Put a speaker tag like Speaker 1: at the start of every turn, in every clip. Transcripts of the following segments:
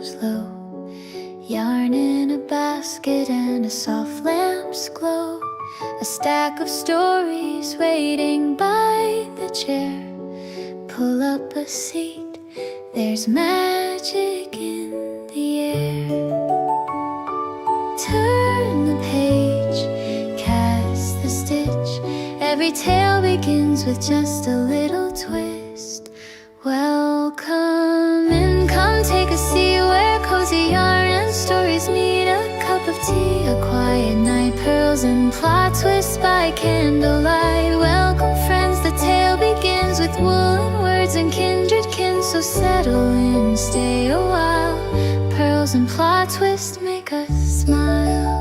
Speaker 1: goes low. Yarn in a basket and a soft lamp's glow. A stack of stories waiting by the chair. Pull up a seat, there's magic in the air. Turn the page, cast the stitch. Every tale begins with just a little twist. Welcome in, come take a seat where cozy yarn and stories meet. A cup of tea, a quiet night, pearls and plot twists by candlelight. Welcome friends, the tale begins with woolen words and kindred kin. So settle in, stay a while. Pearls and plot twists make us smile.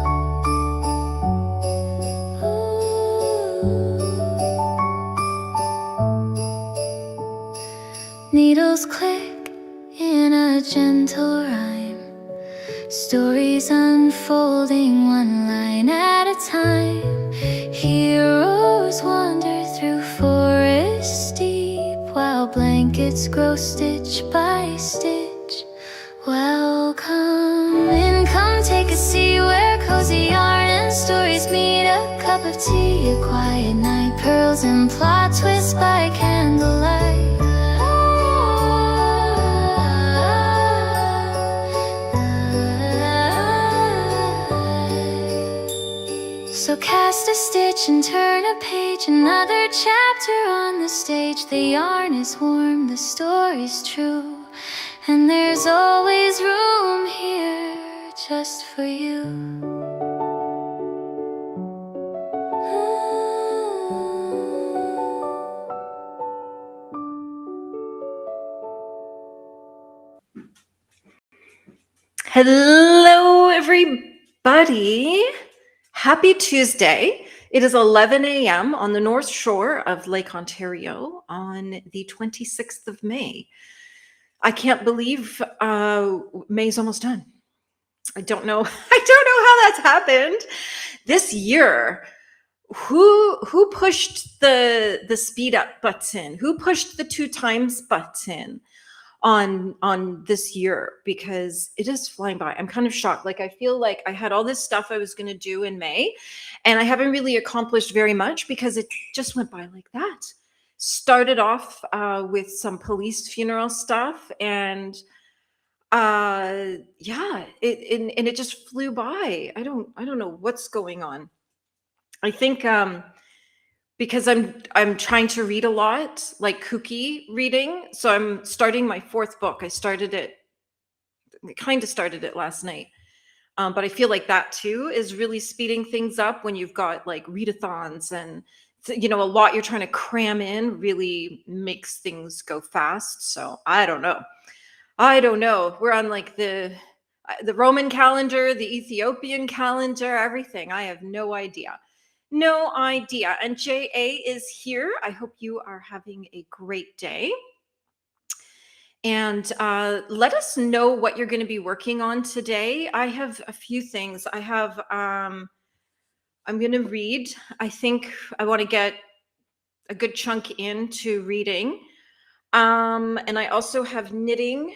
Speaker 1: Needles click in a gentle rhyme. Stories unfolding one line at a time. Heroes wander through forests deep, while blankets grow stitch by stitch. Welcome in, come take a seat where cozy yarn and stories meet. A cup of tea, a quiet night, pearls and plot twists by candlelight. So cast a stitch and turn a page, another chapter on the stage. The yarn is warm, the story's true, and there's always room here just for you.
Speaker 2: Hello, everybody. Happy Tuesday. It is 11 a.m. on the North Shore of Lake Ontario on the 26th of May. I can't believe May's almost done. I don't know how that's happened this year. Who pushed the speed up button? Who pushed the 2 times button on this year? Because it is flying by. I'm kind of shocked. Like, I feel like I had all this stuff I was going to do in May, and I haven't really accomplished very much because it just went by like that. Started off with some police funeral stuff, and it just flew by. I don't know what's going on. I think because I'm trying to read a lot, like kooky reading. So I'm starting my 4th book. I kind of started it last night. But I feel like that too is really speeding things up when you've got like readathons and a lot you're trying to cram in really makes things go fast. So I don't know. We're on like the Roman calendar, the Ethiopian calendar, everything. I have no idea. And JA is here. I hope you are having a great day. And let us know what you're going to be working on today. I have a few things. I'm going to read. I think I want to get a good chunk into reading. And I also have knitting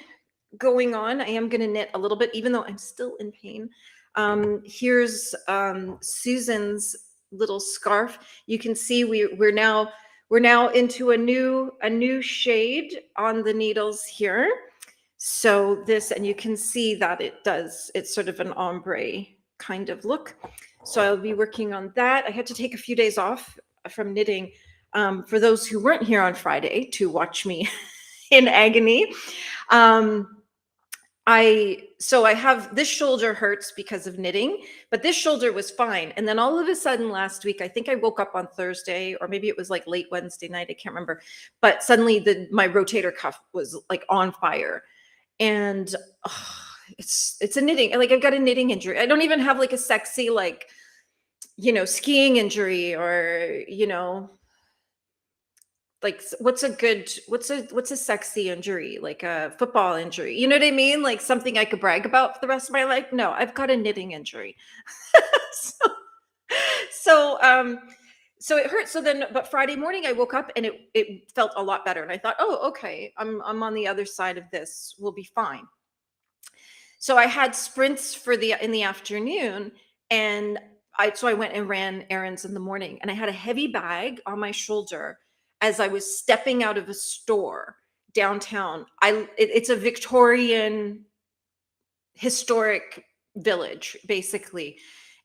Speaker 2: going on. I am going to knit a little bit, even though I'm still in pain. Here's Susan's little scarf. You can see we're now into a new shade on the needles here. So this, and you can see that it's sort of an ombre kind of look. So I'll be working on that. I had to take a few days off from knitting for those who weren't here on Friday to watch me in agony. I have this shoulder hurts because of knitting, but this shoulder was fine. And then all of a sudden last week, I think I woke up on Thursday, or maybe it was like late Wednesday night, I can't remember. But suddenly my rotator cuff was like on fire. And it's a knitting, like I've got a knitting injury. I don't even have like a sexy, like, skiing injury or, like what's a sexy injury, like a football injury, you know what I mean, like something I could brag about for the rest of my life. No, I've got a knitting injury. so it hurt. So then, but Friday morning I woke up and it felt a lot better, and I thought, oh, okay, I'm on the other side of this, we'll be fine. So I had sprints in the afternoon, and I went and ran errands in the morning, and I had a heavy bag on my shoulder as I was stepping out of a store downtown. It's a Victorian historic village, basically.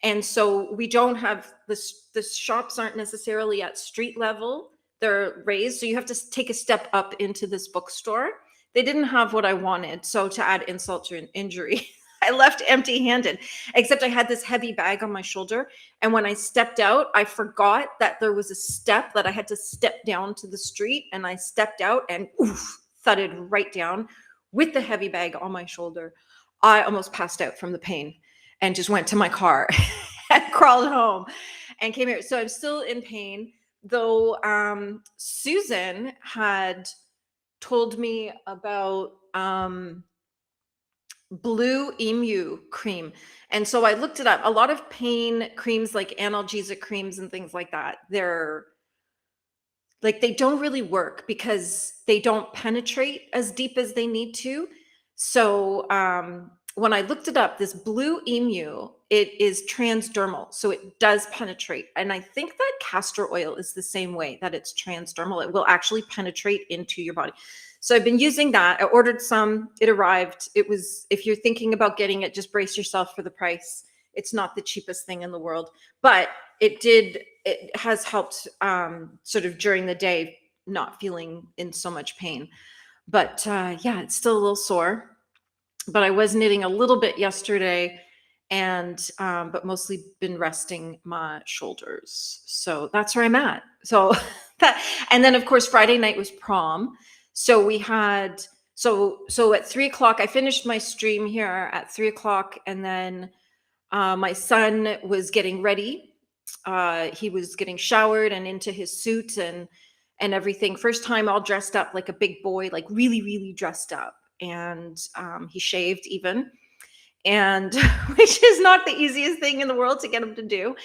Speaker 2: And so we don't have the shops aren't necessarily at street level. They're raised. So you have to take a step up into this bookstore. They didn't have what I wanted. So to add insult to an injury, I left empty handed, except I had this heavy bag on my shoulder. And when I stepped out, I forgot that there was a step that I had to step down to the street. And I stepped out and oof, thudded right down with the heavy bag on my shoulder. I almost passed out from the pain and just went to my car and crawled home and came here. So I'm still in pain, though. Susan had told me about blue emu cream. And so I looked it up. A lot of pain creams, like analgesic creams and things like that, they're like, they don't really work because they don't penetrate as deep as they need to. So when I looked it up, this blue emu, it is transdermal. So it does penetrate. And I think that castor oil is the same way, that it's transdermal. It will actually penetrate into your body. So I've been using that. I ordered some, it arrived. It was, if you're thinking about getting it, just brace yourself for the price. It's not the cheapest thing in the world, but it has helped sort of during the day, not feeling in so much pain. But yeah, it's still a little sore, but I was knitting a little bit yesterday, and but mostly been resting my shoulders. So that's where I'm at. So that, and then of course Friday night was prom. So we had, so at 3 o'clock, I finished my stream here at 3 o'clock, and then my son was getting ready. He was getting showered and into his suit and everything. First time all dressed up like a big boy, like really, really dressed up. And he shaved even, and which is not the easiest thing in the world to get him to do.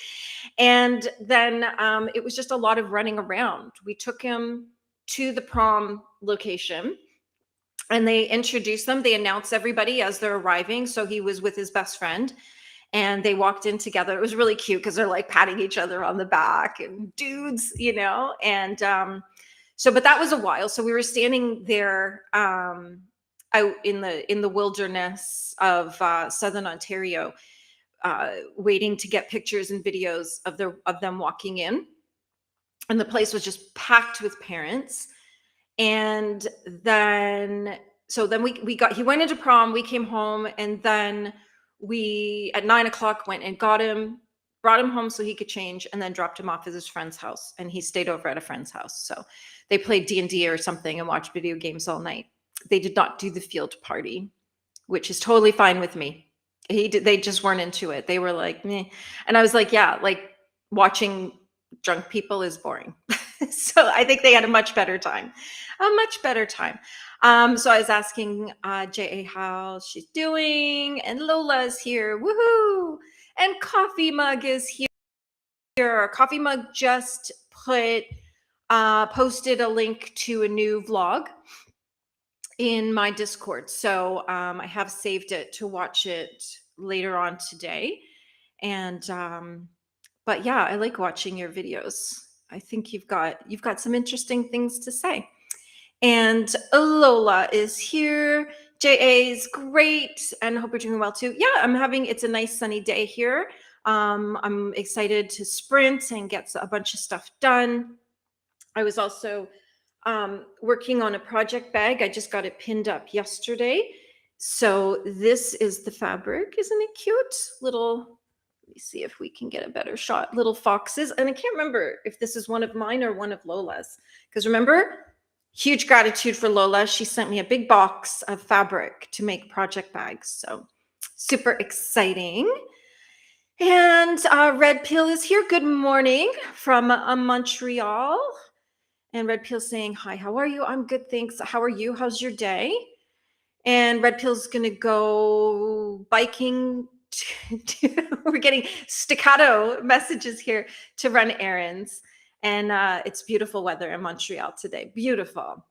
Speaker 2: And then it was just a lot of running around. We took him to the prom location, and they introduced them. They announced everybody as they're arriving. So he was with his best friend, and they walked in together. It was really cute because they're like patting each other on the back and dudes, you know. And so, but that was a while. So we were standing there out in the wilderness of southern Ontario, waiting to get pictures and videos of them walking in, and the place was just packed with parents. And then he went into prom, we came home, and then we at 9 o'clock went and got him, brought him home so he could change, and then dropped him off at his friend's house. And he stayed over at a friend's house. So they played D&D or something and watched video games all night. They did not do the field party, which is totally fine with me. They just weren't into it. They were like, meh. And I was like, yeah, like watching drunk people is boring. So I think they had a much better time. So I was asking J.A. how she's doing, and Lola's here, woohoo! And Coffee Mug is here. Coffee Mug just posted a link to a new vlog in my Discord. So I have saved it to watch it later on today. And but yeah, I like watching your videos. I think you've got some interesting things to say. And Lola is here. JA is great, and hope you're doing well too. Yeah, it's a nice sunny day here. I'm excited to sprint and get a bunch of stuff done. I was also working on a project bag. I just got it pinned up yesterday. So this is the fabric. Isn't it cute? Little, let me see if we can get a better shot. Little foxes. And I can't remember if this is one of mine or one of Lola's. Because remember, huge gratitude for Lola. She sent me a big box of fabric to make project bags. So super exciting. And Red Pill is here. Good morning from Montreal. And Red Pill saying, hi, how are you? I'm good, thanks. How are you? How's your day? And Red Pill's going to go biking. We're getting staccato messages here to run errands. And it's beautiful weather in Montreal today. Beautiful.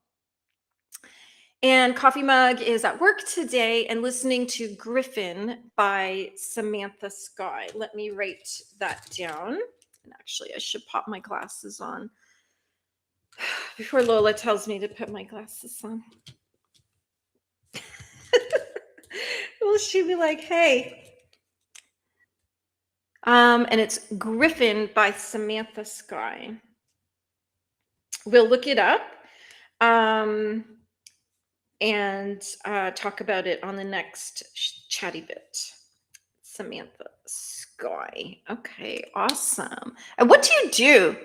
Speaker 2: And Coffee Mug is at work today and listening to Griffin by Samantha Sky. Let me write that down. And actually, I should pop my glasses on before Lola tells me to put my glasses on. Will she be like, hey? And it's Griffin by Samantha Sky. We'll look it up and talk about it on the next chatty bit. Samantha Sky. Okay, awesome. And what do you do?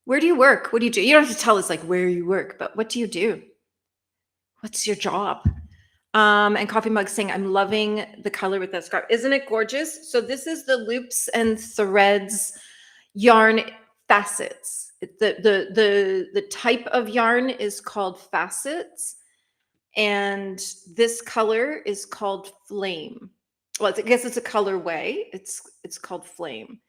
Speaker 2: Where do you work? What do you do? You don't have to tell us like where you work, but what do you do? What's your job? And Coffee Mug saying, I'm loving the color with that scarf. Isn't it gorgeous? So this is the loops and threads yarn facets. The type of yarn is called facets. And this color is called flame. Well, I guess it's a colorway. It's called flame.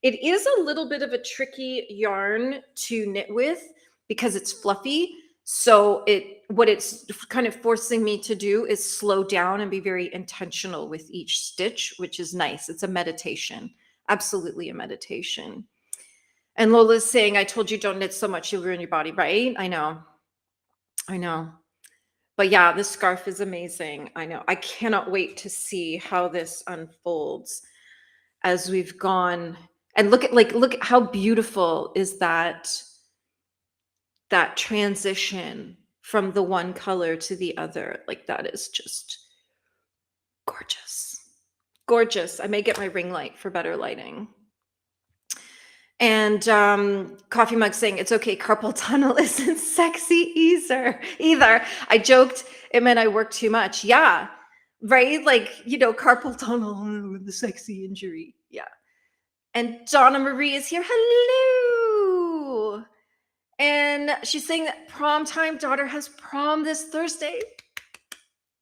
Speaker 2: It is a little bit of a tricky yarn to knit with because it's fluffy. So what it's kind of forcing me to do is slow down and be very intentional with each stitch, which is nice. It's a meditation, absolutely a meditation. And Lola's saying, I told you don't knit so much, you'll ruin your body, right? I know. But yeah, this scarf is amazing. I know. I cannot wait to see how this unfolds as we've gone. And look at how beautiful is that transition from the one color to the other. Like that is just gorgeous. Gorgeous. I may get my ring light for better lighting. And Coffee Mug saying, it's okay, carpal tunnel isn't sexy either. I joked it meant I worked too much. Yeah, right? Like, carpal tunnel, the sexy injury. Yeah. And Donna Marie is here. Hello. And she's saying that prom time, daughter has prom this Thursday.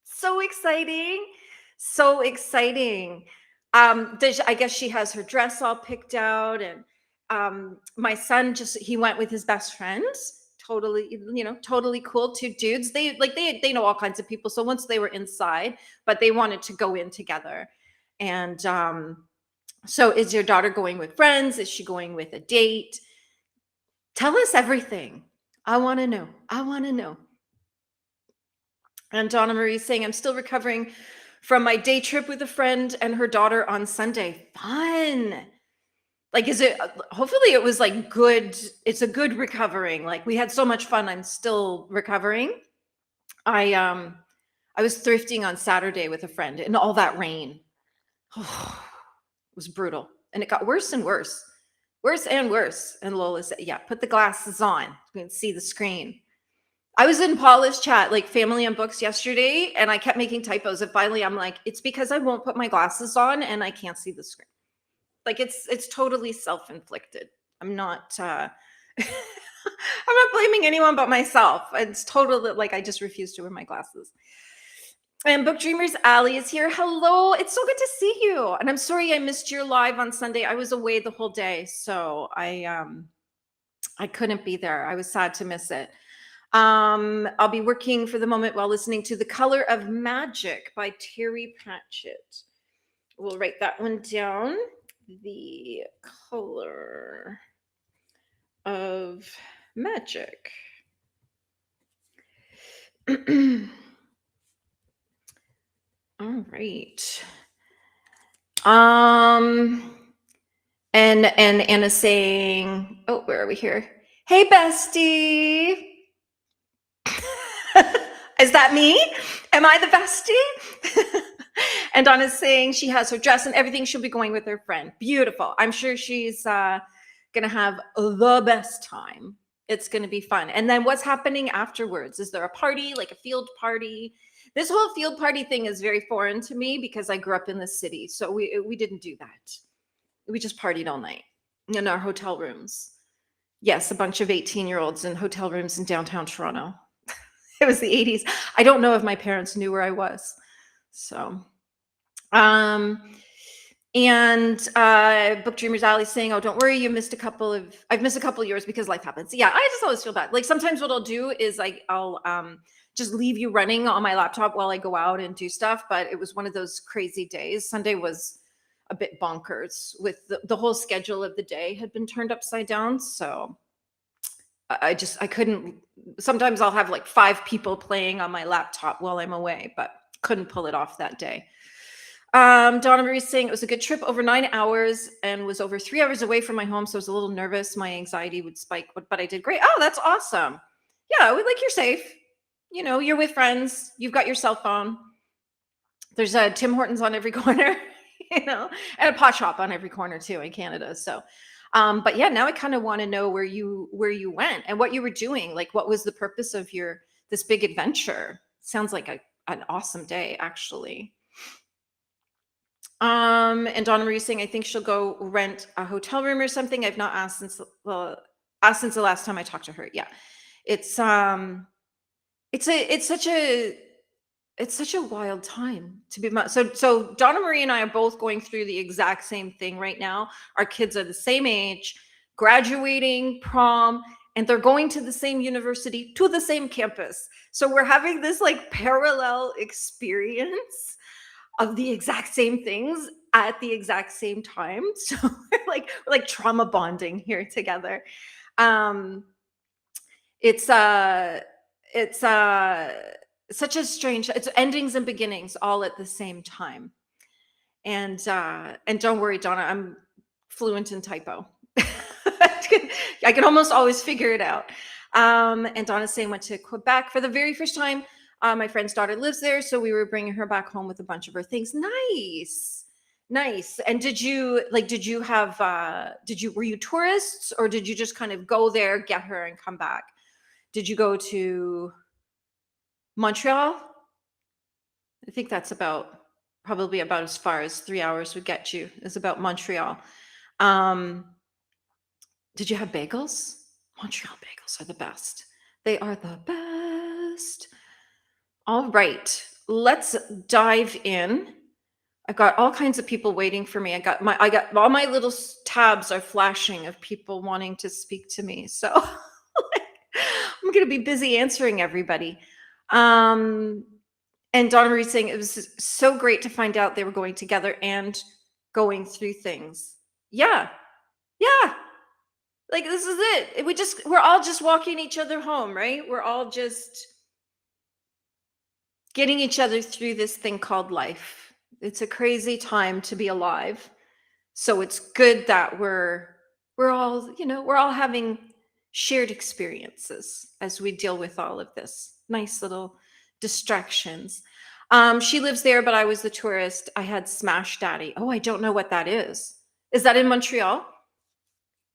Speaker 2: So exciting. So exciting. I guess she has her dress all picked out, and my son he went with his best friends. Totally cool. Two dudes. They know all kinds of people. So once they were inside, but they wanted to go in together. And so is your daughter going with friends? Is she going with a date? Tell us everything. I want to know. And Donna Marie saying, I'm still recovering from my day trip with a friend and her daughter on Sunday. Fun. Like, hopefully it was like good. It's a good recovering. Like we had so much fun. I'm still recovering. I was thrifting on Saturday with a friend in all that rain. Oh, it was brutal. And it got worse and worse. Worse and worse. And Lola said, yeah, put the glasses on. You can see the screen. I was in Paula's chat, like Family and Books yesterday, and I kept making typos. And finally I'm like, it's because I won't put my glasses on and I can't see the screen. Like it's totally self-inflicted. I'm not I'm not blaming anyone but myself. It's totally like I just refuse to wear my glasses. And Book Dreamers Alley is here. Hello. It's so good to see you. And I'm sorry I missed your live on Sunday. I was away the whole day, so I couldn't be there. I was sad to miss it. I'll be working for the moment while listening to The Color of Magic by Terry Pratchett. We'll write that one down. The Color of Magic. All right. And Anna saying, oh, where are we here? Hey, bestie. Is that me? Am I the bestie? And Donna's saying she has her dress and everything. She'll be going with her friend. Beautiful. I'm sure she's going to have the best time. It's going to be fun. And then what's happening afterwards? Is there a party, like a field party? This whole field party thing is very foreign to me because I grew up in the city. So we didn't do that. We just partied all night in our hotel rooms. Yes, a bunch of 18-year-olds in hotel rooms in downtown Toronto. It was the 80s. I don't know if my parents knew where I was. So, And Book Dreamers Alley saying, "Oh, don't worry, I've missed a couple of years because life happens." Yeah, I just always feel bad. Like sometimes what I'll do is like I'll just leave you running on my laptop while I go out and do stuff. But it was one of those crazy days. Sunday was a bit bonkers with the whole schedule of the day had been turned upside down. So I couldn't. Sometimes I'll have like 5 people playing on my laptop while I'm away, but couldn't pull it off that day. Donna Marie's saying it was a good trip, over 9 hours, and was over 3 hours away from my home, so I was a little nervous. My anxiety would spike, but I did great. Oh, that's awesome. Yeah, like you're safe. You're with friends. You've got your cell phone. There's a Tim Hortons on every corner, and a pot shop on every corner too in Canada. So, but yeah, now I kind of want to know where you went and what you were doing. Like, what was the purpose of this big adventure? Sounds like an awesome day, actually. And Donna Marie saying, I think she'll go rent a hotel room or something. I've not asked since the last time I talked to her. Yeah. It's it's such a wild time to be so Donna Marie and I are both going through the exact same thing right now. Our kids are the same age, graduating, prom, and they're going to the same university, to the same campus. So we're having this like parallel experience of the exact same things at the exact same time. So we're like trauma bonding here together. Um it's it's such a strange, it's endings and beginnings all at the same time. And don't worry, Donna, I'm fluent in typo. I can almost always figure it out. And Donna's saying went to Quebec for the very first time. My friend's daughter lives there, so we were bringing her back home with a bunch of her things. Nice. And were you tourists, or did you just kind of go there, get her, and come back? Did you go to Montreal? I think that's probably about as far as 3 hours would get you, is about Montreal. Did you have bagels? Montreal bagels are the best. They are the best. All right, let's dive in. I've got all kinds of people waiting for me. I got all my little tabs are flashing of people wanting to speak to me. So I'm going to be busy answering everybody. And Donna Marie saying it was so great to find out they were going together and going through things. Yeah. Like, this is it. We're all just walking each other home, right? We're all just getting each other through this thing called life. It's a crazy time to be alive. So it's good that we're all having shared experiences as we deal with all of this. Nice little distractions. She lives there, but I was the tourist. I had Smash Daddy. Oh, I don't know what that is. Is that in Montreal?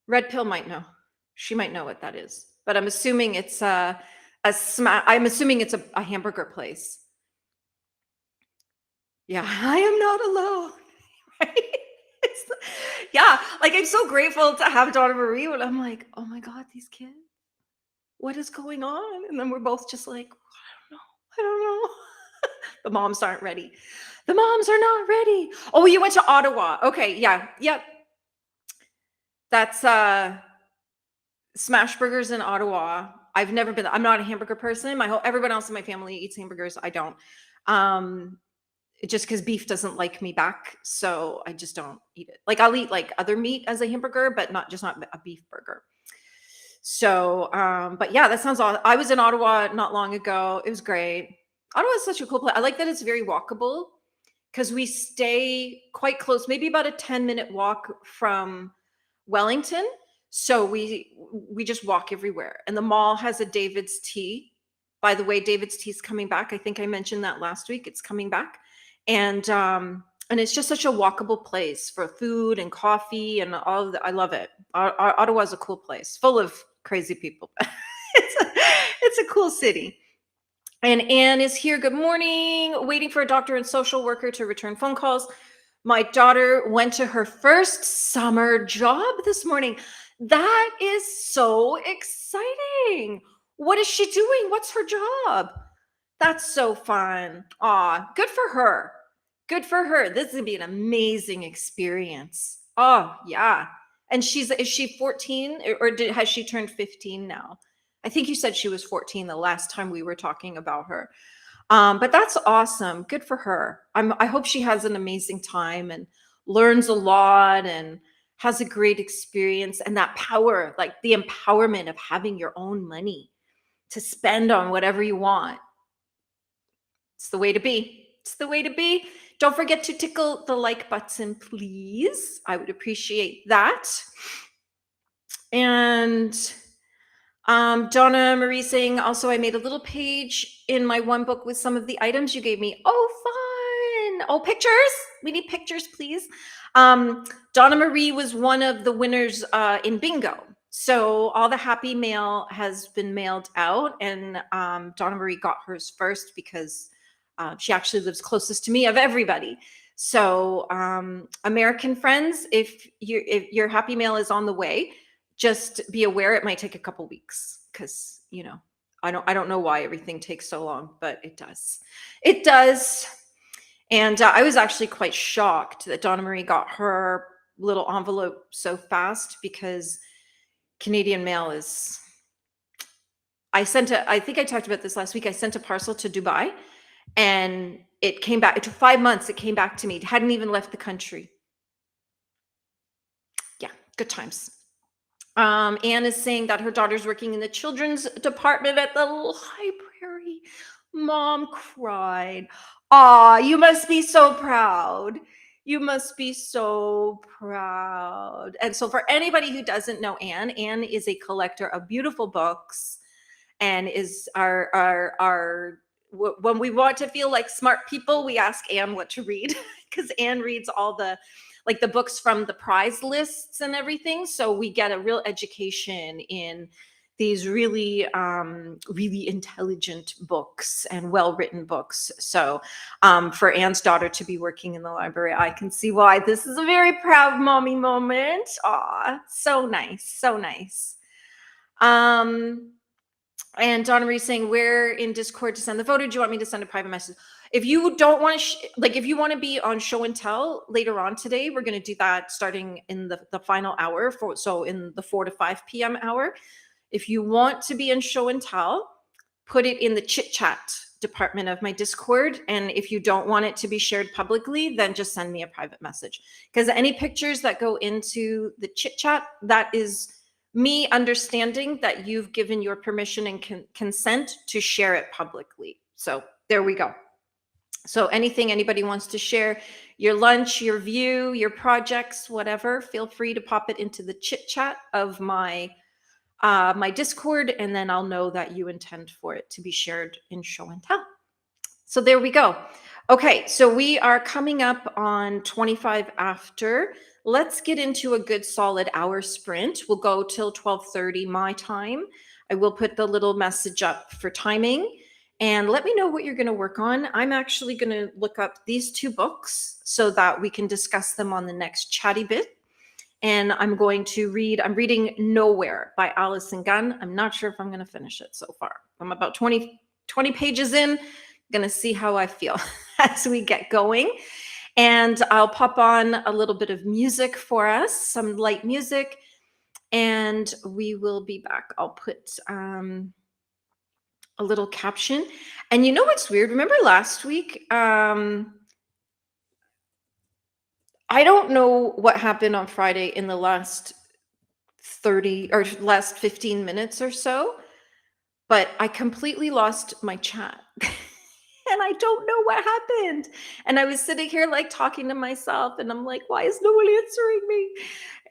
Speaker 2: Red Pill might know. She might know what that is. But I'm assuming it's I'm assuming it's a hamburger place. Yeah, I am not alone. Right? Yeah, like I'm so grateful to have Donna Marie when I'm like, oh my God, these kids, what is going on? And then we're both just like, I don't know. The moms aren't ready. The moms are not ready. Oh, you went to Ottawa. Okay, yeah. That's Smash Burgers in Ottawa. I've never been. I'm not a hamburger person. Everyone else in my family eats hamburgers. I don't. Just because beef doesn't like me back, so I just don't eat it. Like, I'll eat like other meat as a hamburger, but not a beef burger. So, but yeah, that sounds awesome. I was in Ottawa not long ago. It was great. Ottawa is such a cool place. I like that it's very walkable because we stay quite close, maybe about a 10-minute walk from Wellington. So we just walk everywhere. And the mall has a David's Tea. By the way, David's Tea is coming back. I think I mentioned that last week. It's coming back. And it's just such a walkable place for food and coffee and all of I love it. Ottawa is a cool place, full of crazy people. It's a cool city. And Anne is here. Good morning. Waiting for a doctor and social worker to return phone calls. My daughter went to her first summer job this morning. That is so exciting. What is she doing? What's her job? That's so fun. Aw, good for her. Good for her. This is gonna be an amazing experience. Oh, yeah. And is she 14 or has she turned 15 now? I think you said she was 14 the last time we were talking about her. But that's awesome. Good for her. I hope she has an amazing time and learns a lot and has a great experience, and that power, like the empowerment of having your own money to spend on whatever you want. It's the way to be. It's the way to be. Don't forget to tickle the like button, please. I would appreciate that. And Donna Marie saying, also, I made a little page in my one book with some of the items you gave me. Oh, fun. Oh, pictures. We need pictures, please. Donna Marie was one of the winners in bingo. So all the happy mail has been mailed out, and Donna Marie got hers first because she actually lives closest to me of everybody. So American friends, if your happy mail is on the way, just be aware it might take a couple weeks, because I don't know why everything takes so long, but it does. And I was actually quite shocked that Donna Marie got her little envelope so fast, because Canadian mail is, I think I talked about this last week. I sent a parcel to Dubai, and it came back. It took 5 months. It came back to me. It hadn't even left the country. Yeah, good times. Anne is saying that her daughter's working in the children's department at the library. Mom cried. Aw, you must be so proud. You must be so proud. And so for anybody who doesn't know Anne is a collector of beautiful books, and is our when we want to feel like smart people, we ask Anne what to read, because Anne reads all the books from the prize lists and everything. So we get a real education in these really really intelligent books and well-written books. So for Anne's daughter to be working in the library, I can see why this is a very proud mommy moment. Aw, so nice, so nice. And Donna Marie's saying, where in Discord to send the photo? Do you want me to send a private message? If you don't want to, if you want to be on show and tell later on today, we're going to do that starting in the final hour, so in the 4 to 5 p.m. hour. If you want to be in show and tell, put it in the chit chat department of my Discord. And if you don't want it to be shared publicly, then just send me a private message. Because any pictures that go into the chit chat, that is me understanding that you've given your permission and consent to share it publicly. So there we go. So anything anybody wants to share, your lunch, your view, your projects, whatever, feel free to pop it into the chit chat of my Discord, and then I'll know that you intend for it to be shared in show and tell. So there we go. Okay, so we are coming up on 25 after. Let's get into a good solid hour sprint. We'll go till 12:30 my time. I will put the little message up for timing, and let me know what you're going to work on. I'm actually going to look up these 2 books so that we can discuss them on the next chatty bit. And I'm reading Nowhere by Alison Gunn. I'm not sure if I'm going to finish it so far. I'm about 20 pages in. Going to see how I feel as we get going. And I'll pop on a little bit of music for us, some light music, and we will be back. I'll put a little caption. And you know what's weird? Remember last week? I don't know what happened on Friday in the last 15 minutes or so, but I completely lost my chat. And I don't know what happened. And I was sitting here like talking to myself, and I'm like, why is no one answering me?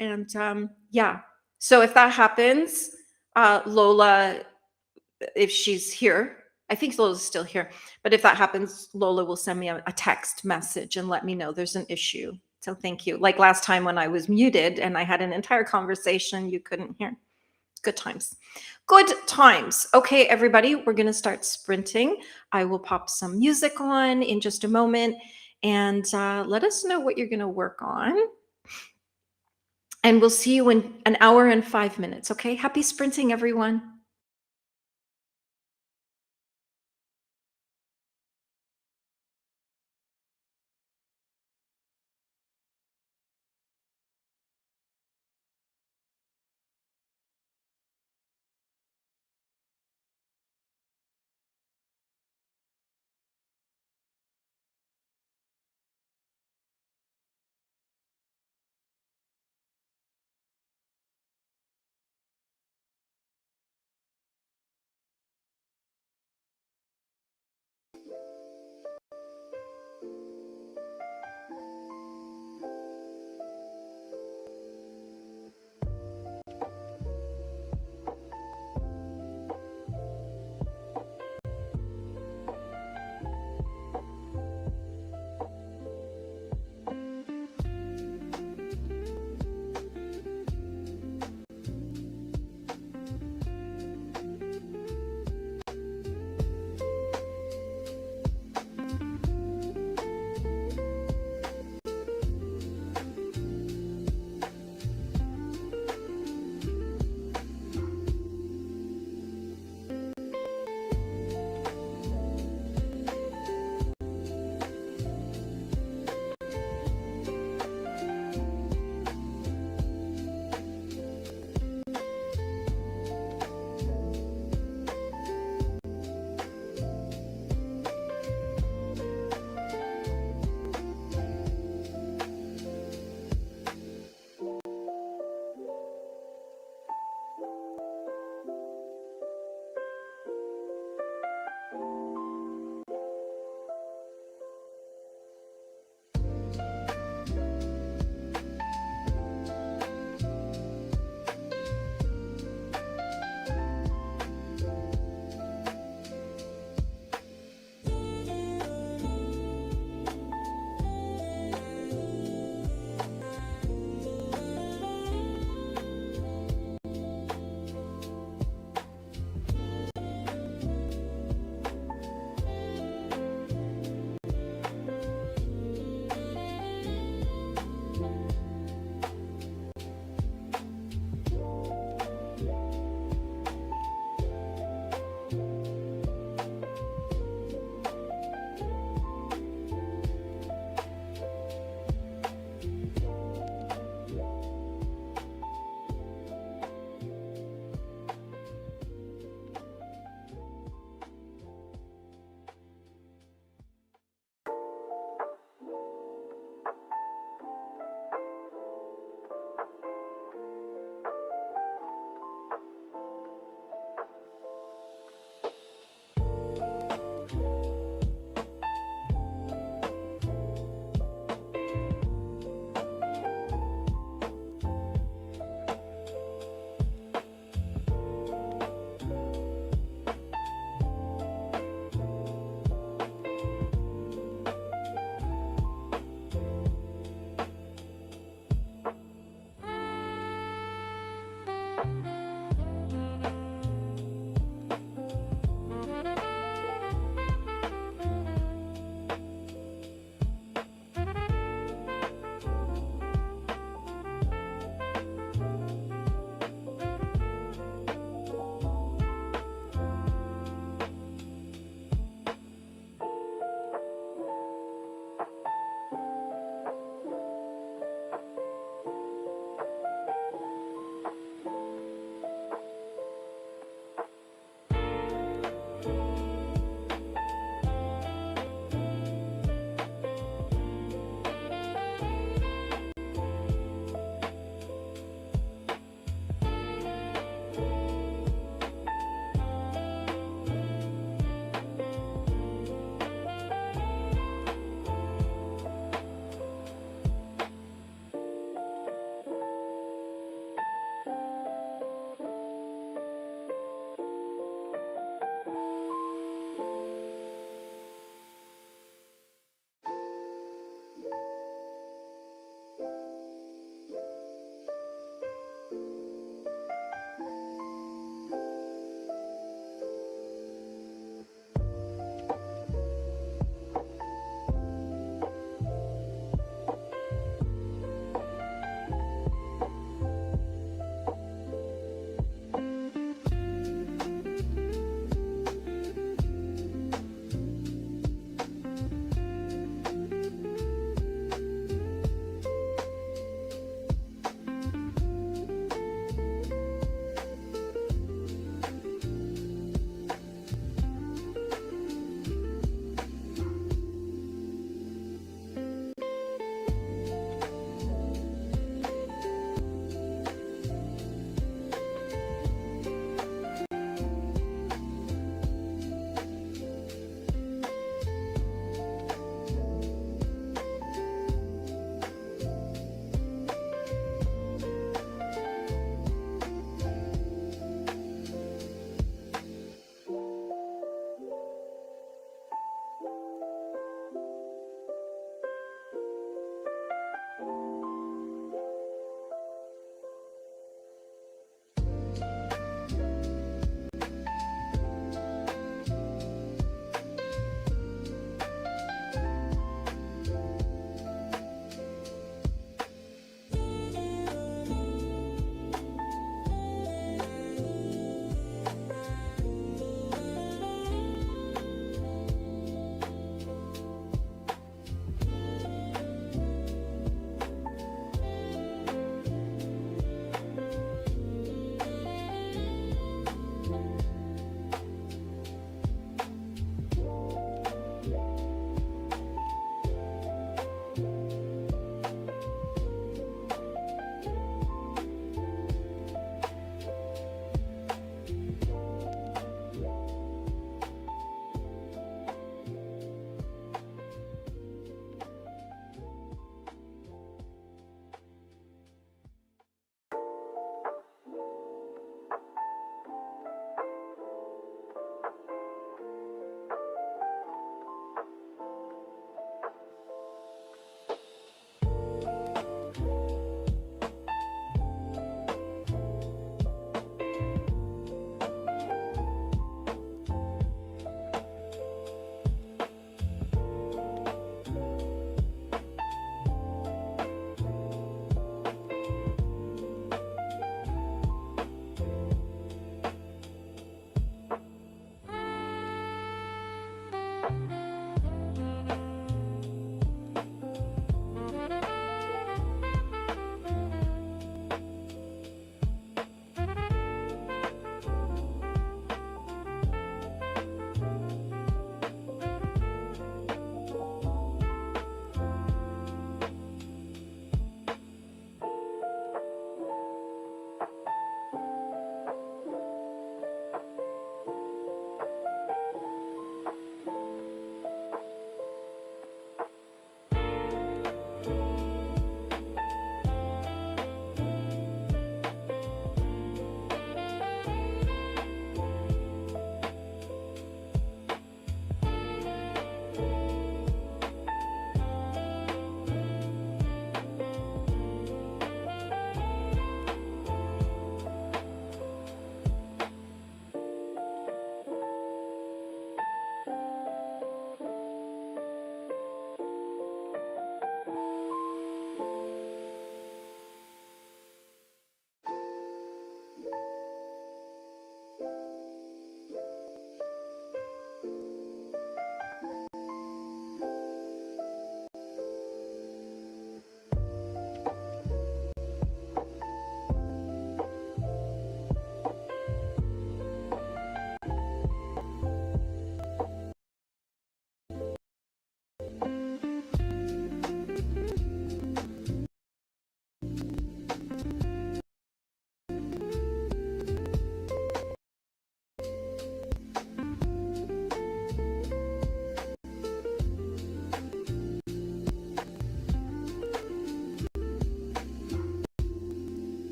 Speaker 2: And yeah, so if that happens, Lola, if she's here, I think Lola's still here, but if that happens, Lola will send me a text message and let me know there's an issue. So thank you. Like last time when I was muted and I had an entire conversation you couldn't hear. Good times. Good times. Okay, everybody, we're going to start sprinting. I will pop some music on in just a moment, and let us know what you're going to work on. And we'll see you in an hour and 5 minutes. Okay, happy sprinting, everyone.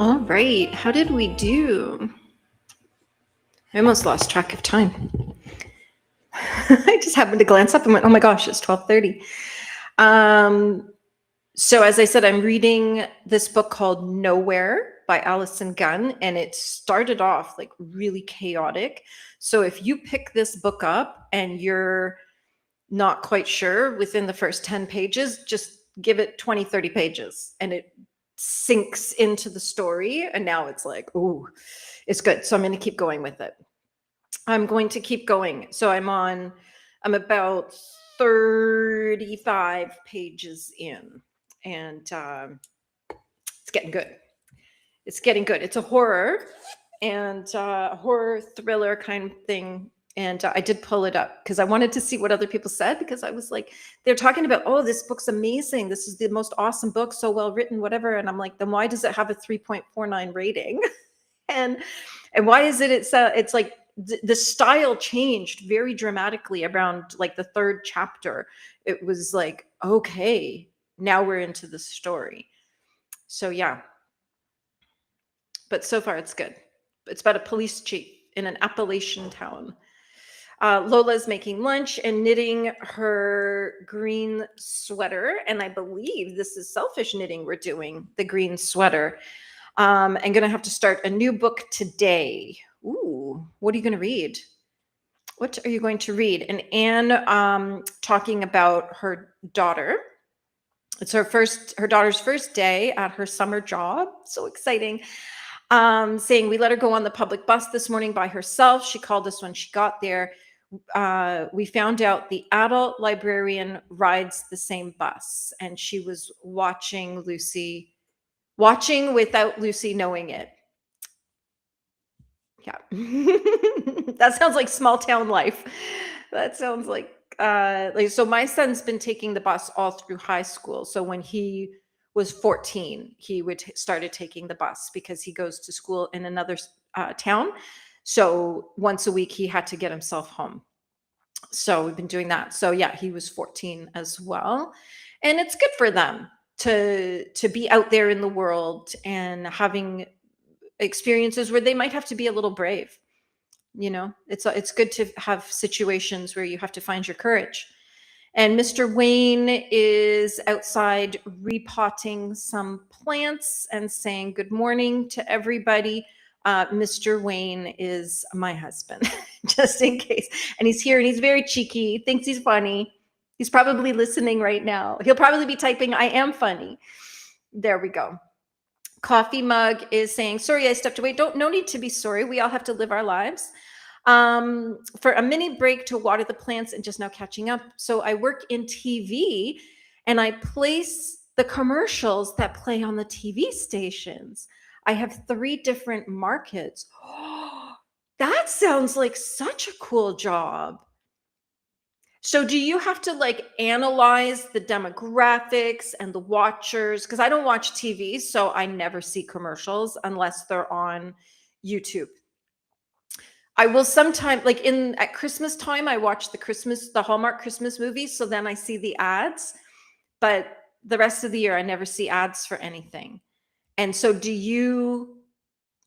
Speaker 2: All right. How did we do? I almost lost track of time. I just happened to glance up and went, oh my gosh, it's 12:30. So as I said, I'm reading this book called Nowhere by Alison Gunn, and it started off like really chaotic. So if you pick this book up and you're not quite sure within the first 10 pages, just give it 20, 30 pages and it sinks into the story. And now it's like, ooh, it's good. So I'm going to keep going with it. I'm going to keep going. So I'm about 35 pages in, and it's getting good. It's getting good. It's a horror and horror thriller kind of thing. And I did pull it up because I wanted to see what other people said, because I was like, they're talking about, oh, this book's amazing. This is the most awesome book, so well written, whatever. And I'm like, then why does it have a 3.49 rating? and why is it? It's like the style changed very dramatically around like the third chapter. It was like, okay, now we're into the story. So yeah, but so far it's good. It's about a police chief in an Appalachian town. Lola's making lunch and knitting her green sweater. And I believe this is selfish knitting we're doing, the green sweater. I'm going to have to start a new book today. Ooh, what are you going to read? What are you going to read? And Anne talking about her daughter. It's her daughter's first day at her summer job. So exciting. Saying we let her go on the public bus this morning by herself. She called us when she got there. We found out the adult librarian rides the same bus, and she was watching without Lucy knowing it. Yeah. That sounds like small town life. That sounds like so my son's been taking the bus all through high school. So when he was 14, he started taking the bus because he goes to school in another town. So once a week he had to get himself home. So we've been doing that. So yeah, he was 14 as well. And it's good for them to be out there in the world and having experiences where they might have to be a little brave. You know, it's good to have situations where you have to find your courage. And Mr. Wayne is outside repotting some plants and saying good morning to everybody. Mr. Wayne is my husband, just in case. And he's here and he's very cheeky, thinks he's funny. He's probably listening right now. He'll probably be typing, I am funny. There we go. Coffee mug is saying, sorry, I stepped away. No need to be sorry. We all have to live our lives. For a mini break to water the plants and just now catching up. So I work in TV and I place the commercials that play on the TV stations. I have 3 different markets. That sounds like such a cool job. So do you have to like analyze the demographics and the watchers? Because I don't watch TV, so I never see commercials unless they're on YouTube. I will sometimes, like at Christmas time, I watch the Hallmark Christmas movies, so then I see the ads. But the rest of the year, I never see ads for anything. And so do you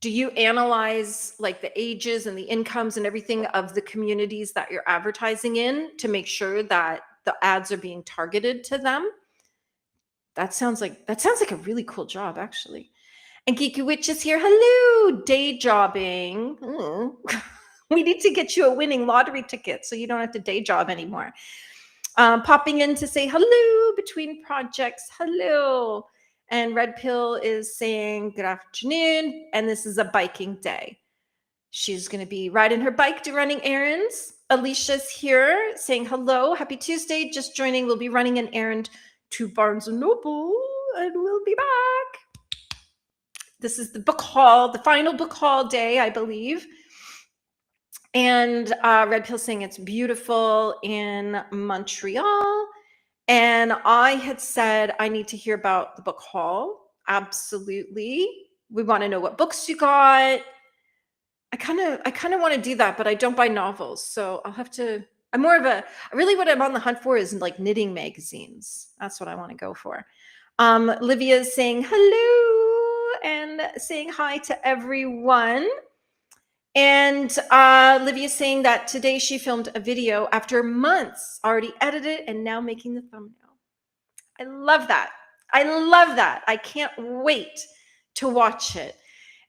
Speaker 2: analyze like the ages and the incomes and everything of the communities that you're advertising in to make sure that the ads are being targeted to them? That sounds like a really cool job, actually. And Geeky Witch is here. Hello, day jobbing. We need to get you a winning lottery ticket so you don't have to day job anymore. Popping in to say hello between projects. Hello. And Red Pill is saying good afternoon. And this is a biking day. She's going to be riding her bike to running errands. Alicia's here saying hello. Happy Tuesday. Just joining. We'll be running an errand to Barnes & Noble and we'll be back. This is the book haul, the final book haul day, I believe. And Red Pill saying it's beautiful in Montreal. And I had said I need to hear about the book haul. Absolutely. We want to know what books you got. I kind of want to do that, but I don't buy novels. So I'll have to, really what I'm on the hunt for is like knitting magazines. That's what I want to go for. Livia is saying hello. And saying hi to everyone. And Livia saying that today she filmed a video after months, already edited and now making the thumbnail. I love that. I love that. I can't wait to watch it.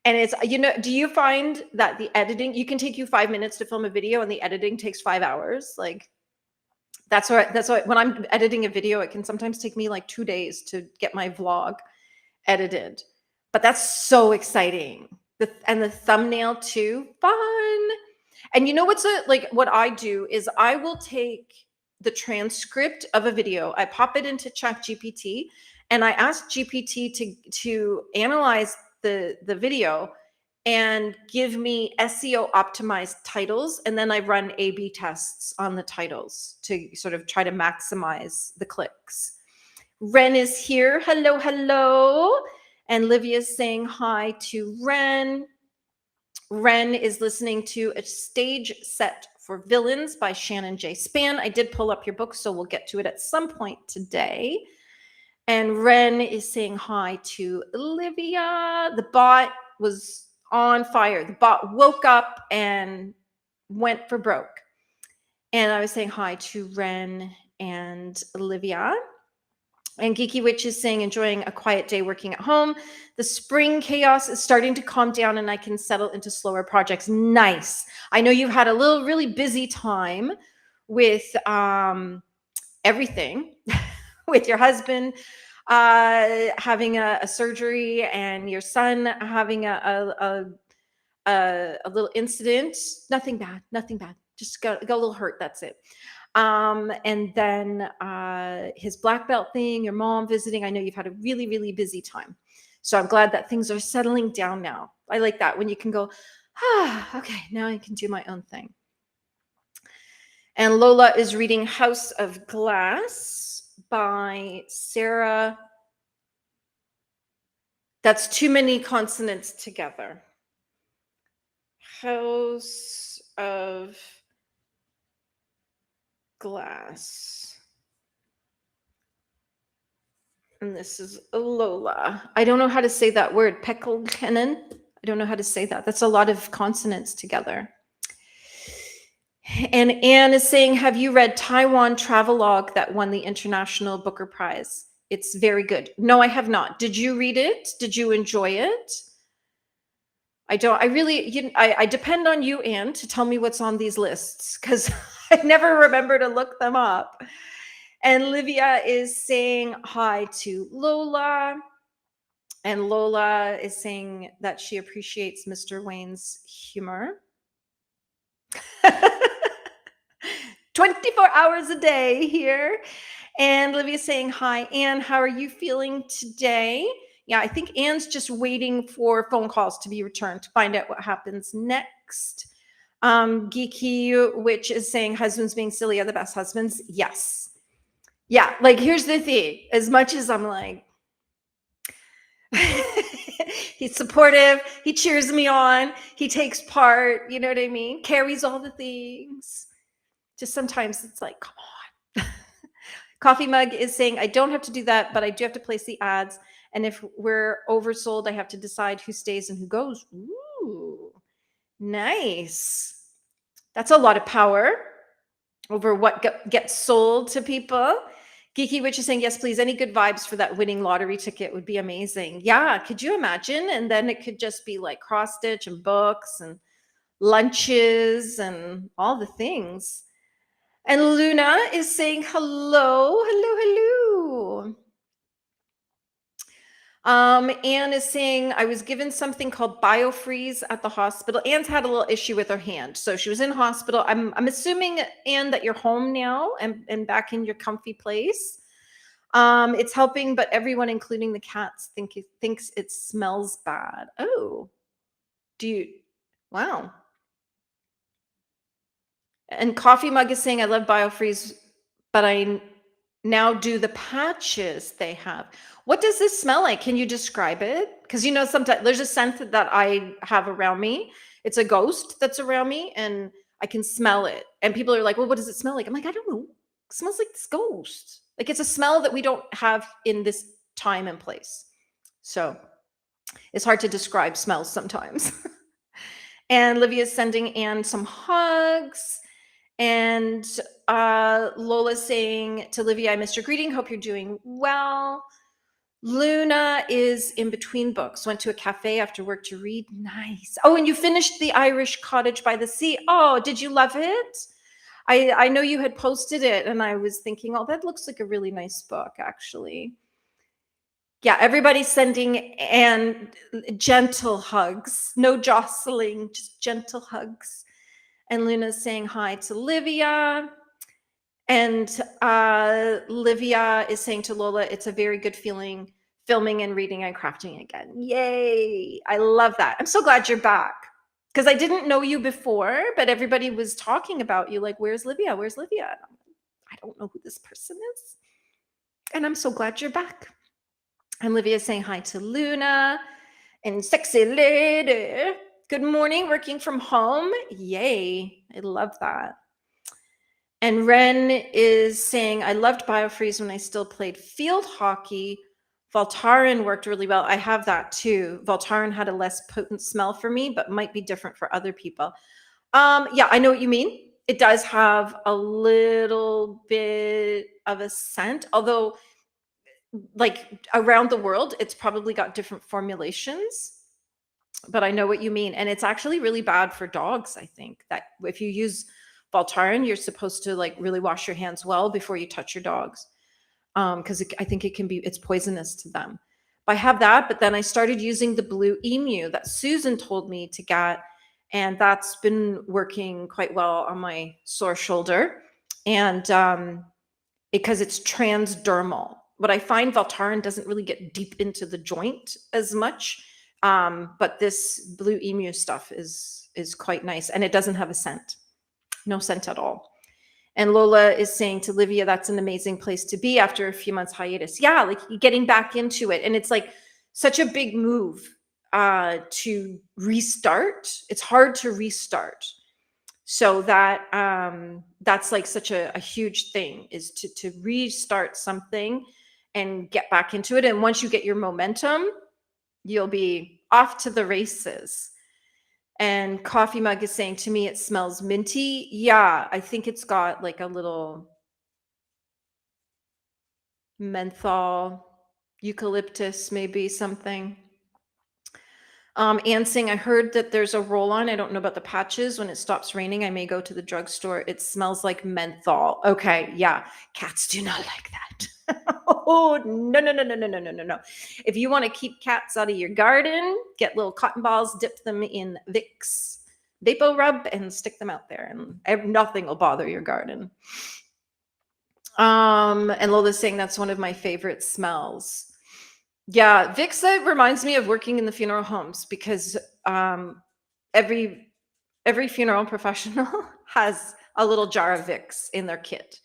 Speaker 2: And it's, do you find that the editing, you can take you 5 minutes to film a video and the editing takes 5 hours? Like, that's why when I'm editing a video, it can sometimes take me like 2 days to get my vlog edited. But that's so exciting. And the thumbnail too, fun. And you know what's like what I do is I will take the transcript of a video, I pop it into ChatGPT, and I ask GPT to analyze the video and give me SEO optimized titles, and then I run A/B tests on the titles to sort of try to maximize the clicks. Ren is here. Hello, hello. And Livia's saying hi to Ren. Ren is listening to A Stage Set for Villains by Shannon J. Spann. I did pull up your book, so we'll get to it at some point today. And Ren is saying hi to Olivia. The bot was on fire. The bot woke up and went for broke. And I was saying hi to Ren and Olivia. And Geeky Witch is saying, enjoying a quiet day working at home. The spring chaos is starting to calm down and I can settle into slower projects. Nice. I know you've had a really busy time with everything, with your husband having a surgery and your son having a little incident. Nothing bad, nothing bad. Just got a little hurt, that's it. And then his black belt thing, your mom visiting. I know you've had a really busy time. So I'm glad that things are settling down now. I like that when you can go, okay, now I can do my own thing. And Lola is reading House of Glass by Sarah. That's too many consonants together. House of Glass. And this is Lola. I don't know how to say that word. Pekelkennen. I don't know how to say that. That's a lot of consonants together. And Anne is saying, have you read Taiwan Travelogue that won the International Booker Prize? It's very good. No, I have not. Did you read it? Did you enjoy it? I don't. I depend on you, Anne, to tell me what's on these lists because I never remember to look them up. And Livia is saying hi to Lola. And Lola is saying that she appreciates Mr. Wayne's humor. 24 hours a day here. And Livia's saying hi, Anne. How are you feeling today? Yeah, I think Anne's just waiting for phone calls to be returned to find out what happens next. Geeky Witch is saying husbands being silly are the best husbands. Yes. Yeah, like here's the thing. As much as I'm like, he's supportive, he cheers me on, he takes part, you know what I mean? Carries all the things. Just sometimes it's like, come on. Coffee Mug is saying, I don't have to do that, but I do have to place the ads. And if we're oversold, I have to decide who stays and who goes. Ooh, nice. That's a lot of power over what gets sold to people. Geeky Witch is saying, yes, please. Any good vibes for that winning lottery ticket would be amazing. Yeah, could you imagine? And then it could just be like cross stitch and books and lunches and all the things. And Luna is saying, hello, hello, hello. Anne is saying, I was given something called BioFreeze at the hospital. Anne's had a little issue with her hand. So she was in hospital. I'm assuming, Anne, that you're home now and back in your comfy place. It's helping, but everyone, including the cats, thinks it smells bad. Oh, wow. And Coffee Mug is saying, I love BioFreeze, but I now do the patches they have. What does this smell like? Can you describe it? Because sometimes there's a scent that I have around me. It's a ghost that's around me and I can smell it. And people are like, well, what does it smell like? I'm like, I don't know. It smells like this ghost. Like it's a smell that we don't have in this time and place. So It's hard to describe smells sometimes. And Livia's sending Anne some hugs. And Lola's saying to Livia, I missed your greeting. Hope you're doing well. Luna is in between books, went to a cafe after work to read. Nice. Oh, and you finished The Irish Cottage by the Sea. Oh, did you love it? I know you had posted it, and I was thinking, oh, that looks like a really nice book, actually. Yeah, everybody's sending and gentle hugs, no jostling, just gentle hugs. And Luna's saying hi to Livia. And Livia is saying to Lola, it's a very good feeling filming and reading and crafting again. Yay. I love that. I'm so glad you're back. Because I didn't know you before, but everybody was talking about you, like, where's Livia? Where's Livia? And I'm like, I don't know who this person is. And I'm so glad you're back. And Livia is saying hi to Luna and sexy lady. Good morning, working from home. Yay. I love that. And Ren is saying, I loved Biofreeze when I still played field hockey. Voltaren worked really well. I have that too. Voltaren had a less potent smell for me, but might be different for other people. Yeah, I know what you mean. It does have a little bit of a scent, although like around the world, it's probably got different formulations. But I know what you mean. And it's actually really bad for dogs, I think, that if you use Voltaren, you're supposed to like really wash your hands well before you touch your dogs. Because I think it's poisonous to them. But I have that, but then I started using the Blue Emu that Susan told me to get. And that's been working quite well on my sore shoulder. And because it's transdermal. What I find, Voltaren doesn't really get deep into the joint as much. But this Blue Emu stuff is quite nice, and it doesn't have a scent. No scent at all. And Lola is saying to Livia, that's an amazing place to be after a few months hiatus. Yeah, like getting back into it. And it's like such a big move to restart. It's hard to restart. So that's like such a huge thing, is to restart something and get back into it. And once you get your momentum, you'll be off to the races. And Coffee Mug is saying to me, it smells minty. Yeah, I think it's got like a little menthol, eucalyptus, maybe something. Anne saying, I heard that there's a roll-on. I don't know about the patches. When it stops raining, I may go to the drugstore. It smells like menthol. Okay, yeah. Cats do not like that. Oh, no, no, no, no, no, no, no, no, no. If you want to keep cats out of your garden, get little cotton balls, dip them in Vicks Vapo Rub, and stick them out there, and nothing will bother your garden. And Lola's saying that's one of my favorite smells. Yeah, Vicks reminds me of working in the funeral homes, because every funeral professional has a little jar of Vicks in their kit,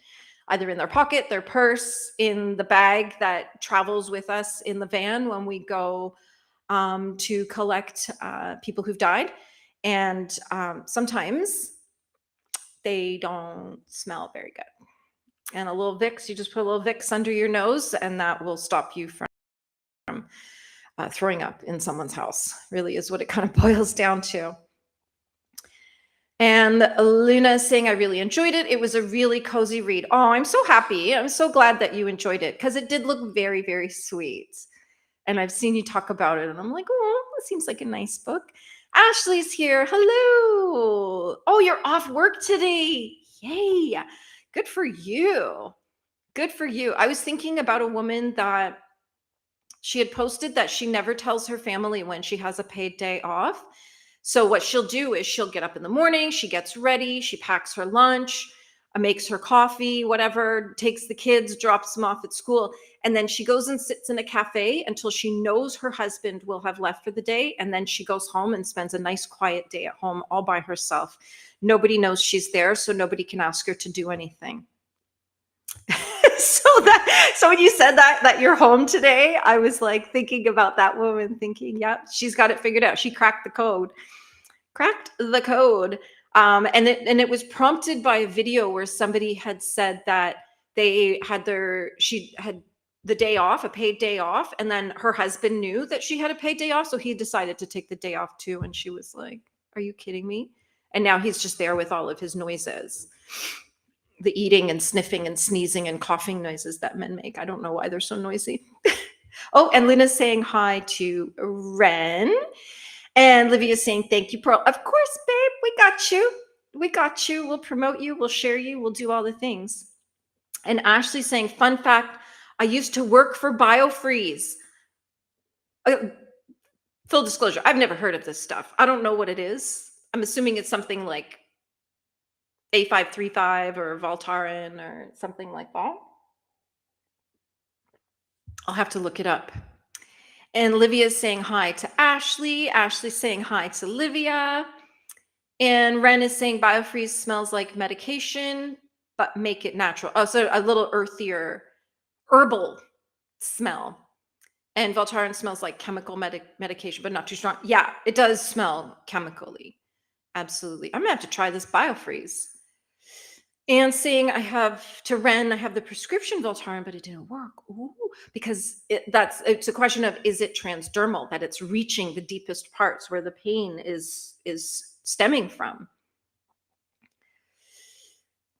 Speaker 2: either in their pocket, their purse, in the bag that travels with us in the van when we go to collect people who've died. And sometimes they don't smell very good. And a little Vicks, you just put a little Vicks under your nose, and that will stop you from throwing up in someone's house, really is what it kind of boils down to. And Luna is saying, I really enjoyed it. It was a really cozy read. Oh, I'm so happy. I'm so glad that you enjoyed it, because it did look very, very sweet. And I've seen you talk about it, and I'm like, oh, it seems like a nice book. Ashley's here. Hello. Oh, you're off work today. Yay. Good for you. Good for you. I was thinking about a woman that she had posted that she never tells her family when she has a paid day off. So what she'll do is she'll get up in the morning, she gets ready, she packs her lunch, makes her coffee, whatever, takes the kids, drops them off at school, and then she goes and sits in a cafe until she knows her husband will have left for the day, and then she goes home and spends a nice quiet day at home all by herself. Nobody knows she's there, so nobody can ask her to do anything. So when you said that you're home today, I was like thinking about that woman, thinking, yeah, she's got it figured out. She cracked the code. And it was prompted by a video where somebody had said that she had the day off, a paid day off, and then her husband knew that she had a paid day off, so he decided to take the day off too, and she was like, "Are you kidding me?" And now he's just there with all of his noises. The eating and sniffing and sneezing and coughing noises that men make. I don't know why they're so noisy. Oh, and Luna's saying hi to Ren. And Livia's saying, thank you, Pearl. Of course, babe, we got you. We got you. We'll promote you. We'll share you. We'll do all the things. And Ashley's saying, fun fact, I used to work for BioFreeze. Uh, Full disclosure, I've never heard of this stuff. I don't know what it is. I'm assuming it's something like A535 or Voltaren or something like that. I'll have to look it up. And Livia's saying hi to Ashley. Ashley's saying hi to Livia. And Ren is saying BioFreeze smells like medication, but make it natural. Oh, so a little earthier, herbal smell. And Voltaren smells like chemical medication, but not too strong. Yeah, it does smell chemically. Absolutely. I'm going to have to try this BioFreeze. And saying I have to Ren, I have the prescription Voltaren, but it didn't work. Ooh, because it's a question of, is it transdermal, that it's reaching the deepest parts where the pain is stemming from.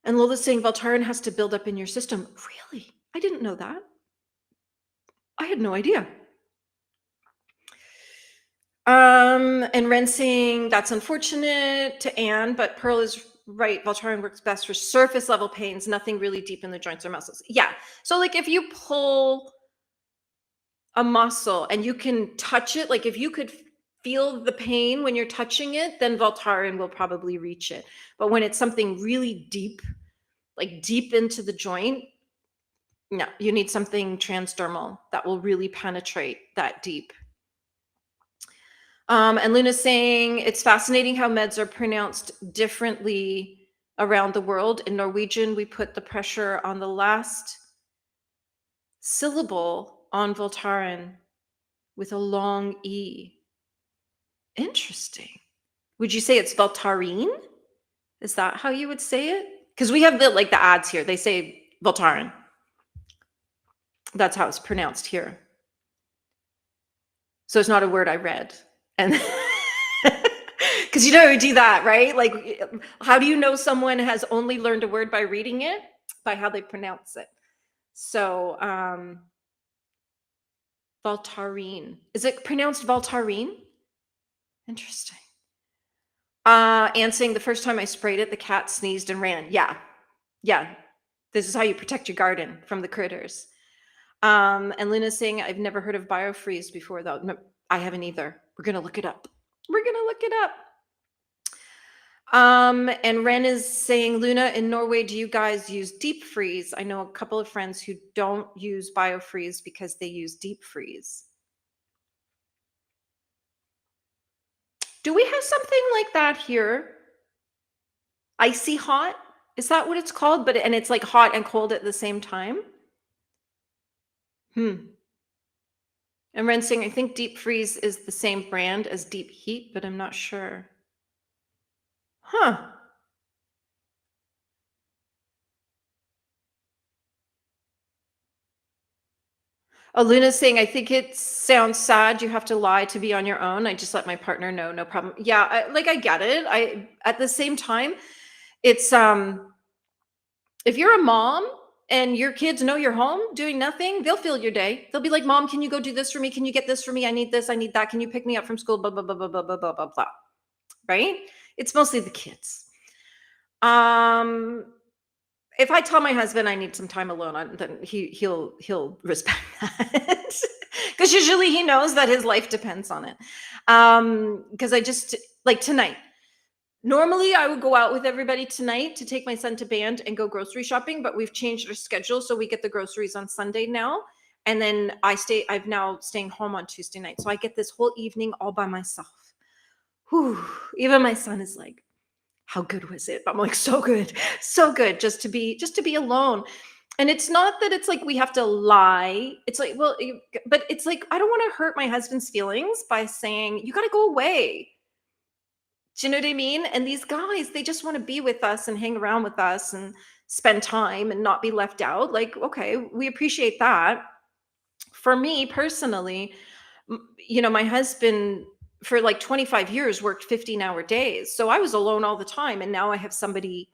Speaker 2: And Lola's saying Voltaren has to build up in your system. Really? I didn't know that. I had no idea. And Ren saying that's unfortunate to Anne, but Pearl is right. Voltaren works best for surface level pains, nothing really deep in the joints or muscles. Yeah. So like if you pull a muscle and you can touch it, like if you could feel the pain when you're touching it, then Voltaren will probably reach it. But when it's something really deep, like deep into the joint, no, you need something transdermal that will really penetrate that deep. And Luna's saying it's fascinating how meds are pronounced differently around the world. In Norwegian, we put the pressure on the last syllable on Voltaren with a long E. Interesting. Would you say it's Voltaren? Is that how you would say it? Because we have the ads here. They say Voltaren. That's how it's pronounced here. So it's not a word I read. And because you don't do that, right? Like, how do you know someone has only learned a word by reading it? By how they pronounce it. So Voltaren. Is it pronounced Voltaren? Interesting. Anne saying the first time I sprayed it, the cat sneezed and ran. Yeah. Yeah. This is how you protect your garden from the critters. And Luna's saying, I've never heard of BioFreeze before, though. No, I haven't either. We're going to look it up. We're going to look it up. And Ren is saying, Luna, in Norway, do you guys use deep freeze? I know a couple of friends who don't use BioFreeze because they use deep freeze. Do we have something like that here? Icy hot? Is that what it's called? And it's like hot and cold at the same time? And Ren saying, I think deep freeze is the same brand as deep heat, but I'm not sure. Huh. Oh, Luna's saying, I think it sounds sad. You have to lie to be on your own. I just let my partner know, no problem. Yeah, I get it. At the same time, it's if you're a mom and your kids know you're home doing nothing, they'll fill your day. They'll be like, Mom, can you go do this for me? Can you get this for me? I need this. I need that. Can you pick me up from school? Blah, blah, blah, blah, blah, blah, blah, blah, blah. Right? It's mostly the kids. If I tell my husband I need some time alone, then he'll respect that. Because usually he knows that his life depends on it. Because I just, like tonight, normally I would go out with everybody tonight to take my son to band and go grocery shopping, but we've changed our schedule, so we get the groceries on Sunday now. And then I'm now staying home on Tuesday night. So I get this whole evening all by myself. Whew. Even my son is like, how good was it? I'm like, so good just to be alone. And it's not that it's like we have to lie. It's like, well, but it's like, I don't want to hurt my husband's feelings by saying, you got to go away. Do you know what I mean? And these guys, they just want to be with us and hang around with us and spend time and not be left out. Like, okay, we appreciate that. for me personally, my husband for like 25 years worked 15-hour days. So I was alone all the time. And now I have somebody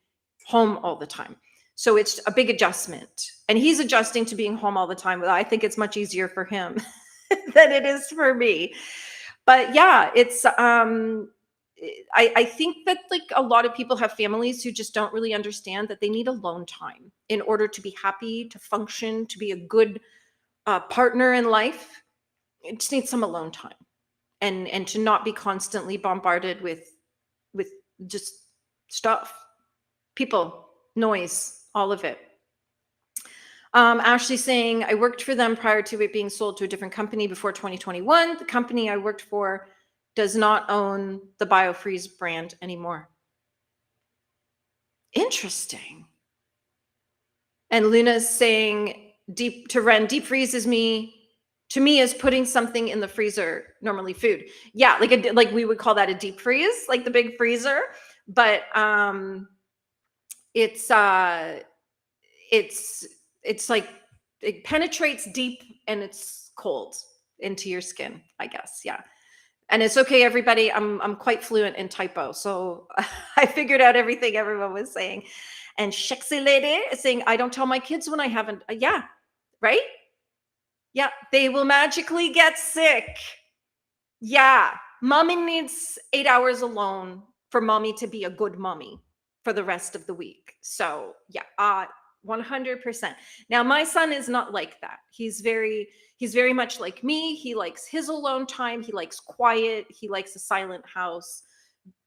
Speaker 2: home all the time. So it's a big adjustment. And he's adjusting to being home all the time. But I think it's much easier for him than it is for me. But yeah, it's I think that like a lot of people have families who just don't really understand that they need alone time in order to be happy, to function, to be a good partner in life. It just needs some alone time, and to not be constantly bombarded with just stuff, people, noise, all of it. Ashley saying, I worked for them prior to it being sold to a different company before 2021. The company I worked for does not own the BioFreeze brand anymore. Interesting. And Luna's saying, deep freeze is to me is putting something in the freezer, normally food. Yeah, like we would call that a deep freeze, like the big freezer. But it's like it penetrates deep and it's cold into your skin, I guess. Yeah. And it's okay, everybody. I'm quite fluent in typo, so I figured out everything everyone was saying. And Shexy Lady is saying, I don't tell my kids when I haven't. Yeah, right? Yeah, they will magically get sick. Yeah, mommy needs 8 hours alone for mommy to be a good mommy for the rest of the week. So yeah, 100%. Now my son is not like that. He's very much like me. He likes his alone time. He likes quiet. He likes a silent house.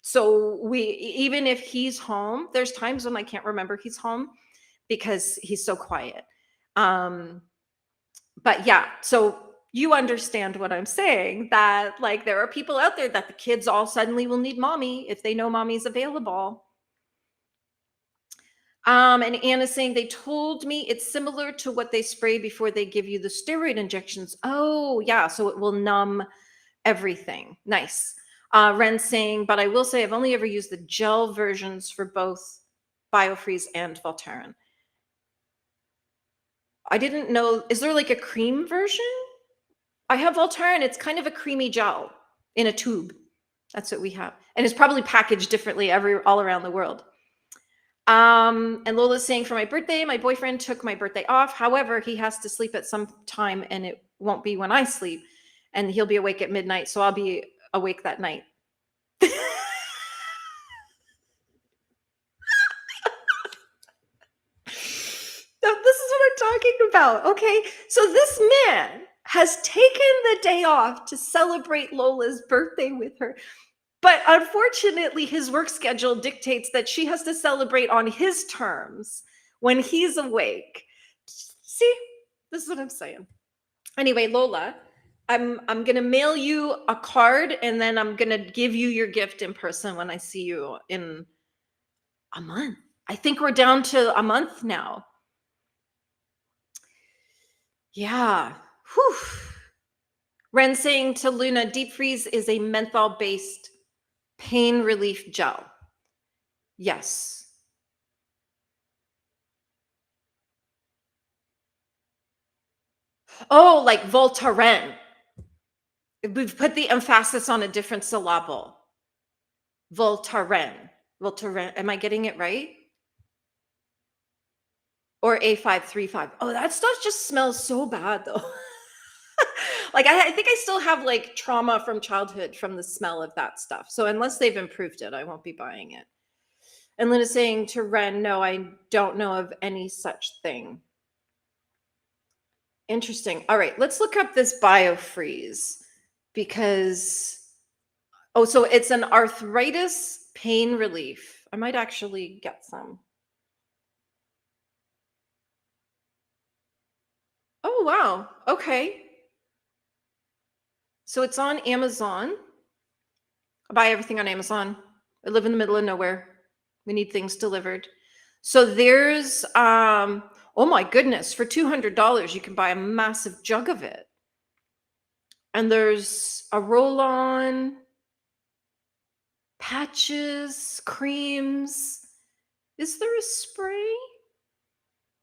Speaker 2: So even if he's home, there's times when I can't remember he's home because he's so quiet. But yeah, so you understand what I'm saying, that like there are people out there that the kids all suddenly will need mommy if they know mommy's available. And Anna's saying they told me it's similar to what they spray before they give you the steroid injections. Oh yeah, so it will numb everything. Nice. Ren's saying, but I will say I've only ever used the gel versions for both BioFreeze and Voltaren. I didn't know, is there like a cream version? I have Voltaren. It's kind of a creamy gel in a tube. That's what we have. And it's probably packaged differently all around the world. And Lola's saying, for my birthday, my boyfriend took my birthday off. However, he has to sleep at some time and it won't be when I sleep. And he'll be awake at midnight. So I'll be awake that night. This is what I'm talking about. Okay. So this man has taken the day off to celebrate Lola's birthday with her. But unfortunately, his work schedule dictates that she has to celebrate on his terms when he's awake. See, this is what I'm saying. Anyway, Lola, I'm gonna mail you a card and then I'm gonna give you your gift in person when I see you in a month. I think we're down to a month now. Yeah. Whew. Ren saying to Luna, deep freeze is a menthol-based pain relief gel. Yes. Oh, like Voltaren. We've put the emphasis on a different syllable. Voltaren. Voltaren. Am I getting it right? Or A535. Oh, that stuff just smells so bad though. Like I think I still have like trauma from childhood from the smell of that stuff. So unless they've improved it, I won't be buying it. And Lynn is saying to Ren, no, I don't know of any such thing. Interesting. All right, let's look up this BioFreeze because, oh, so it's an arthritis pain relief. I might actually get some. Oh, wow. Okay. So it's on Amazon. I buy everything on Amazon. I live in the middle of nowhere. We need things delivered. So there's, oh my goodness, for $200, you can buy a massive jug of it. And there's a roll-on, patches, creams. Is there a spray?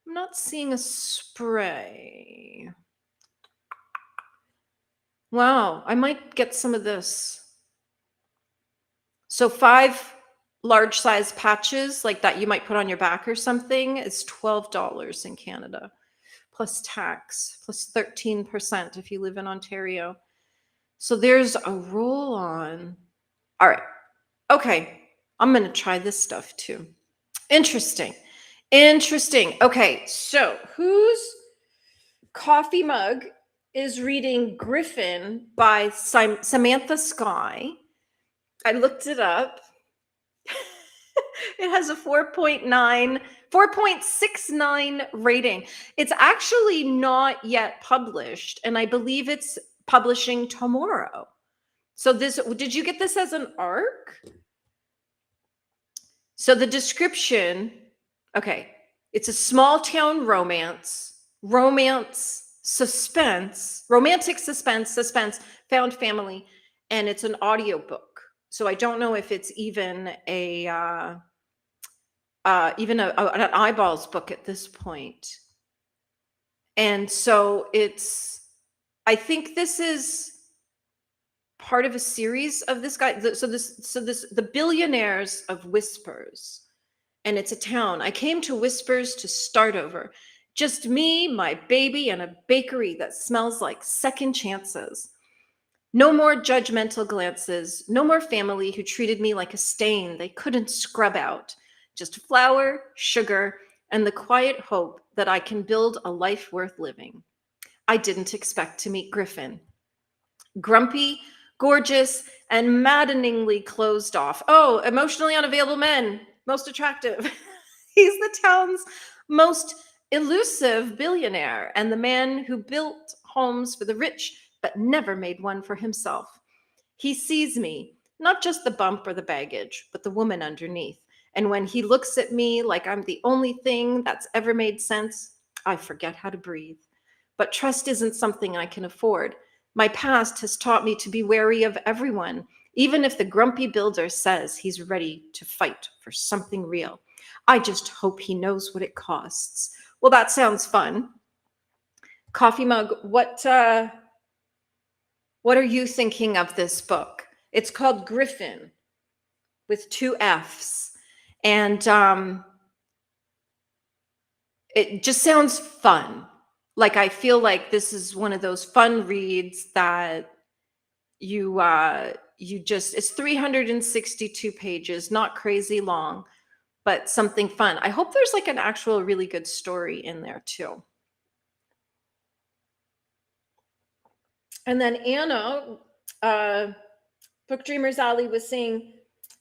Speaker 2: I'm not seeing a spray. Wow, I might get some of this. So 5 large size patches like that you might put on your back or something is $12 in Canada, plus tax, plus 13% if you live in Ontario. So there's a roll on. All right. Okay. I'm going to try this stuff too. Interesting. Interesting. Okay. So whose coffee mug is reading Griffin by Samantha Sky? I looked it up. It has a 4.69 rating. It's actually not yet published, and I believe it's publishing tomorrow. So this, did you get this as an ARC? So the description, okay, it's a small town romantic suspense, found family, and it's an audiobook. So I don't know if it's even an eyeballs book at this point. And so I think this is part of a series of this guy. The Billionaires of Whispers, and it's a town. I came to Whispers to start over. Just me, my baby, and a bakery that smells like second chances. No more judgmental glances, no more family who treated me like a stain they couldn't scrub out. Just flour, sugar, and the quiet hope that I can build a life worth living. I didn't expect to meet Griffin. Grumpy, gorgeous, and maddeningly closed off. Oh, emotionally unavailable men, most attractive. He's the town's most elusive billionaire and the man who built homes for the rich but never made one for himself. He sees me, not just the bump or the baggage, but the woman underneath. And when he looks at me like I'm the only thing that's ever made sense, I forget how to breathe. But trust isn't something I can afford. My past has taught me to be wary of everyone, even if the grumpy builder says he's ready to fight for something real. I just hope he knows what it costs. Well, that sounds fun. Coffee mug, what are you thinking of this book? It's called Griffin with 2 F's. And it just sounds fun. Like, I feel like this is one of those fun reads that it's 362 pages, not crazy long, but something fun. I hope there's like an actual really good story in there too. And then Anna, Book Dreamers Alley, was saying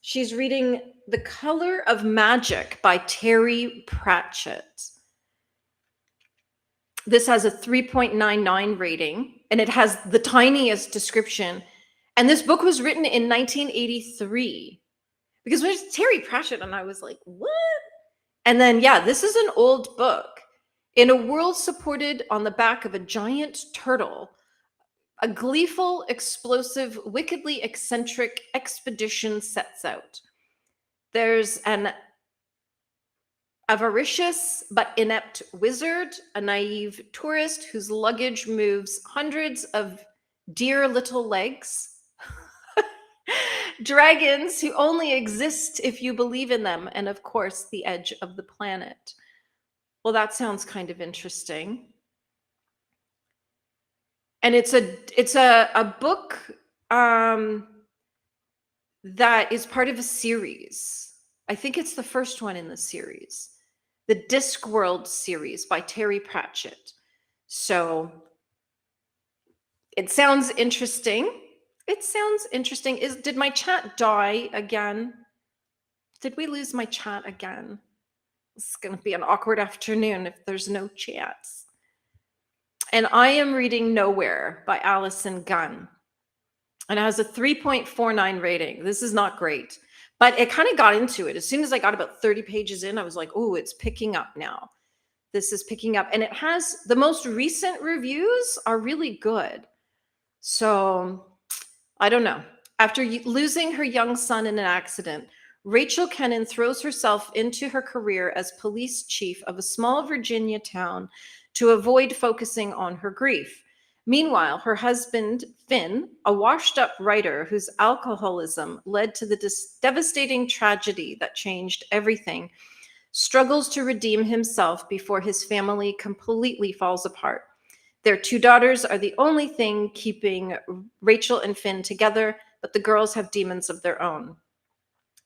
Speaker 2: she's reading The Color of Magic by Terry Pratchett. This has a 3.99 rating, and it has the tiniest description. And this book was written in 1983. Because when it's Terry Pratchett, and I was like, what? And then, yeah, this is an old book. In a world supported on the back of a giant turtle, a gleeful, explosive, wickedly eccentric expedition sets out. There's an avaricious but inept wizard, a naive tourist whose luggage moves hundreds of dear little legs, dragons who only exist if you believe in them, and of course, the edge of the planet. Well, that sounds kind of interesting. And it's a book that is part of a series. I think it's the first one in the series, the Discworld series by Terry Pratchett. So it sounds interesting. It sounds interesting. Did my chat die again? Did we lose my chat again? It's going to be an awkward afternoon if there's no chats. And I am reading Nowhere by Alison Gunn. And it has a 3.49 rating. This is not great, but it kind of got into it. As soon as I got about 30 pages in, I was like, oh, it's picking up now. This is picking up. And it has the most recent reviews are really good. So I don't know. After losing her young son in an accident, Rachel Kennan throws herself into her career as police chief of a small Virginia town to avoid focusing on her grief. Meanwhile, her husband, Finn, a washed up writer whose alcoholism led to the devastating tragedy that changed everything, struggles to redeem himself before his family completely falls apart. Their two daughters are the only thing keeping Rachel and Finn together, but the girls have demons of their own.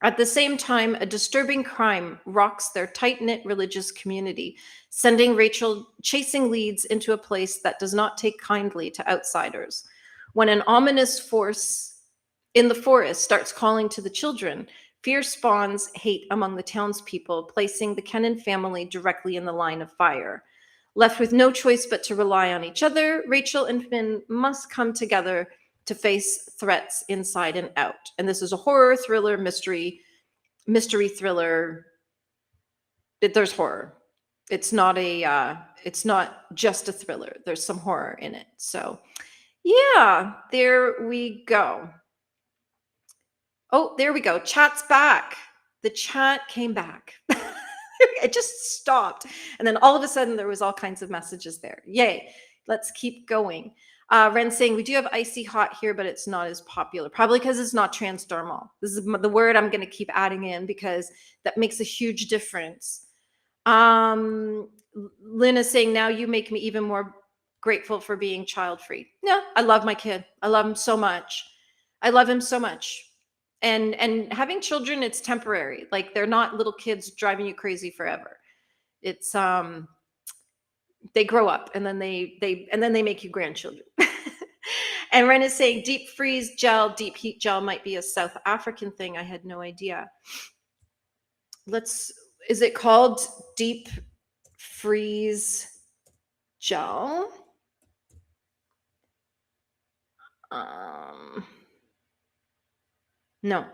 Speaker 2: At the same time, a disturbing crime rocks their tight-knit religious community, sending Rachel chasing leads into a place that does not take kindly to outsiders. When an ominous force in the forest starts calling to the children, fear spawns hate among the townspeople, placing the Kennan family directly in the line of fire. Left with no choice but to rely on each other, Rachel and Finn must come together to face threats inside and out. And this is a horror, thriller, mystery thriller. There's horror. It's not just a thriller. There's some horror in it. So yeah, there we go. Oh, there we go. Chat's back. The chat came back. It just stopped. And then all of a sudden there was all kinds of messages there. Yay. Let's keep going. Ren saying, we do have icy hot here, but it's not as popular. Probably because it's not transdermal. This is the word I'm going to keep adding in because that makes a huge difference. Lynn is saying, now you make me even more grateful for being child-free. No, I love my kid. I love him so much. I love him so much. And having children, it's temporary. Like they're not little kids driving you crazy forever. It's they grow up and then they make you grandchildren. And Ren is saying deep freeze gel, deep heat gel might be a South African thing. I had no idea. Is it called deep freeze gel? No.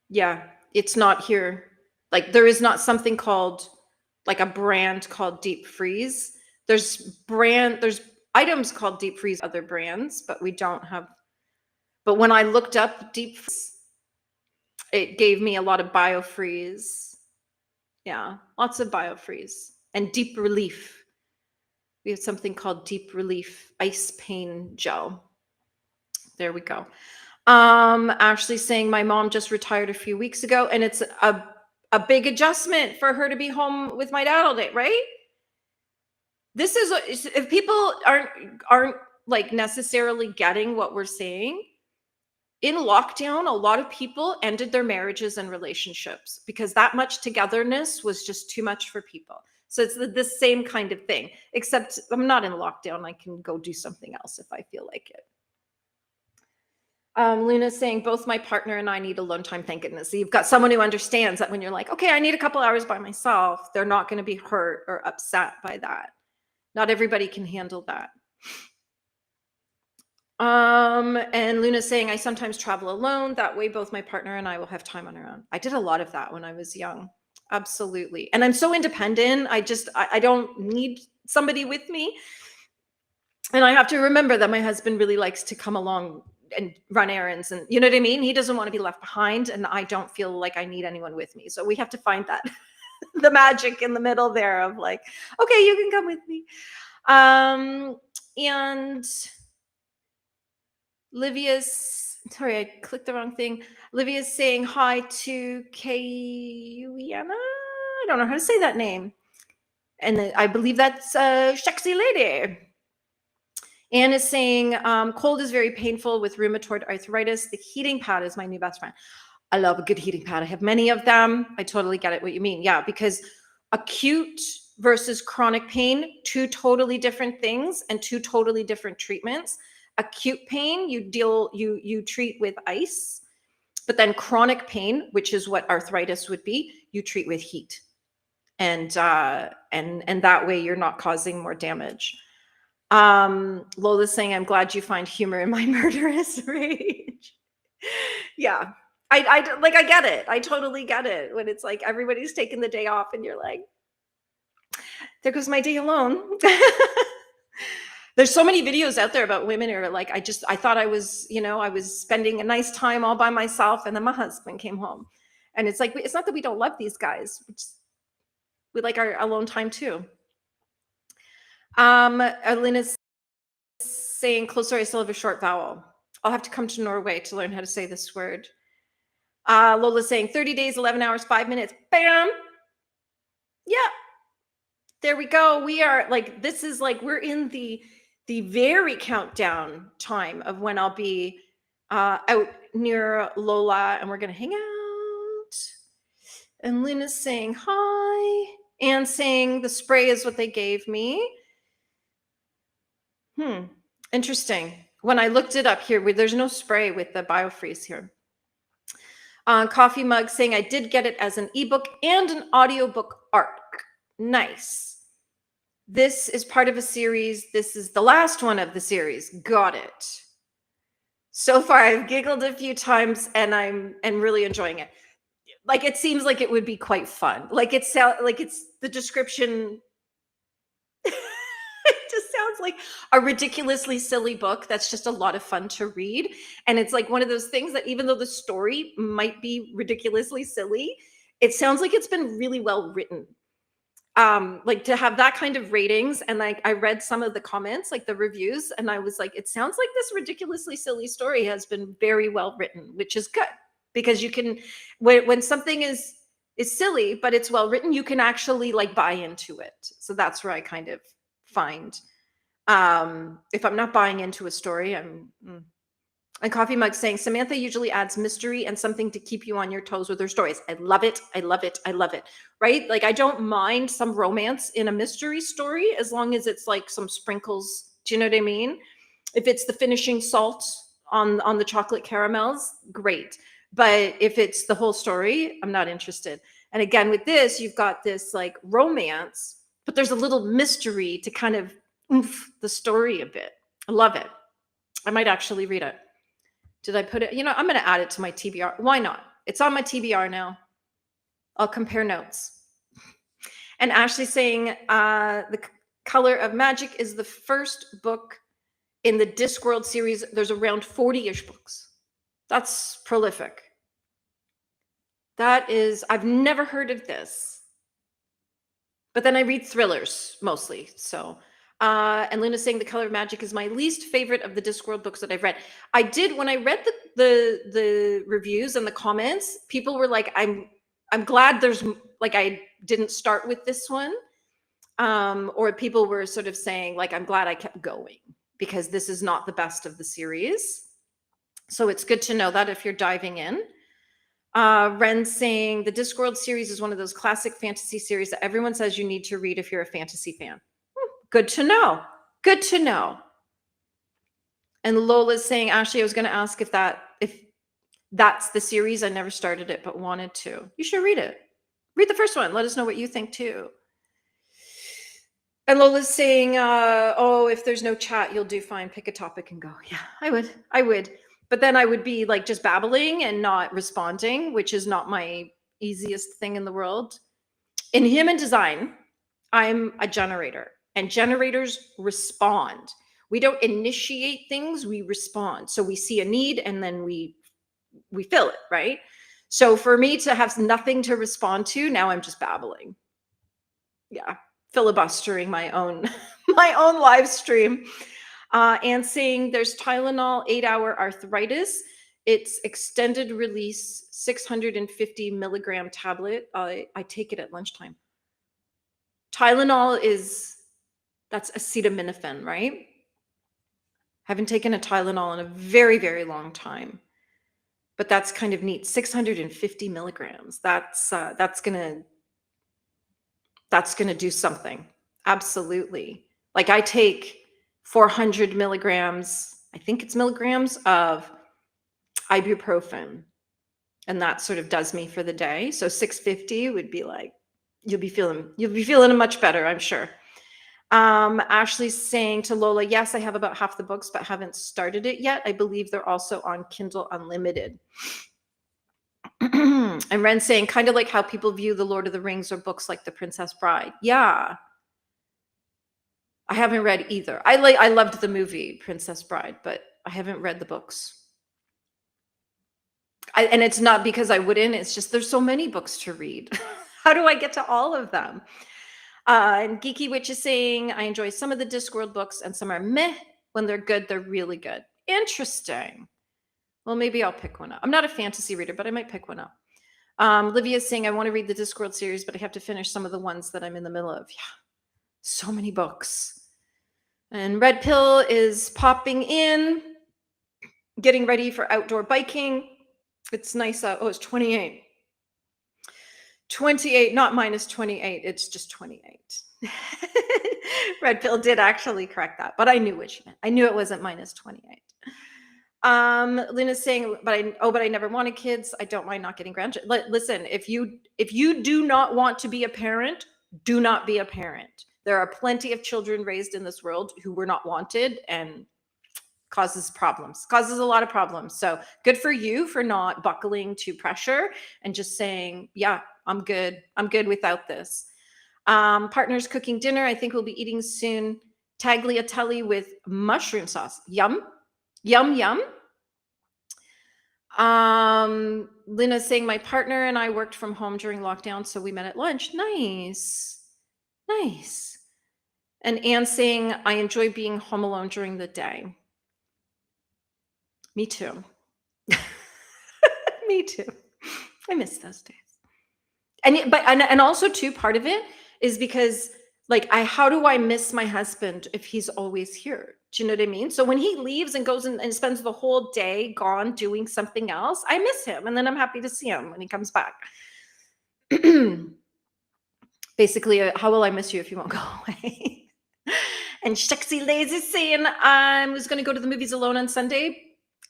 Speaker 2: Yeah, it's not here. Like there is not something called like a brand called deep freeze. There's items called deep freeze, other brands, but we don't have. But when I looked up deep freeze, it gave me a lot of biofreeze. Yeah, lots of biofreeze and deep relief. We have something called deep relief ice pain gel. There we go. Ashley saying my mom just retired a few weeks ago, and it's a big adjustment for her to be home with my dad all day, right? This is if people aren't like necessarily getting what we're saying. In lockdown, a lot of people ended their marriages and relationships because that much togetherness was just too much for people. So it's the same kind of thing, except I'm not in lockdown. I can go do something else if I feel like it. Luna's saying both my partner and I need alone time. Thank goodness. So you've got someone who understands that when you're like, okay, I need a couple hours by myself, they're not going to be hurt or upset by that. Not everybody can handle that. And Luna's saying I sometimes travel alone. That way both my partner and I will have time on our own. I did a lot of that when I was young. Absolutely. And I'm so independent. I don't need somebody with me. And I have to remember that my husband really likes to come along and run errands, and you know what I mean? He doesn't want to be left behind, and I don't feel like I need anyone with me. So we have to find that the magic in the middle there of like, okay, you can come with me. And Livia's, sorry, I clicked the wrong thing. Livia's saying hi to Kayana. I don't know how to say that name. And I believe that's a sexy lady. Anne is saying, cold is very painful with rheumatoid arthritis. The heating pad is my new best friend. I love a good heating pad. I have many of them. I totally get it what you mean. Yeah, because acute versus chronic pain, two totally different things and two totally different treatments. Acute pain, you treat with ice, but then chronic pain, which is what arthritis would be, you treat with heat. And that way you're not causing more damage. Lola's saying, I'm glad you find humor in my murderous rage. Yeah. I get it. I totally get it when it's like everybody's taking the day off and you're like, there goes my day alone. There's so many videos out there about women who are like, I thought I was spending a nice time all by myself. And then my husband came home, and it's like, it's not that we don't love these guys. We like our alone time too. Alina's saying, close story, I still have a short vowel. I'll have to come to Norway to learn how to say this word. Lola's saying 30 days, 11 hours, 5 minutes. Bam. Yeah. There we go. We are like, this is like, we're in the very countdown time of when I'll be out near Lola and we're going to hang out. And Luna's saying hi and saying the spray is what they gave me. Interesting. When I looked it up here, there's no spray with the biofreeze here. Coffee mug saying I did get it as an ebook and an audiobook arc. Nice. This is part of a series. This is the last one of the series. Got it. So far, I've giggled a few times and I'm really enjoying it. Like, it seems like it would be quite fun. Like, it's the description. It just sounds like a ridiculously silly book that's just a lot of fun to read. And it's like one of those things that even though the story might be ridiculously silly, it sounds like it's been really well written. Like to have that kind of ratings. And like, I read some of the comments, like the reviews, and I was like, it sounds like this ridiculously silly story has been very well written, which is good because you can, when something is silly, but it's well written, you can actually like buy into it. So that's where I kind of find, if I'm not buying into a story, And Coffee Mug saying, Samantha usually adds mystery and something to keep you on your toes with her stories. I love it. I love it. I love it. Right? Like, I don't mind some romance in a mystery story as long as it's like some sprinkles. Do you know what I mean? If it's the finishing salt on the chocolate caramels, great. But if it's the whole story, I'm not interested. And again, with this, you've got this like romance, but there's a little mystery to kind of oomph the story a bit. I love it. I might actually read it. Did I put it? You know, I'm going to add it to my TBR. Why not? It's on my TBR now. I'll compare notes. And Ashley's saying The Color of Magic is the first book in the Discworld series. There's around 40-ish books. That's prolific. That is, I've never heard of this. But then I read thrillers mostly. So, and Luna's saying The Color of Magic is my least favorite of the Discworld books that I've read. I did, when I read the reviews and the comments, people were like, I'm glad there's, like, I didn't start with this one. Or people were sort of saying, like, I'm glad I kept going because this is not the best of the series. So it's good to know that if you're diving in. Ren saying the Discworld series is one of those classic fantasy series that everyone says you need to read if you're a fantasy fan. Good to know. Good to know. And Lola's saying, Ashley, I was going to ask if that's the series. I never started it, but wanted to. You should read it. Read the first one. Let us know what you think too. And Lola's saying, oh, if there's no chat, you'll do fine. Pick a topic and go. Yeah, I would. But then I would be like just babbling and not responding, which is not my easiest thing in the world. In human design, I'm a generator. And generators respond. We don't initiate things, we respond. So we see a need and then we fill it, right? So for me to have nothing to respond to, now I'm just babbling. Yeah, filibustering my own live stream. And saying there's Tylenol 8-hour arthritis. It's extended release 650 milligram tablet. I take it at lunchtime. Tylenol that's acetaminophen, right? Haven't taken a Tylenol in a very, very long time, but that's kind of neat. 650 milligrams. That's gonna do something. Absolutely. Like, I take 400 milligrams, I think it's milligrams of ibuprofen, and that sort of does me for the day. So 650 would be like, you'll be feeling much better, I'm sure. Ashley's saying to Lola, yes, I have about half the books, but haven't started it yet. I believe they're also on Kindle Unlimited. And Ren's saying, kind of like how people view The Lord of the Rings or books like The Princess Bride. Yeah. I haven't read either. I loved the movie Princess Bride, but I haven't read the books. And it's not because I wouldn't, it's just there's so many books to read. How do I get to all of them? And Geeky Witch is saying, I enjoy some of the Discworld books and some are meh. When they're good, they're really good. Interesting. Well, maybe I'll pick one up. I'm not a fantasy reader, but I might pick one up. Livia is saying, I want to read the Discworld series, but I have to finish some of the ones that I'm in the middle of. Yeah, so many books. And Red Pill is popping in, getting ready for outdoor biking. It's nice out. Oh, it's 28. 28, not minus 28. It's just 28. Red Pill did actually correct that, but I knew what she meant. I knew it wasn't minus 28. Luna's saying, but I never wanted kids. I don't mind not getting grandchildren. Listen, if you do not want to be a parent, do not be a parent. There are plenty of children raised in this world who were not wanted and causes a lot of problems. So good for you for not buckling to pressure and just saying, yeah, I'm good without this. Partners cooking dinner. I think we'll be eating soon. Tagliatelle with mushroom sauce. Yum. Yum, yum. Lina's saying, my partner and I worked from home during lockdown, so we met at lunch. Nice. Nice. And Anne saying, I enjoy being home alone during the day. Me too. Me too. I miss those days. And also too, part of it is because how do I miss my husband if he's always here? Do you know what I mean? So when he leaves and goes and spends the whole day gone doing something else, I miss him. And then I'm happy to see him when he comes back. Basically, how will I miss you if you won't go away? And Shuxy Lazy saying, I was going to go to the movies alone on Sunday.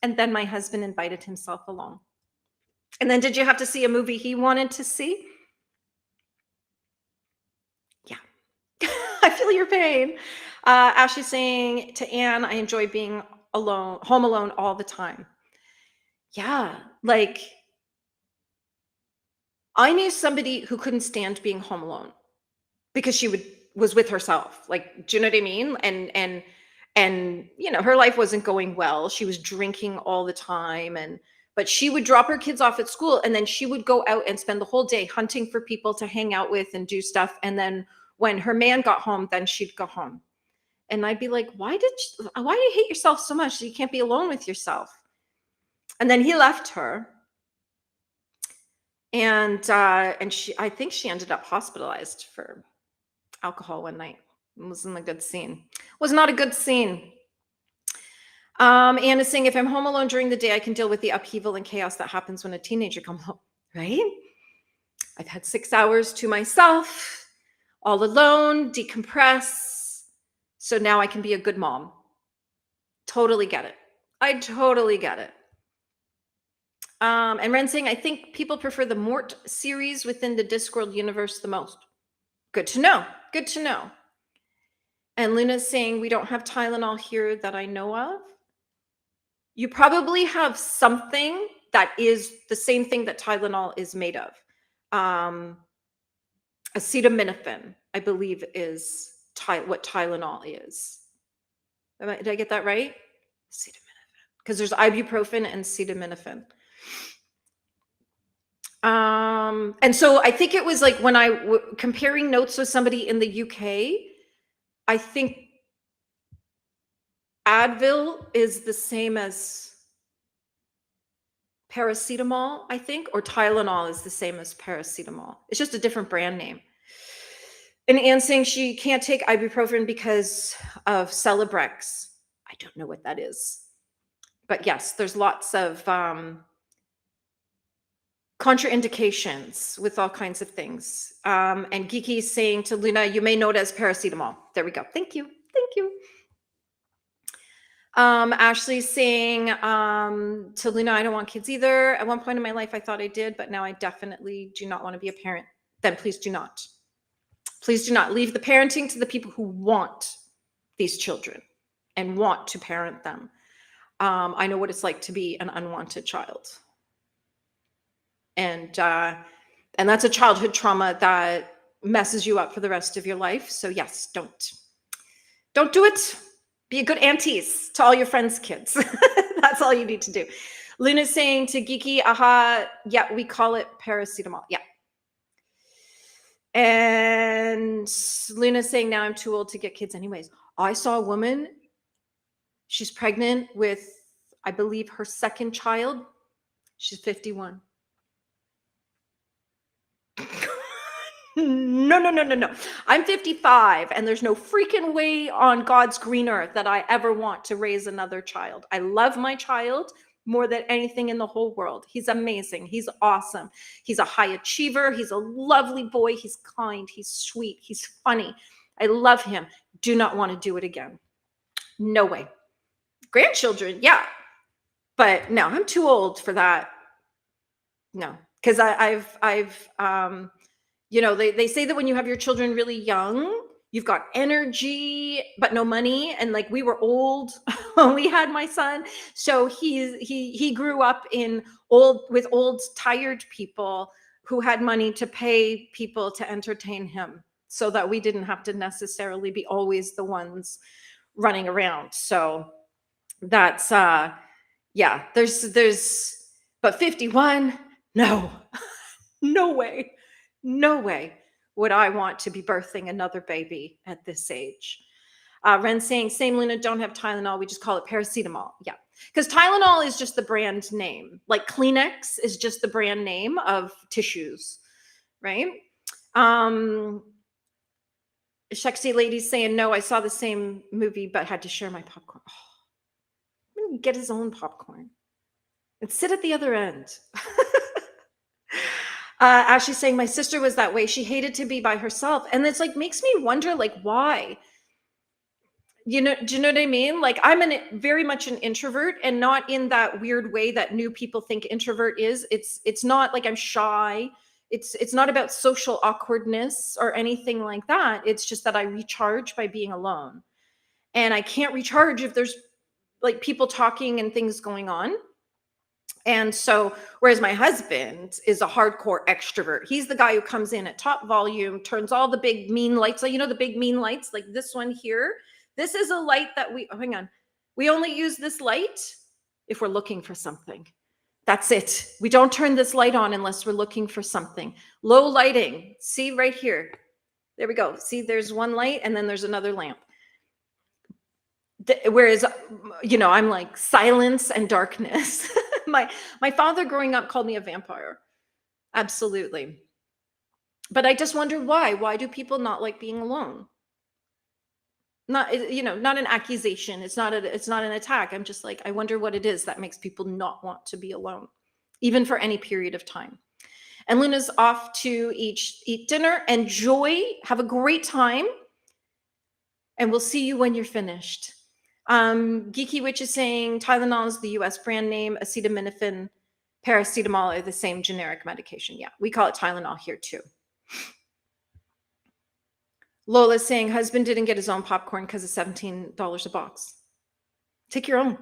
Speaker 2: And then my husband invited himself along. And then did you have to see a movie he wanted to see? Yeah. I feel your pain. Ashley's saying to Anne, I enjoy being home alone all the time. Yeah. I knew somebody who couldn't stand being home alone because she was with herself. Do you know what I mean? And her life wasn't going well. She was drinking all the time. But she would drop her kids off at school and then she would go out and spend the whole day hunting for people to hang out with and do stuff. And then when her man got home, then she'd go home. And I'd be like, why do you hate yourself so much that you can't be alone with yourself? And then he left her. And I think she ended up hospitalized for alcohol one night. It wasn't a good scene. Was not a good scene. Anna's saying, if I'm home alone during the day, I can deal with the upheaval and chaos that happens when a teenager comes home, right? I've had 6 hours to myself, all alone, decompress. So now I can be a good mom. Totally get it. I totally get it. And Ren saying, I think people prefer the Mort series within the Discworld universe the most. Good to know. Good to know. And Luna's saying, we don't have Tylenol here that I know of. You probably have something that is the same thing that Tylenol is made of. Acetaminophen, I believe, is what Tylenol is. Did I get that right? Acetaminophen. Because there's ibuprofen and acetaminophen. And so I think it was when I comparing notes with somebody in the UK, I think Advil is the same as paracetamol, I think, or Tylenol is the same as paracetamol. It's just a different brand name. And Anne saying she can't take ibuprofen because of Celebrex. I don't know what that is. But yes, there's lots of contraindications with all kinds of things. And Geeky is saying to Luna, you may know it as paracetamol. There we go. Thank you. Thank you. Ashley's saying to Luna, I don't want kids either. At one point in my life, I thought I did, but now I definitely do not want to be a parent. Then please do not. Please do not. Leave the parenting to the people who want these children and want to parent them. I know what it's like to be an unwanted child. And that's a childhood trauma that messes you up for the rest of your life. So yes, don't do it. Be a good aunties to all your friends' kids. That's all you need to do. Luna's saying to Geeky, aha, yeah, we call it paracetamol. Yeah. And Luna's saying, now I'm too old to get kids anyways. I saw a woman, she's pregnant with, I believe, her second child. She's 51. No, no, no, no, no. I'm 55, and there's no freaking way on God's green earth that I ever want to raise another child. I love my child more than anything in the whole world. He's amazing. He's awesome. He's a high achiever. He's a lovely boy. He's kind. He's sweet. He's funny. I love him. Do not want to do it again. No way. Grandchildren, yeah. But no, I'm too old for that. No, because I've they say that when you have your children really young, you've got energy but no money, and like we were old when we had my son, so he grew up with old tired people who had money to pay people to entertain him, so that we didn't have to necessarily be always the ones running around. So that's there's but 51, no. No way. No way would I want to be birthing another baby at this age. Ren saying, same Luna, don't have Tylenol. We just call it paracetamol. Yeah. Because Tylenol is just the brand name. Like Kleenex is just the brand name of tissues, right? Shexy lady's saying, no, I saw the same movie, but had to share my popcorn. Oh, get his own popcorn and sit at the other end. Ashley's saying, my sister was that way. She hated to be by herself. And it's like, makes me wonder, like, why? Do you know what I mean? Like, I'm very much an introvert, and not in that weird way that new people think introvert is. It's not like I'm shy. It's not about social awkwardness or anything like that. It's just that I recharge by being alone. And I can't recharge if there's like people talking and things going on. And so, whereas my husband is a hardcore extrovert, he's the guy who comes in at top volume, turns all the big mean lights, like, the big mean lights, like this one here. This is a light that hang on. We only use this light if we're looking for something. That's it. We don't turn this light on unless we're looking for something. Low lighting. See right here. There we go. See, there's one light and then there's another lamp. Whereas, I'm like silence and darkness. My father growing up called me a vampire. Absolutely. But I just wonder why. Why do people not like being alone? Not an accusation. It's not an attack. I'm just like, I wonder what it is that makes people not want to be alone, even for any period of time. And Luna's off to eat dinner. Enjoy. Have a great time. And we'll see you when you're finished. Geeky Witch is saying Tylenol is the US brand name. Acetaminophen, paracetamol are the same generic medication. Yeah, we call it Tylenol here too. Lola's saying husband didn't get his own popcorn because of $17 a box. Take your own.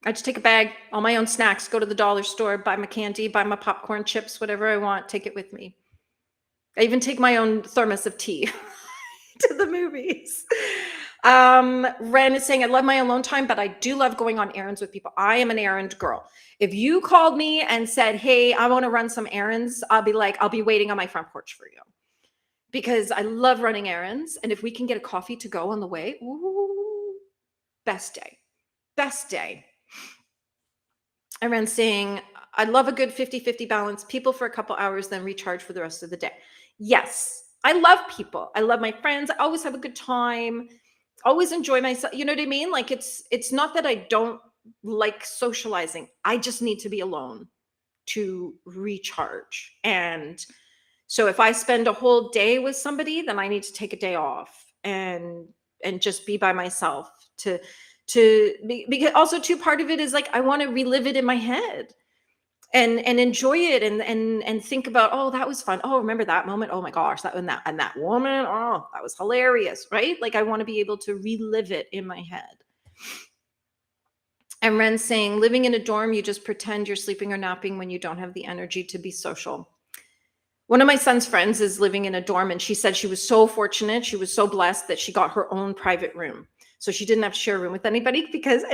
Speaker 2: I just take a bag, all my own snacks, go to the dollar store, buy my candy, buy my popcorn, chips, whatever I want, take it with me. I even take my own thermos of tea to the movies. Ren is saying, I love my alone time, but I do love going on errands with people. I am an errand girl. If you called me and said, hey, I want to run some errands, I'll be like, I'll be waiting on my front porch for you. Because I love running errands. And if we can get a coffee to go on the way, ooh, best day. Best day. And Ren's saying, I love a good 50-50 balance. People for a couple hours, then recharge for the rest of the day. Yes, I love people. I love my friends. I always have a good time. Always enjoy myself. You know what I mean? Like it's not that I don't like socializing. I just need to be alone to recharge. And so if I spend a whole day with somebody, then I need to take a day off and just be by myself because also too, part of it is like, I want to relive it in my head and enjoy it and think about, oh, that was fun. Oh, remember that moment? Oh my gosh, that woman. Oh, that was hilarious, right? Like I want to be able to relive it in my head. And Ren's saying, living in a dorm, you just pretend you're sleeping or napping when you don't have the energy to be social. One of my son's friends is living in a dorm, and she said she was so fortunate. She was so blessed that she got her own private room. So she didn't have to share a room with anybody because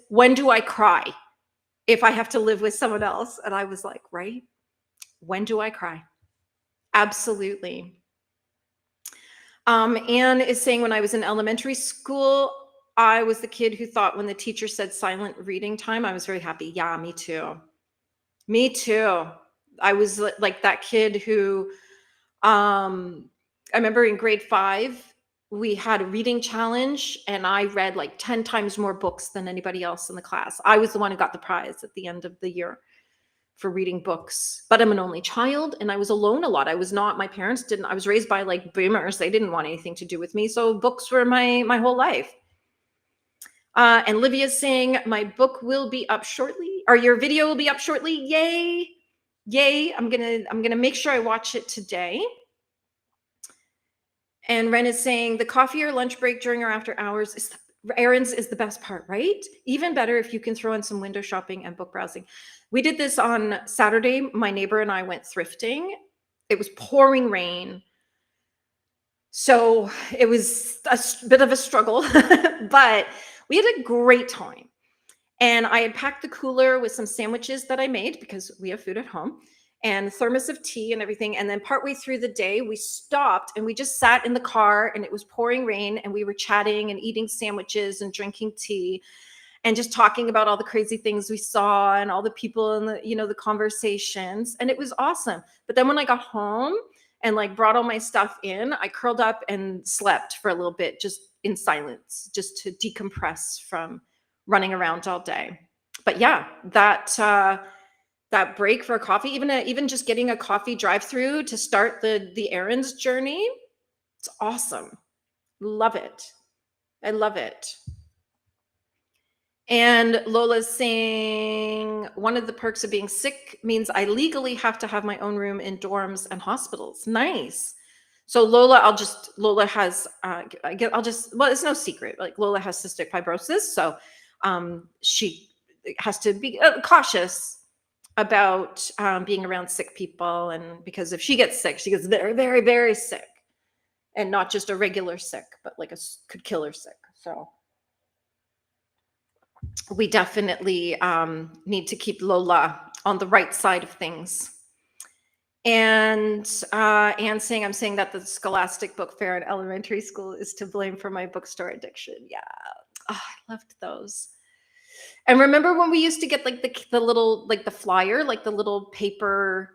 Speaker 2: when do I cry if I have to live with someone else? And I was like, right? When do I cry? Absolutely. Anne is saying, when I was in elementary school, I was the kid who thought when the teacher said silent reading time, I was very happy. Yeah, me too. Me too. I was like that kid who, I remember in grade 5, we had a reading challenge and I read like 10 times more books than anybody else in the class. I was the one who got the prize at the end of the year for reading books. But I'm an only child and I was alone a lot. I was not, my parents didn't, I was raised by like boomers. They didn't want anything to do with me. So books were my whole life. And Livia's saying, my book will be up shortly, or your video will be up shortly. Yay. Yay. I'm gonna make sure I watch it today. And Ren is saying, the coffee or lunch break during or after hours is errands is the best part, right? Even better if you can throw in some window shopping and book browsing. We did this on Saturday. My neighbor and I went thrifting. It was pouring rain. So it was a bit of a struggle, but we had a great time. And I had packed the cooler with some sandwiches that I made because we have food at home, and thermos of tea and everything. And then partway through the day, we stopped and we just sat in the car and it was pouring rain and we were chatting and eating sandwiches and drinking tea and just talking about all the crazy things we saw and all the people and the conversations. And it was awesome. But then when I got home and like brought all my stuff in, I curled up and slept for a little bit, just in silence, just to decompress from running around all day. But yeah, that break for a coffee, even just getting a coffee drive-through to start the errands journey, it's awesome. Love it. I love it. And Lola's saying, one of the perks of being sick means I legally have to have my own room in dorms and hospitals. Nice. So Lola has, well, it's no secret. Like Lola has cystic fibrosis. So she has to be cautious about being around sick people. And because if she gets sick, she gets very, very, very sick, and not just a regular sick, but like could kill her sick. So we definitely need to keep Lola on the right side of things. And Anne saying, I'm saying that the Scholastic Book Fair in elementary school is to blame for my bookstore addiction. Yeah, I loved those. And remember when we used to get like the little, like the flyer, like the little paper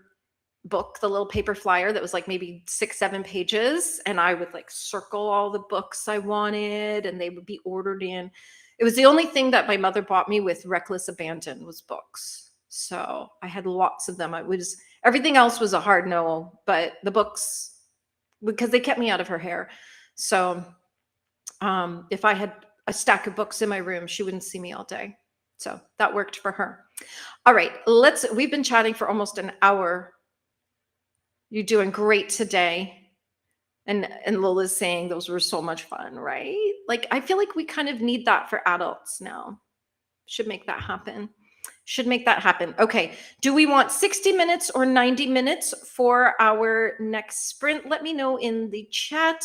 Speaker 2: book, the little paper flyer that was like maybe 6-7 pages, and I would like circle all the books I wanted and they would be ordered in. It was the only thing that my mother bought me with reckless abandon was books. So I had lots of them. Everything else was a hard no, but the books, because they kept me out of her hair. So if I had a stack of books in my room, she wouldn't see me all day. So that worked for her. All right, we've been chatting for almost an hour. You're doing great today. And Lola's saying those were so much fun, right? Like, I feel like we kind of need that for adults now. Should make that happen. Okay. Do we want 60 minutes or 90 minutes for our next sprint? Let me know in the chat.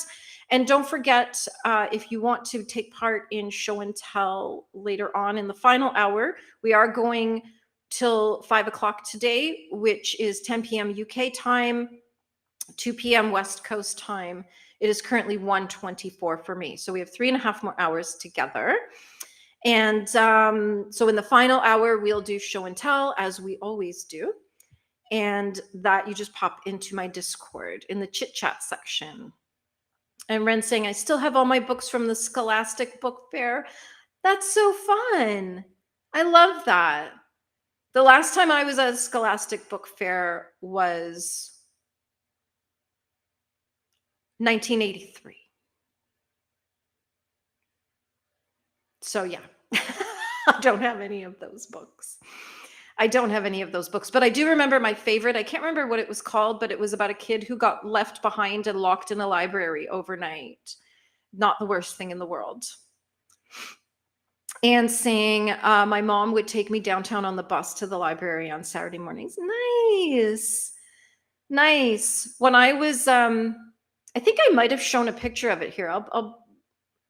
Speaker 2: And don't forget, if you want to take part in show and tell later on in the final hour, we are going till 5 o'clock today, which is 10 p.m. UK time, 2 p.m. West Coast time. It is currently 1:24 for me. So we have 3.5 more hours together. And so in the final hour, we'll do show and tell, as we always do. And that you just pop into my Discord in the chit chat section. And Ren saying, I still have all my books from the Scholastic Book Fair. That's so fun. I love that. The last time I was at a Scholastic Book Fair was 1983. So yeah, I don't have any of those books. But I do remember my favorite. I can't remember what it was called, but it was about a kid who got left behind and locked in a library overnight. Not the worst thing in the world. And saying, my mom would take me downtown on the bus to the library on Saturday mornings. Nice. When I was, I think I might have shown a picture of it here.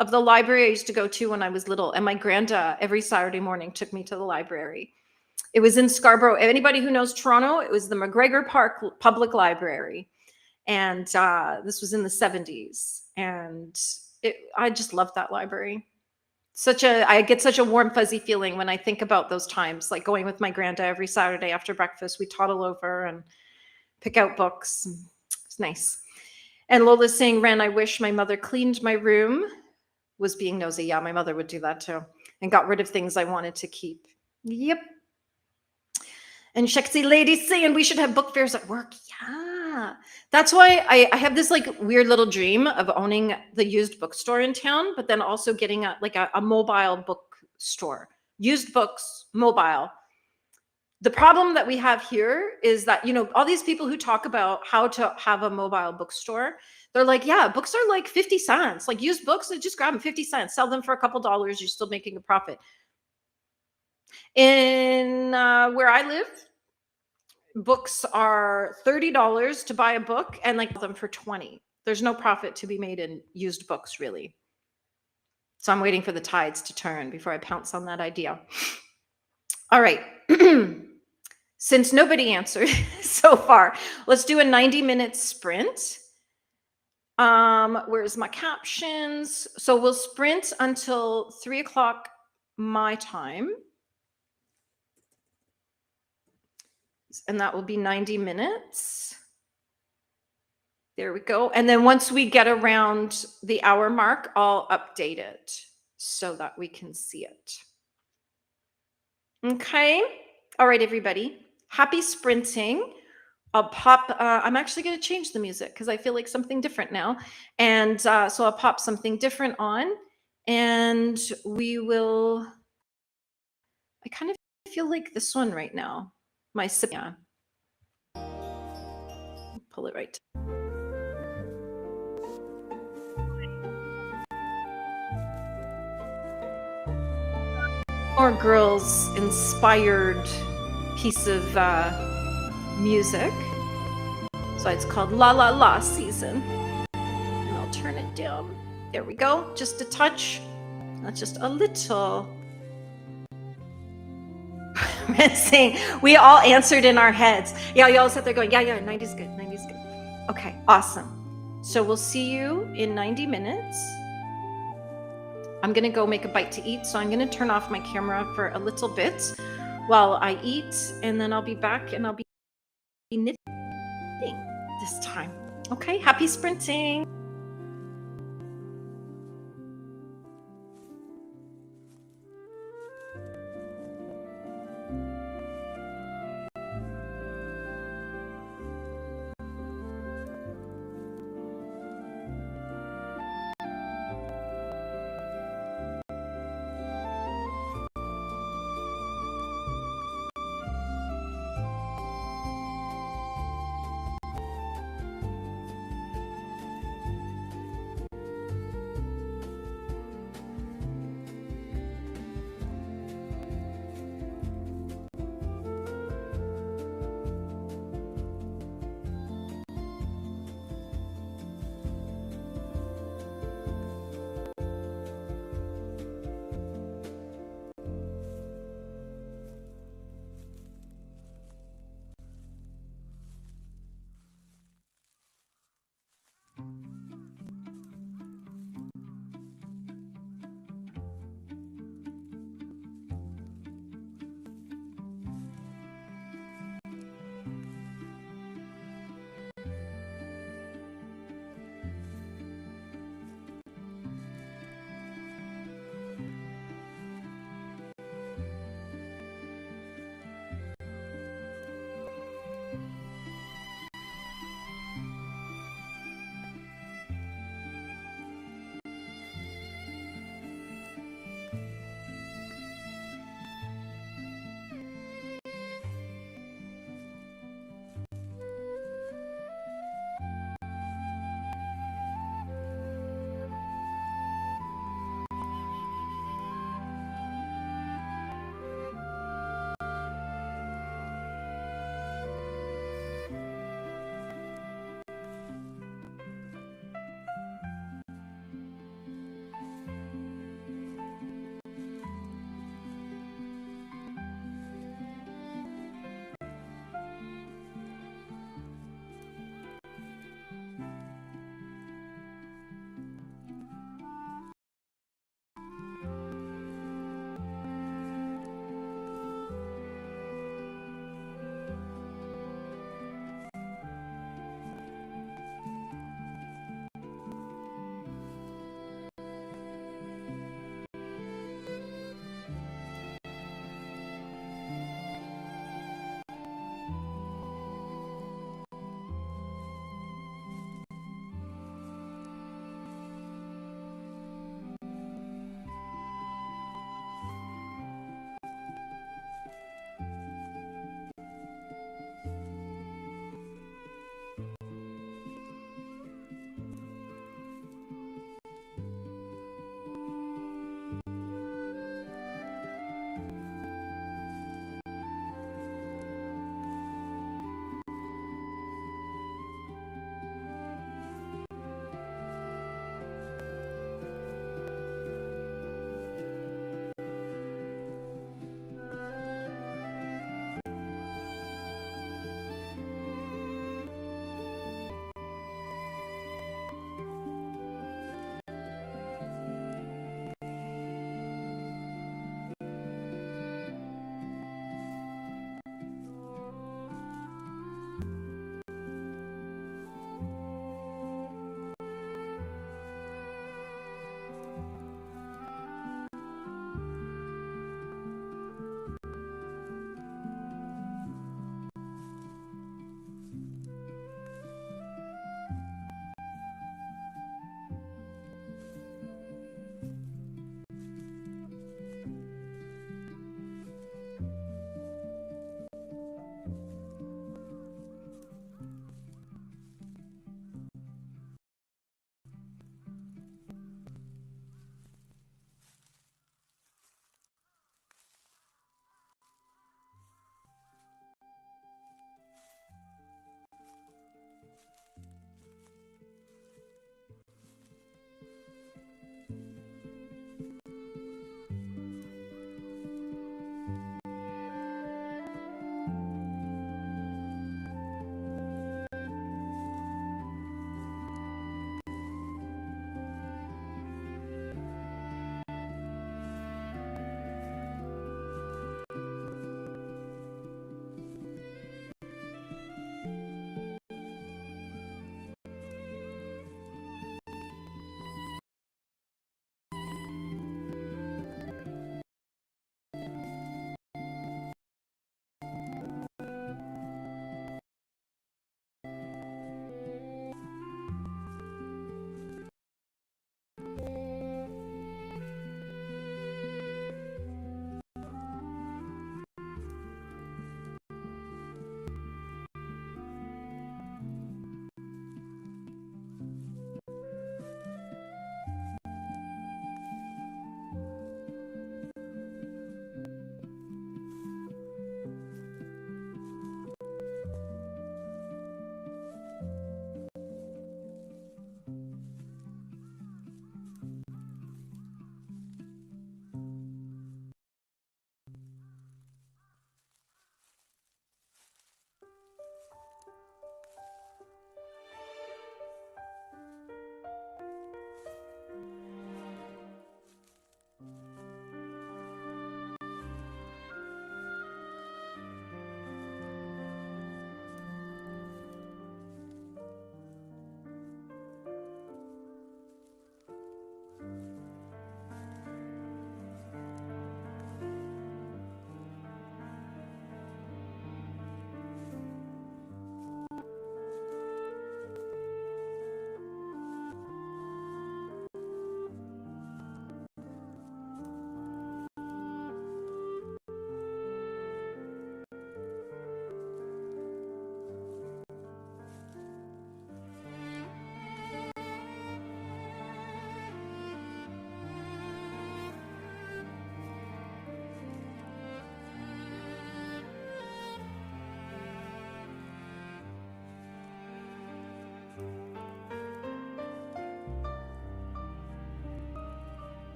Speaker 2: Of the library I used to go to when I was little. And my granda every Saturday morning took me to the library. It was in Scarborough. Anybody who knows Toronto, it was the McGregor Park Public Library. And this was in the 70s. And I just loved that library. I get such a warm, fuzzy feeling when I think about those times, like going with my granda every Saturday after breakfast. We toddle over and pick out books. It's nice. And Lola's saying, Ren, I wish my mother cleaned my room. Was being nosy. Yeah, my mother would do that too. And got rid of things I wanted to keep. Yep. And Shexy Lady saying we should have book fairs at work. Yeah. That's why I have this like weird little dream of owning the used bookstore in town, but then also getting a mobile bookstore. Used books, mobile. The problem that we have here is that, all these people who talk about how to have a mobile bookstore, they're like, yeah, books are like 50 cents. Like used books, just grab them 50 cents, sell them for a couple dollars, you're still making a profit. In where I live, books are $30 to buy a book and like them for 20. There's no profit to be made in used books, really. So I'm waiting for the tides to turn before I pounce on that idea. All right. Since nobody answered so far, let's do a 90-minute sprint. Where's my captions? So we'll sprint until 3 o'clock my time. And that will be 90 minutes. There we go. And then once we get around the hour mark, I'll update it so that we can see it. Okay. All right, everybody. Happy sprinting. I'll pop, I'm actually going to change the music because I feel like something different now. And so I'll pop something different on and we will, I kind of feel like this one right now. My sip, yeah. Pull it right. More girls inspired piece of music. So it's called La La La Season. And I'll turn it down. There we go. Just a touch. Not just a little. Saying we all answered in our heads. Yeah, you all sat there going, yeah, 90's good. 90's good. Okay, awesome. So we'll see you in 90 minutes. I'm going to go make a bite to eat. So I'm going to turn off my camera for a little bit while I eat. And then I'll be back and I'll be knitting this time. Okay, happy sprinting.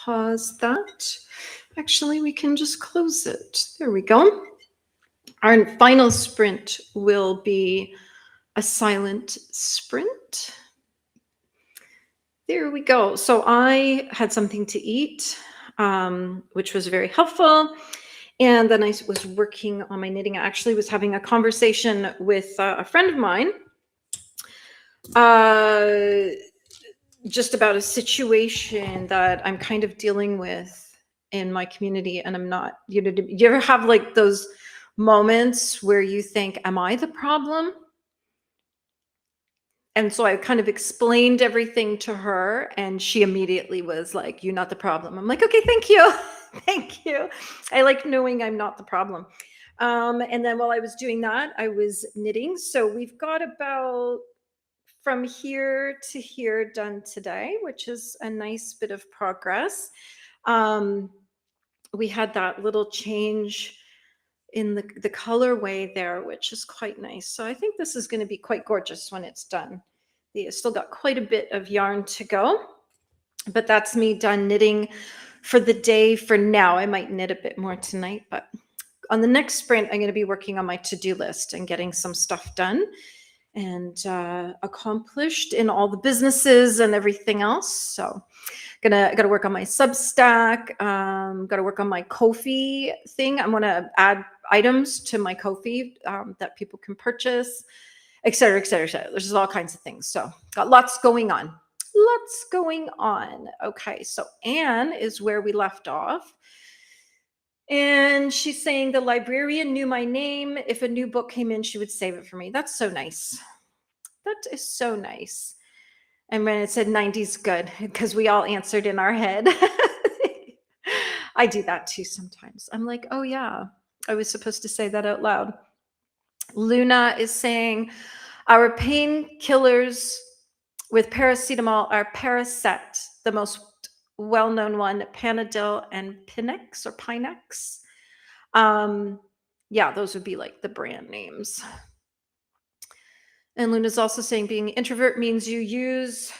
Speaker 2: pause that. Actually, we can just close it. There we go. Our final sprint will be a silent sprint. There we go. So I had something to eat, which was very helpful. And then I was working on my knitting. I actually was having a conversation with a friend of mine just about a situation that I'm kind of dealing with in my community. And I'm not, you ever have like those moments where you think, am I the problem? And so I kind of explained everything to her, and she immediately was like, "You're not the problem." I'm like, "Okay, thank you." Thank you. I like knowing I'm not the problem. And then while I was doing that, I was knitting. So we've got about from here to here done today, which is a nice bit of progress. Um, we had that little change in the colorway there, which is quite nice. So I think this is going to be quite gorgeous when it's done. It's still got quite a bit of yarn to go, but that's me done knitting for the day for now. I might knit a bit more tonight, but on the next sprint, I'm going to be working on my to-do list and getting some stuff done and accomplished in all the businesses and everything else. So gotta work on my Substack. Gotta work on my Ko-fi thing. I'm gonna add items to my Ko-fi that people can purchase, et cetera, et cetera, et cetera. There's all kinds of things. So got lots going on. Lots going on. Okay, so Anne is where we left off. And she's saying the librarian knew my name. If a new book came in, she would save it for me. That's so nice. That is so nice. And when it said 90s good, because we all answered in our head. I do that too sometimes. I'm like, oh yeah, I was supposed to say that out loud. Luna is saying our painkillers with paracetamol are Paracet, the most well-known one, Panadil and Pinex or Pinex. Yeah, those would be like the brand names. And Luna's also saying being introvert means you use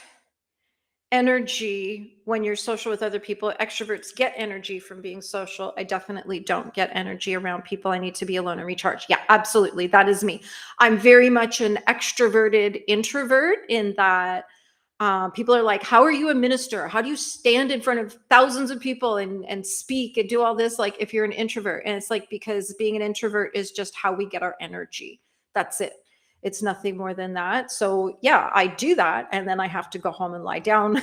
Speaker 2: energy when you're social with other people. Extroverts get energy from being social. I definitely don't get energy around people. I need to be alone and recharge. Yeah, absolutely. That is me. I'm very much an extroverted introvert in that people are like, how are you a minister? How do you stand in front of thousands of people and speak and do all this? Like if you're an introvert. And it's like, because being an introvert is just how we get our energy. That's it. It's nothing more than that. So yeah, I do that. And then I have to go home and lie down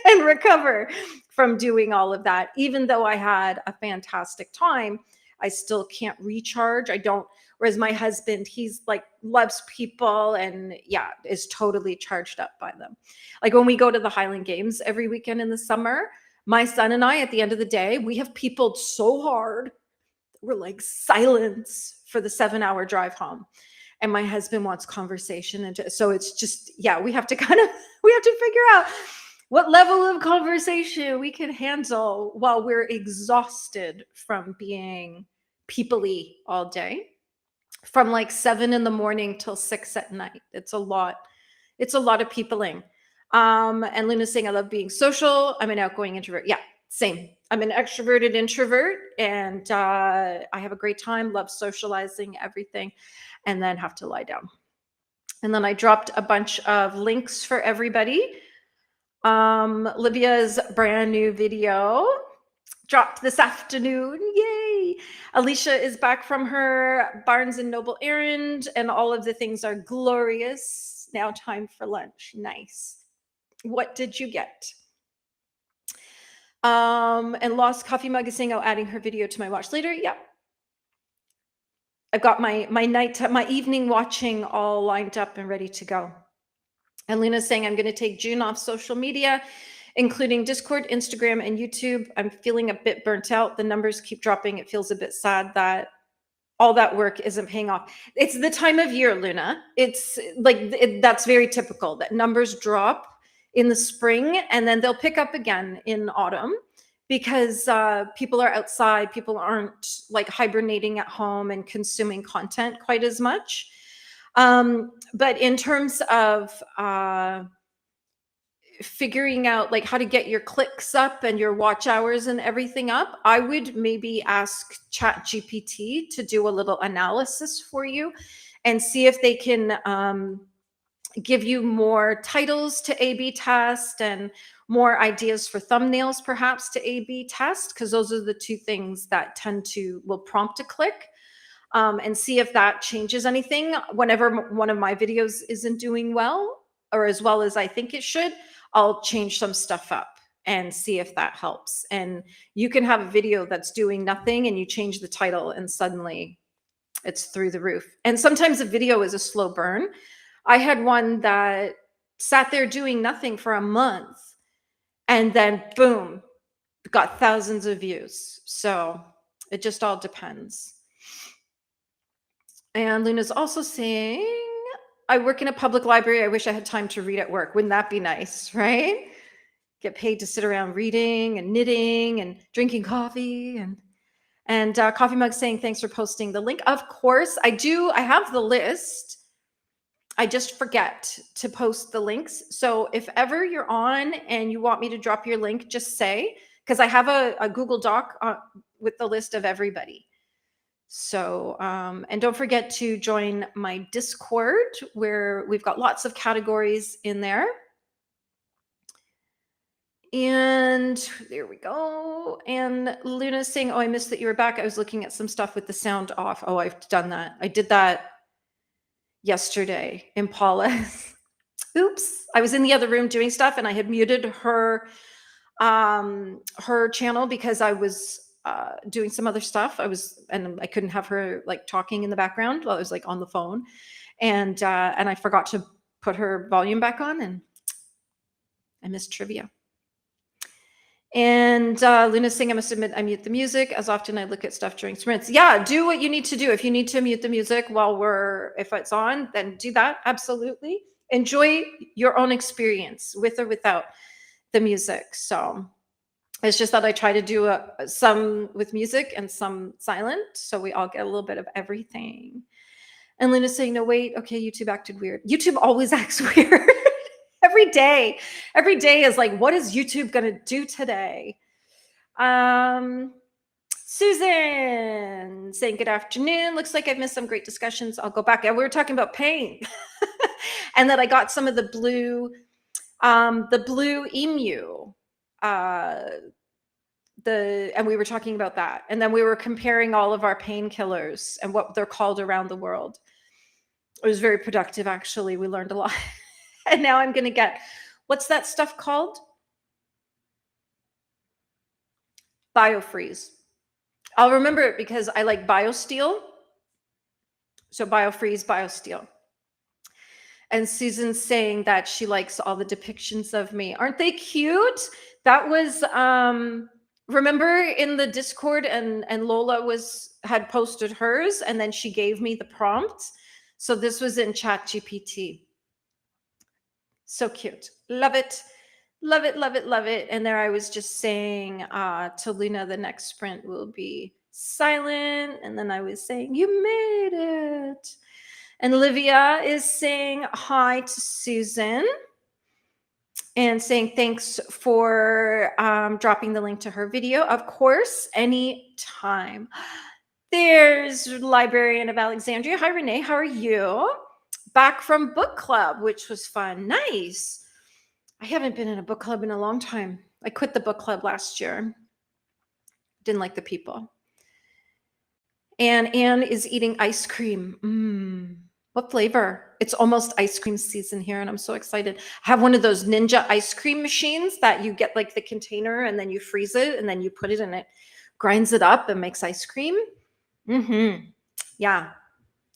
Speaker 2: and recover from doing all of that. Even though I had a fantastic time, I still can't recharge. I don't, whereas my husband, he's like loves people and yeah, is totally charged up by them. Like when we go to the Highland Games every weekend in the summer, my son and I, at the end of the day, we have peopled so hard. We're like silence for the 7-hour drive home. And my husband wants conversation. And so it's just, yeah, we have to we have to figure out what level of conversation we can handle while we're exhausted from being people-y all day, from like 7 a.m. till 6 p.m. It's a lot. It's a lot of peopling. And Luna's saying, I love being social. I'm an outgoing introvert. Yeah, same. I'm an extroverted introvert and I have a great time, love socializing, everything, and then have to lie down. And then I dropped a bunch of links for everybody. Libya's brand new video dropped this afternoon. Yay! Alicia is back from her Barnes and Noble errand, and all of the things are glorious. Now time for lunch. Nice. What did you get? And Lost Coffee Mug is saying, oh, adding her video to my watch later. Yeah. I've got my evening watching all lined up and ready to go. And Luna's saying, I'm going to take June off social media, including Discord, Instagram, and YouTube. I'm feeling a bit burnt out. The numbers keep dropping. It feels a bit sad that all that work isn't paying off. It's the time of year, Luna. It's like, that's very typical that numbers drop in the spring and then they'll pick up again in autumn because people are outside. People aren't like hibernating at home and consuming content quite as much. But in terms of figuring out like how to get your clicks up and your watch hours and everything up, I would maybe ask Chat GPT to do a little analysis for you and see if they can give you more titles to A/B test and more ideas for thumbnails perhaps to A/B test, because those are the two things that will prompt a click. And see if that changes anything. Whenever one of my videos isn't doing well or as well as I think it should, I'll change some stuff up and see if that helps. And you can have a video that's doing nothing and you change the title and suddenly it's through the roof. And sometimes a video is a slow burn. I had one that sat there doing nothing for a month and then boom, got thousands of views. So it just all depends. And Luna's also saying, I work in a public library. I wish I had time to read at work. Wouldn't that be nice, right? Get paid to sit around reading and knitting and drinking coffee. And Coffee Mug saying, thanks for posting the link. Of course, I do. I have the list. I just forget to post the links. So if ever you're on and you want me to drop your link, just say, because I have a Google Doc with the list of everybody. So, and don't forget to join my Discord where we've got lots of categories in there. And there we go. And Luna's saying, oh, I missed that you were back. I was looking at some stuff with the sound off. Oh, I've done that. I did that yesterday in Paula's. Oops. I was in the other room doing stuff and I had muted her channel because I was doing some other stuff. I couldn't have her like talking in the background while I was like on the phone, and I forgot to put her volume back on, and I missed trivia. And Luna's saying, I must admit, I mute the music as often I look at stuff during sprints. Yeah, do what you need to do. If you need to mute the music if it's on, then do that. Absolutely. Enjoy your own experience with or without the music. So it's just that I try to do some with music and some silent, so we all get a little bit of everything. And Luna's saying, no, wait, okay, YouTube acted weird. YouTube always acts weird. Every day is like, what is YouTube gonna do today? Susan saying, good afternoon. Looks like I've missed some great discussions. I'll go back. And we were talking about pain. And that I got some of the blue emu. And we were talking about that. And then we were comparing all of our painkillers and what they're called around the world. It was very productive, actually. We learned a lot. And now I'm going to get, what's that stuff called? BioFreeze. I'll remember it because I like BioSteel. So BioFreeze, BioSteel. And Susan's saying that she likes all the depictions of me. Aren't they cute? That was, remember in the Discord and Lola had posted hers and then she gave me the prompt. So this was in ChatGPT. So cute. Love it. Love it, love it, love it. And there I was just saying to Luna, the next sprint will be silent. And then I was saying, you made it. And Olivia is saying hi to Susan and saying thanks for dropping the link to her video. Of course, anytime. There's Librarian of Alexandria. Hi, Renee. How are you? Back from book club, which was fun. Nice. I haven't been in a book club in a long time. I quit the book club last year. Didn't like the people. And Anne is eating ice cream. What flavor? It's almost ice cream season here, and I'm so excited. I have one of those Ninja ice cream machines that you get like the container, and then you freeze it, and then you put it in it, grinds it up, and makes ice cream. Yeah.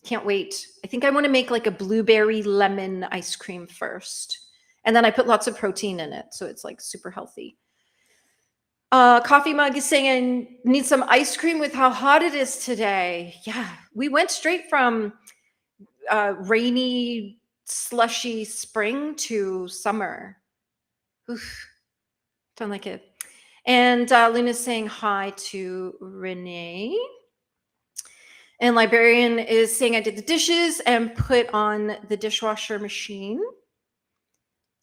Speaker 2: Can't wait. I think I want to make like a blueberry lemon ice cream first. And then I put lots of protein in it. So it's like super healthy. Coffee Mug is saying I need some ice cream with how hot it is today. Yeah, we went straight from rainy, slushy spring to summer. Oof, don't like it. And Luna's saying hi to Renee. And Librarian is saying I did the dishes and put on the dishwasher machine.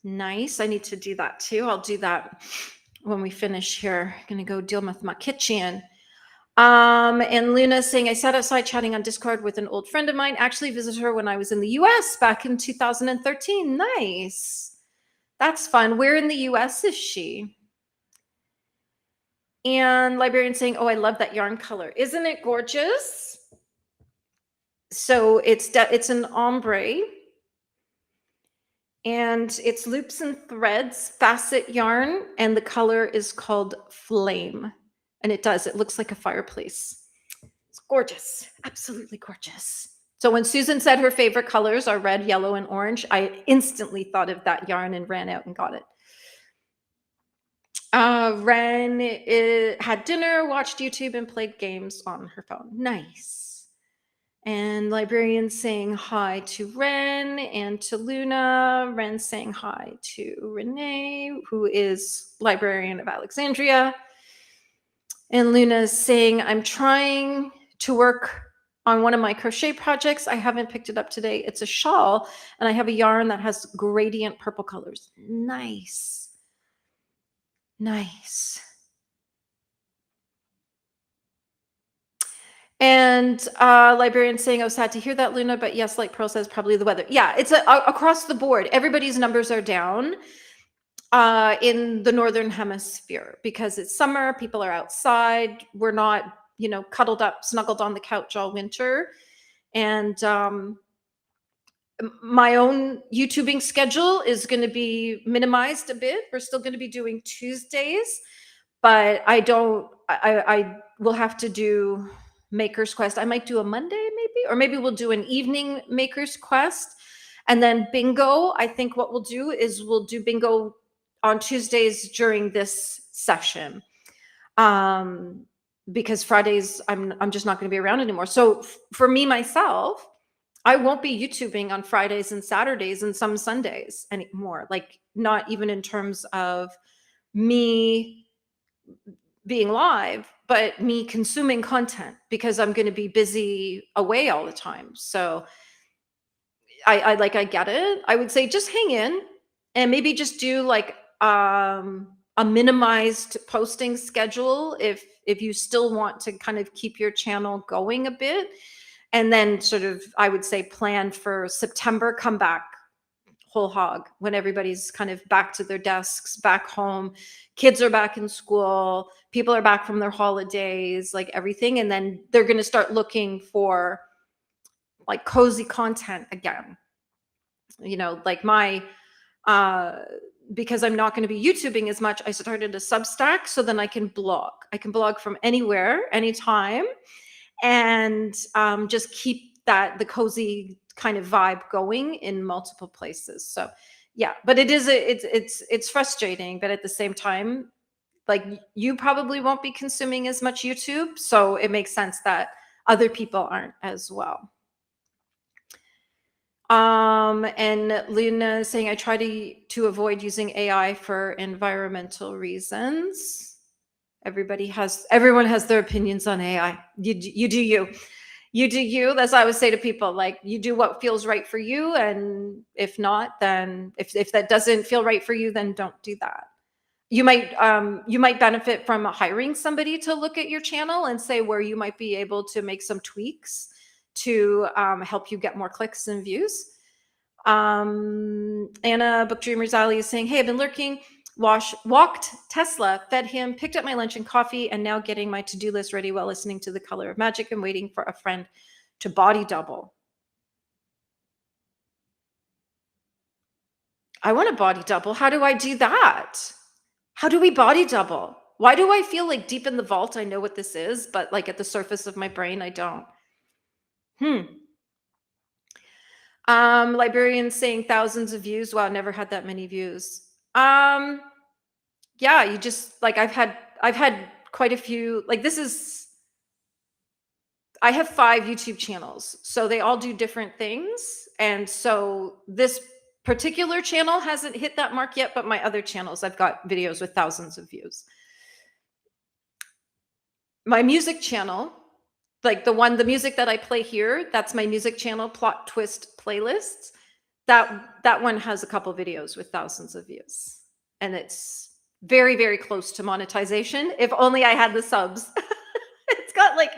Speaker 2: Nice. I need to do that too. I'll do that when we finish here. Gonna go deal with my kitchen. And Luna saying, I sat outside chatting on Discord with an old friend of mine. Actually visited her when I was in the US back in 2013. Nice. That's fun. Where in the US is she? And Librarian saying, oh, I love that yarn color. Isn't it gorgeous? So it's an ombre. And it's loops and threads, facet yarn, and the color is called Flame. And it looks like a fireplace. It's gorgeous, absolutely gorgeous. So when Susan said her favorite colors are red, yellow, and orange, I instantly thought of that yarn and ran out and got it. Ren had dinner, watched YouTube, and played games on her phone. Nice. And Librarian saying hi to Ren and to Luna. Ren saying hi to Renee, who is Librarian of Alexandria. And Luna's saying, I'm trying to work on one of my crochet projects. I haven't picked it up today. It's a shawl, and I have a yarn that has gradient purple colors. Nice. Nice. And Librarian saying, oh, sad to hear that, Luna, but yes, like Pearl says, probably the weather. Yeah, it's across the board. Everybody's numbers are down in the Northern Hemisphere because it's summer. People are outside. We're not, cuddled up, snuggled on the couch all winter. And my own YouTubing schedule is going to be minimized a bit. We're still going to be doing Tuesdays, but I will have to do Maker's Quest. I might do a Monday maybe, or maybe we'll do an evening Maker's Quest. And then bingo, I think what we'll do is we'll do bingo on Tuesdays during this session. Because Fridays, I'm just not going to be around anymore. So for me, myself, I won't be YouTubing on Fridays and Saturdays and some Sundays anymore. Like not even in terms of me being live, but me consuming content because I'm going to be busy away all the time. So I get it. I would say just hang in and maybe just do like a minimized posting schedule if you still want to kind of keep your channel going a bit. And then sort of, I would say, plan for September, come back whole hog when everybody's kind of back to their desks, back home, kids are back in school, people are back from their holidays, like everything. And then they're going to start looking for like cozy content again. Like my, because I'm not going to be YouTubing as much, I started a Substack so then I can blog. I can blog from anywhere, anytime, and just keep the cozy kind of vibe going in multiple places. So yeah, but it's frustrating, but at the same time, like you probably won't be consuming as much YouTube, so it makes sense that other people aren't as well. And Luna saying, I try to avoid using AI for environmental reasons. Everyone has their opinions on AI. You do you. You do you. That's what I would say to people. Like, you do what feels right for you, and if not, then if that doesn't feel right for you, then don't do that. You might benefit from hiring somebody to look at your channel and say where you might be able to make some tweaks to help you get more clicks and views. Anna Book Dreamers Alley is saying, hey, I've been lurking. Walked Tesla, fed him, picked up my lunch and coffee, and now getting my to-do list ready while listening to The Color of Magic and waiting for a friend to body double. I want to body double. How do I do that? How do we body double? Why do I feel like deep in the vault I know what this is, but like at the surface of my brain I don't? Librarian saying thousands of views. Wow, never had that many views. Yeah, you just like I've had quite a few. Like I have 5 YouTube channels, so they all do different things, and so this particular channel hasn't hit that mark yet, but my other channels, I've got videos with thousands of views. My music channel, like the music that I play here, that's my music channel, Plot Twist Playlists. that one has a couple videos with thousands of views, and it's very, very close to monetization. If only I had the subs. It's got like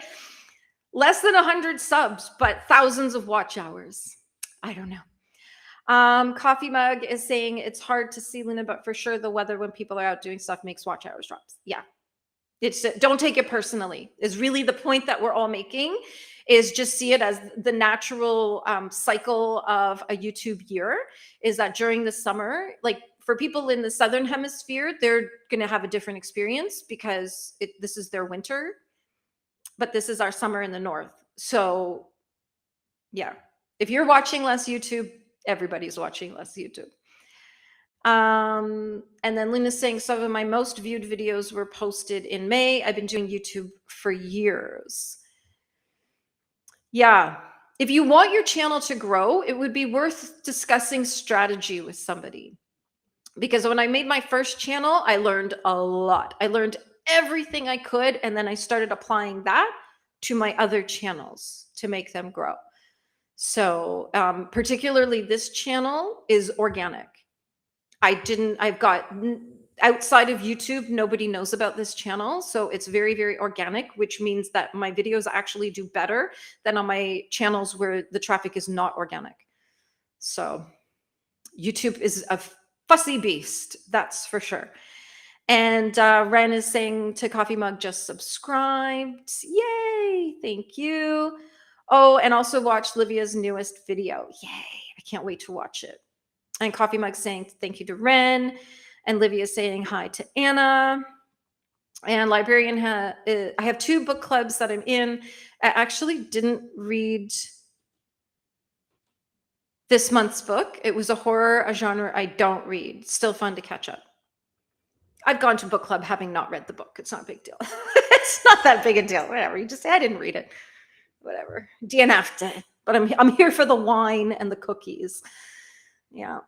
Speaker 2: less than 100 subs, but thousands of watch hours. I don't know. Coffee Mug is saying it's hard to see, Luna, but for sure the weather when people are out doing stuff makes watch hours drops. Yeah. It's don't take it personally is really the point that we're all making, is just see it as the natural cycle of a YouTube year, is that during the summer, like for people in the Southern hemisphere, they're going to have a different experience because this is their winter, but this is our summer in the North. So yeah, if you're watching less YouTube, everybody's watching less YouTube. And then Luna's saying some of my most viewed videos were posted in May. I've been doing YouTube for years. Yeah. If you want your channel to grow, it would be worth discussing strategy with somebody. Because when I made my first channel, I learned a lot. I learned everything I could, and then I started applying that to my other channels to make them grow. So particularly this channel is organic. I've got outside of YouTube, nobody knows about this channel. So it's very, very organic, which means that my videos actually do better than on my channels where the traffic is not organic. So YouTube is a fussy beast, that's for sure. And Ren is saying to Coffee Mug, just subscribed. Yay, thank you. Oh, and also watch Livia's newest video. Yay, I can't wait to watch it. And Coffee Mug saying thank you to Ren. And Livia saying hi to Anna. And Librarian, I have 2 book clubs that I'm in. I actually didn't read this month's book. It was a horror, a genre I don't read. Still fun to catch up. I've gone to book club having not read the book. It's not a big deal. It's not that big a deal. Whatever. You just say, I didn't read it. Whatever. DNF'd it. But I'm here for the wine and the cookies. Yeah.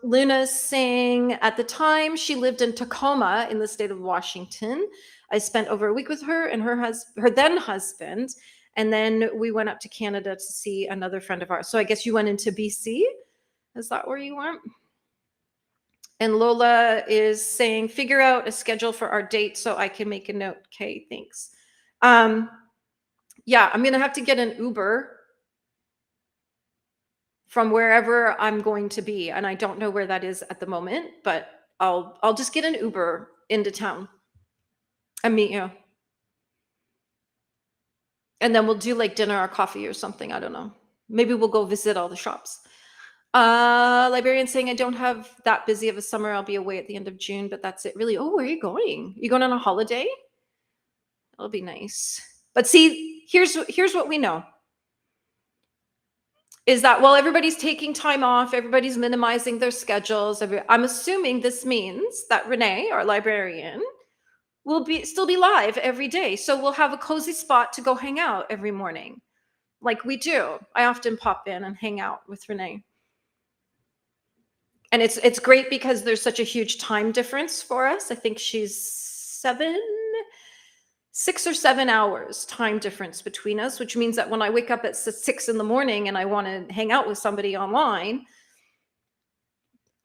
Speaker 2: Luna's saying at the time she lived in Tacoma in the state of Washington. I spent over a week with her and her then husband. And then we went up to Canada to see another friend of ours. So I guess you went into BC. Is that where you went? And Lola is saying, figure out a schedule for our date so I can make a note. Okay, thanks. Yeah, I'm going to have to get an Uber from wherever I'm going to be. And I don't know where that is at the moment, but I'll just get an Uber into town and meet you. And then we'll do like dinner or coffee or something. I don't know. Maybe we'll go visit all the shops. Librarian saying I don't have that busy of a summer. I'll be away at the end of June, but that's it really. Oh, where are you going? You going on a holiday? That'll be nice. But see, here's what we know. Is that while everybody's taking time off, everybody's minimizing their schedules. I'm assuming this means that Renee, our librarian, will still be live every day. So we'll have a cozy spot to go hang out every morning, like we do. I often pop in and hang out with Renee. And it's great because there's such a huge time difference for us. I think she's 6 or 7 hours time difference between us, which means that when I wake up at 6 in the morning and I want to hang out with somebody online,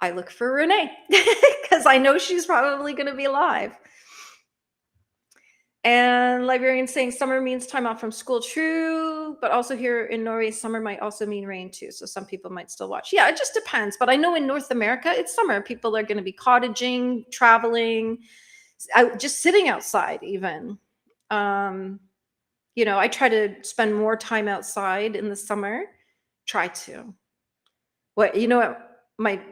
Speaker 2: I look for Renee because I know she's probably going to be live. And Librarian saying summer means time off from school. True, but also here in Norway, summer might also mean rain too. So some people might still watch. Yeah, it just depends. But I know in North America, it's summer. People are going to be cottaging, traveling, just sitting outside even. You know, I try to spend more time outside in the summer. Try to. What, you know what?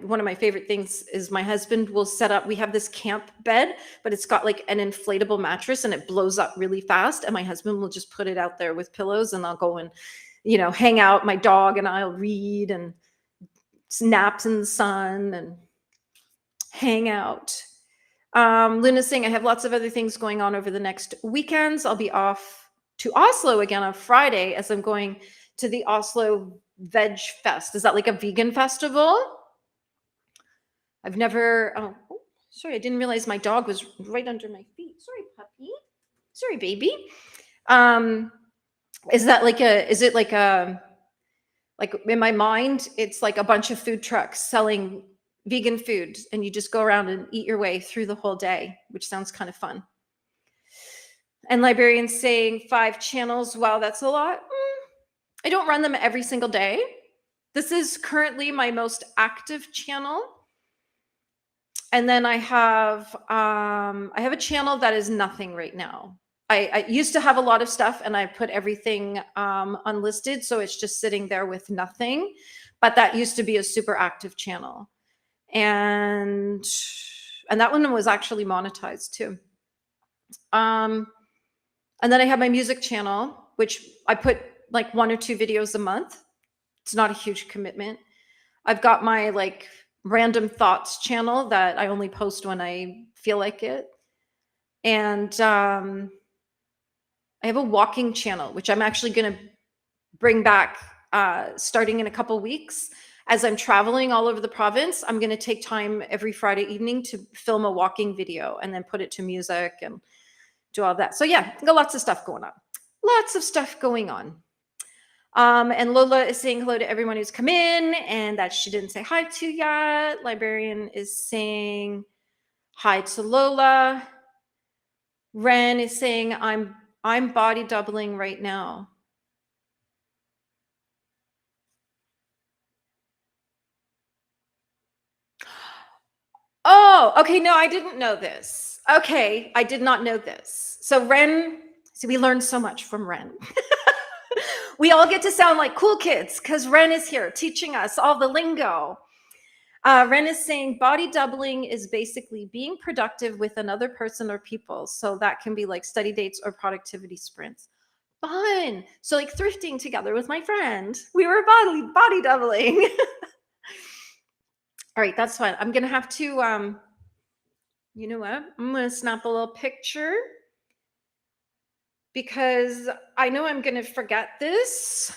Speaker 2: One of my favorite things is my husband will set up, we have this camp bed, but it's got like an inflatable mattress and it blows up really fast. And my husband will just put it out there with pillows and I'll go and, you know, hang out my dog and I'll read and naps in the sun and hang out. Luna's saying, I have lots of other things going on over the next weekends. I'll be off to Oslo again on Friday as I'm going to the Oslo Veg Fest. Is that like a vegan festival? I've never, oh, sorry, I didn't realize my dog was right under my feet. Sorry, puppy. Sorry, baby. Is it like a Like in my mind, it's like a bunch of food trucks selling vegan food, and you just go around and eat your way through the whole day, which sounds kind of fun. And librarians saying 5 channels. Wow, that's a lot. I don't run them every single day. This is currently my most active channel. And then I have a channel that is nothing right now. I used to have a lot of stuff, and I put everything unlisted, so it's just sitting there with nothing. But that used to be a super active channel, and that one was actually monetized too. And then I have my music channel, which I put like 1 or 2 videos a month. It's not a huge commitment. I've got my like random thoughts channel that I only post when I feel like it. And I have a walking channel, which I'm actually going to bring back starting in a couple weeks. As I'm traveling all over the province, I'm going to take time every Friday evening to film a walking video and then put it to music and do all that. So yeah, got lots of stuff going on. Lots of stuff going on. And Lola is saying hello to everyone who's come in and that she didn't say hi to yet. Librarian is saying hi to Lola. Ren is saying I'm body doubling right now. Oh, okay. No, I didn't know this. Okay, I did not know this. So Ren, so we learned so much from Ren. We all get to sound like cool kids because Ren is here teaching us all the lingo. Ren is saying body doubling is basically being productive with another person or people. So that can be like study dates or productivity sprints. Fun. So like thrifting together with my friend. We were body doubling. All right, that's fun. I'm going to have to, you know what? I'm going to snap a little picture because I know I'm going to forget this.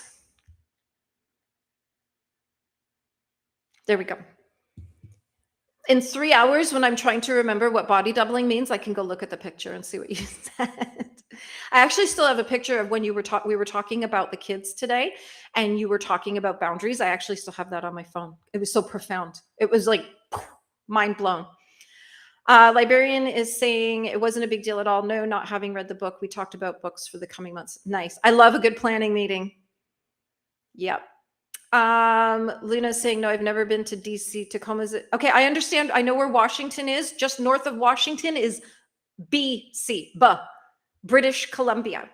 Speaker 2: There we go. In 3 hours, when I'm trying to remember what body doubling means, I can go look at the picture and see what you said. I actually still have a picture of when we were talking about the kids today, and you were talking about boundaries. I actually still have that on my phone. It was so profound. It was like mind blown. Librarian is saying it wasn't a big deal at all. No, not having read the book. We talked about books for the coming months. Nice. I love a good planning meeting. Yep. Luna's saying, no, I've never been to DC. Tacoma's. Okay, I understand. I know where Washington is. Just north of Washington is BC, British Columbia.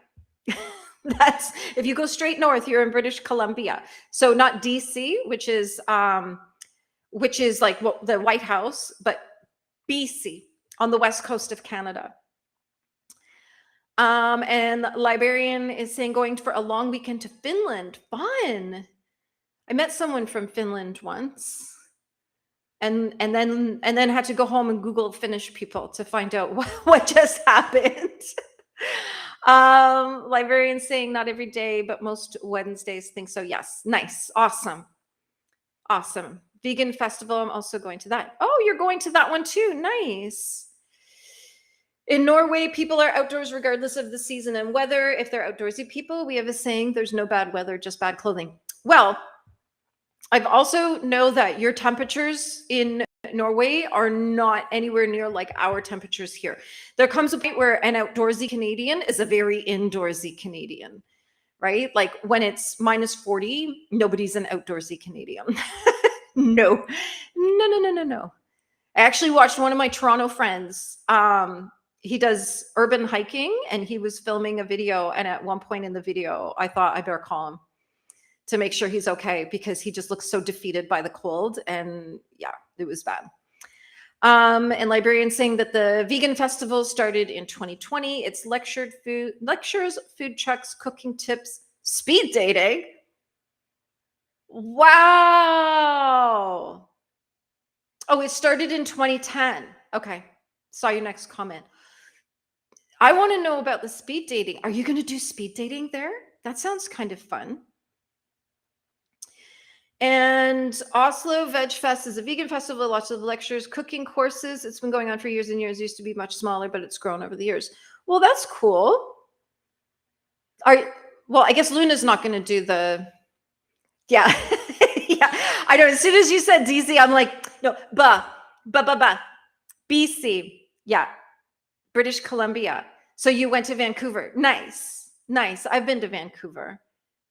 Speaker 2: That's if you go straight north, you're in British Columbia. So not DC, which is like the White House, but BC on the west coast of Canada. And Librarian is saying going for a long weekend to Finland. Fun. I met someone from Finland once, and then had to go home and Google Finnish people to find out what just happened. Librarian saying not every day, but most Wednesdays think so. Yes, nice, awesome. Vegan festival. I'm also going to that. Oh, you're going to that one too. Nice. In Norway, people are outdoors regardless of the season and weather. If they're outdoorsy people, we have a saying: "There's no bad weather, just bad clothing." Well. I've also know that your temperatures in Norway are not anywhere near like our temperatures here. There comes a point where an outdoorsy Canadian is a very indoorsy Canadian, right? Like when it's -40, nobody's an outdoorsy Canadian. No. I actually watched one of my Toronto friends. He does urban hiking and he was filming a video. And at one point in the video, I thought I better call him to make sure he's okay because he just looks so defeated by the cold. And yeah, it was bad. And Librarian saying that the vegan festival started in 2020. It's lectures, food trucks, cooking tips, speed dating. Wow. Oh, it started in 2010. Okay. Saw your next comment. I want to know about the speed dating. Are you going to do speed dating there? That sounds kind of fun. And Oslo Veg Fest is a vegan festival, lots of lectures, cooking courses. It's been going on for years and years. It used to be much smaller, but it's grown over the years. Well, that's cool. Well, I guess Luna's not going to do the Yeah. Yeah. I know. As soon as you said DC, I'm like, no, BC. Yeah. British Columbia. So you went to Vancouver. Nice. Nice. I've been to Vancouver.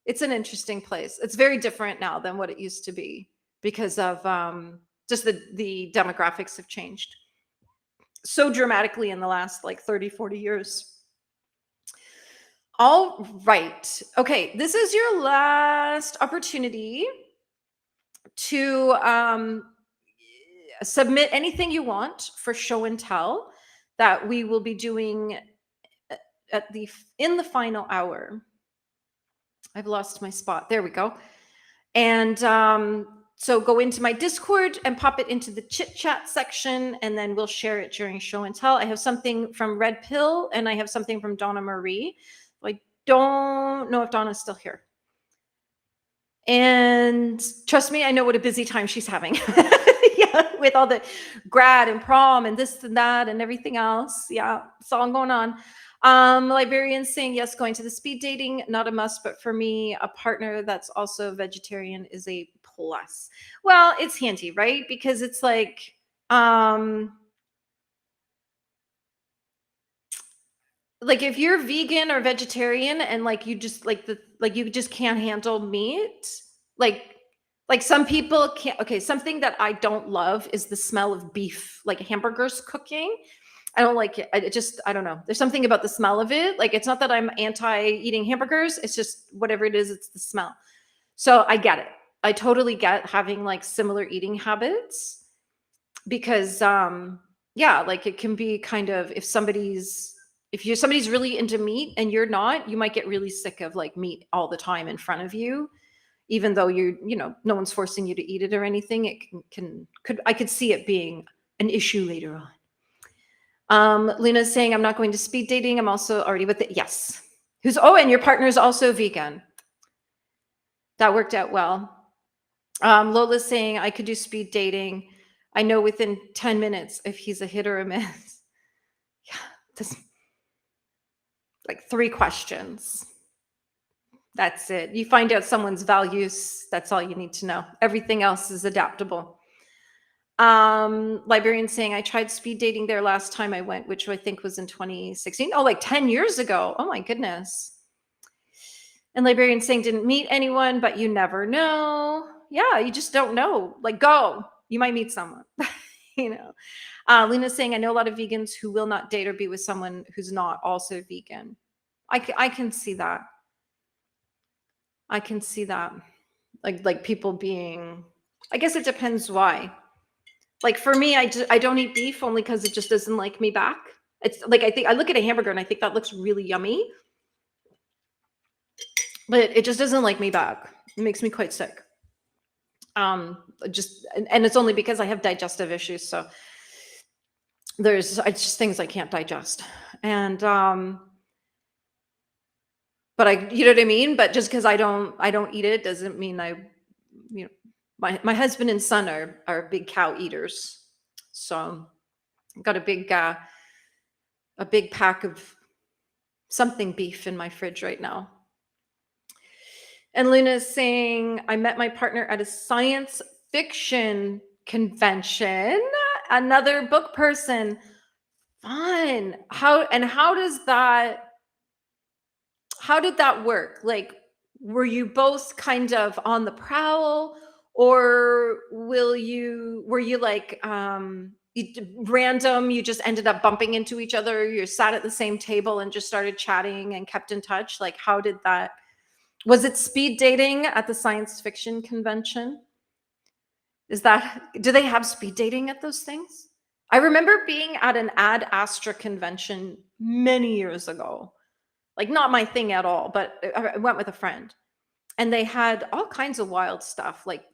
Speaker 2: It's an interesting place. It's very different now than what it used to be because of just the demographics have changed so dramatically in the last like 30, 40 years. All right. Okay. This is your last opportunity to submit anything you want for show and tell that we will be doing at the in the final hour. I've lost my spot. There we go. And so go into my Discord and pop it into the chit chat section, and then we'll share it during show and tell. I have something from Red Pill and I have something from Donna Marie. I don't know if Donna's still here. And trust me, I know what a busy time she's having. Yeah, with all the grad and prom and this and that and everything else. Yeah, it's all going on. Librarian saying yes, going to the speed dating, not a must, but for me, a partner that's also vegetarian is a plus. Well, it's handy, right? Because it's like, if you're vegan or vegetarian and like you just you just can't handle meat, like some people can't. Okay, something that I don't love is the smell of beef, like hamburgers cooking. I don't like it. I don't know. There's something about the smell of it. Like, it's not that I'm anti eating hamburgers. It's just whatever it is, it's the smell. So I get it. I totally get having like similar eating habits because, yeah, like it can be kind of, if somebody's really into meat and you're not, you might get really sick of like meat all the time in front of you, even though no one's forcing you to eat it or anything. It I could see it being an issue later on. Luna's saying, I'm not going to speed dating. I'm also already with it. Yes. And your partner is also vegan. That worked out well. Lola's saying, I could do speed dating. I know within 10 minutes if he's a hit or a miss. Yeah. Just like 3 questions. That's it. You find out someone's values. That's all you need to know. Everything else is adaptable. Librarian saying, I tried speed dating there last time I went, which I think was in 2016. Oh, like 10 years ago. Oh my goodness. And librarian saying, didn't meet anyone, but you never know. Yeah, you just don't know. Like, go. You might meet someone. Luna's saying, I know a lot of vegans who will not date or be with someone who's not also vegan. I can see that. I can see that. Like people being, I guess it depends why. Like for me, I don't eat beef only because it just doesn't like me back. It's like, I look at a hamburger and I think that looks really yummy, but it just doesn't like me back. It makes me quite sick. And it's only because I have digestive issues. So it's just things I can't digest. And, but you know what I mean? But just because I don't eat it doesn't mean my husband and son are big cow eaters. So I've got a big pack of something beef in my fridge right now. And Luna's saying, I met my partner at a science fiction convention. Another book person. Fun. How did that work? Like, were you both kind of on the prowl, or were you like random, you just ended up bumping into each other, you sat at the same table and just started chatting and kept in touch? Like, how did that, was it speed dating at the science fiction convention? Do they have speed dating at those things? I remember being at an Ad Astra convention many years ago. Like, not my thing at all, but I went with a friend and they had all kinds of wild stuff. Like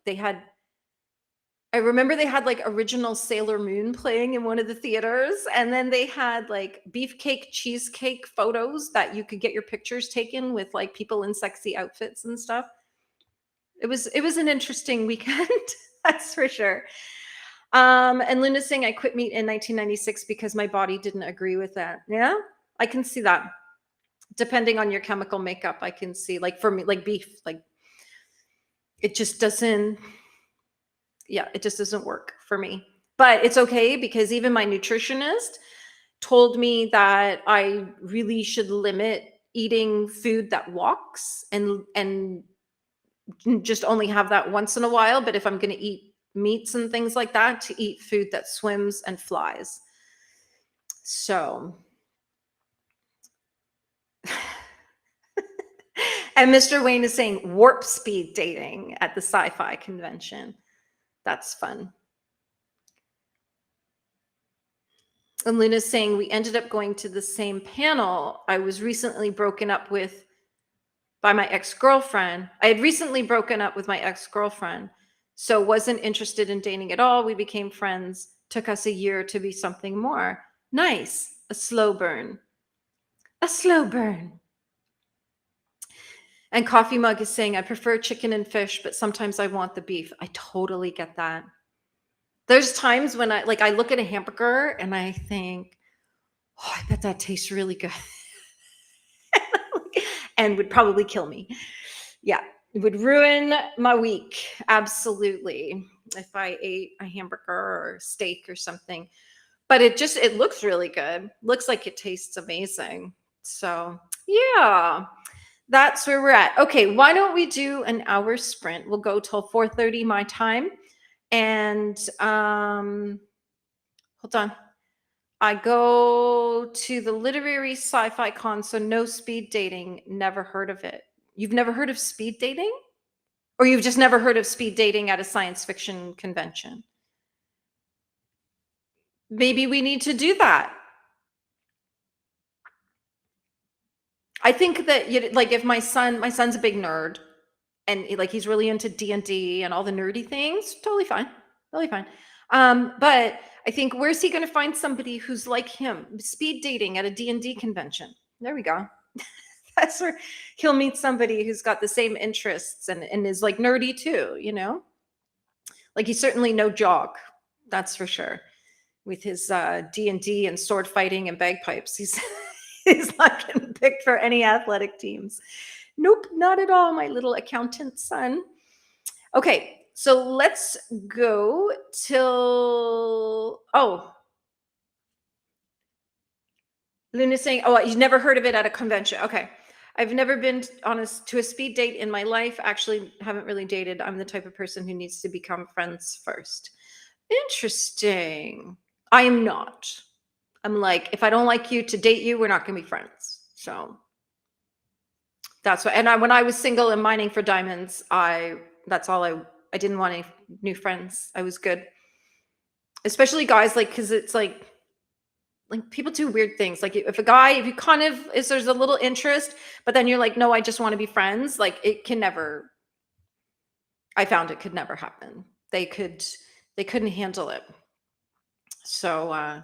Speaker 2: I remember they had like original Sailor Moon playing in one of the theaters. And then they had like beefcake, cheesecake photos that you could get your pictures taken with like people in sexy outfits and stuff. It was an interesting weekend. That's for sure. And Luna's saying, I quit meat in 1996 because my body didn't agree with that. Yeah, I can see that. Depending on your chemical makeup, I can see, like for me, like beef, like it just doesn't, yeah, it just doesn't work for me. But it's okay because even my nutritionist told me that I really should limit eating food that walks and just only have that once in a while, but if I'm going to eat meats and things like that, to eat food that swims and flies. So, and Mr. Wayne is saying warp speed dating at the sci-fi convention. That's fun. And Luna's saying we ended up going to the same panel. I was recently broken up with by my ex-girlfriend. I had recently broken up with my ex-girlfriend, so wasn't interested in dating at all. We became friends. Took us a year to be something more. Nice. A slow burn. A slow burn. And Coffee Mug is saying, I prefer chicken and fish, but sometimes I want the beef. I totally get that. There's times when I look at a hamburger and I think, oh, I bet that tastes really good. And would probably kill me. Yeah, it would ruin my week. Absolutely. If I ate a hamburger or steak or something. But it looks really good. Looks like it tastes amazing. So, yeah. That's where we're at. Okay, why don't we do an hour sprint? We'll go till 4:30 my time. And hold on. I go to the literary sci-fi con, so no speed dating. Never heard of it. You've never heard of speed dating? Or you've just never heard of speed dating at a science fiction convention? Maybe we need to do that. I think that like if my son's a big nerd and he's really into D&D and all the nerdy things, totally fine. Totally fine. But I think where's he going to find somebody who's like him? Speed dating at a D&D convention. There we go. That's where he'll meet somebody who's got the same interests and is like nerdy too, you know? Like he's certainly no jock, that's for sure. With his D&D and sword fighting and bagpipes, he's he's not getting picked for any athletic teams. Nope, not at all, my little accountant son. Okay, so let's go till Luna's saying, oh, you've never heard of it at a convention. Okay. I've never been to a speed date in my life. Actually, haven't really dated. I'm the type of person who needs to become friends first. Interesting. I am not. I'm like, if I don't like you to date you, we're not going to be friends. So that's what. And when I was single and mining for diamonds, that's all I didn't want any new friends. I was good. Especially guys, because it's like people do weird things. Like if you kind of there's a little interest, but then you're like, no, I just want to be friends. Like it can never. I found it could never happen. They couldn't handle it. So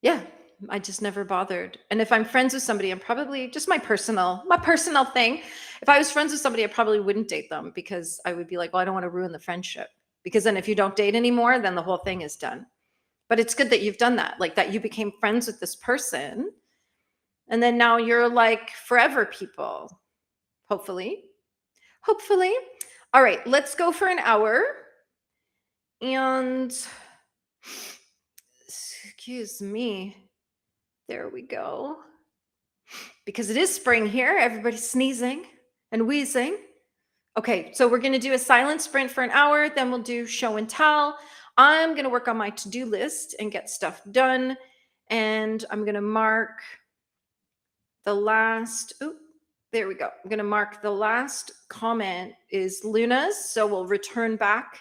Speaker 2: yeah, I just never bothered. And if I'm friends with somebody, I'm probably just my personal thing. If I was friends with somebody, I probably wouldn't date them because I would be like, well, I don't want to ruin the friendship. Because then if you don't date anymore, then the whole thing is done. But it's good that you've done that, like that you became friends with this person. And then now you're like forever people. Hopefully. Hopefully. All right, let's go for an hour. And excuse me. There we go. Because it is spring here, everybody's sneezing and wheezing. Okay, so we're going to do a silent sprint for an hour, then we'll do show and tell. I'm going to work on my to-do list and get stuff done. And I'm going to mark the last, there we go. I'm going to mark the last comment is Luna's. So we'll return back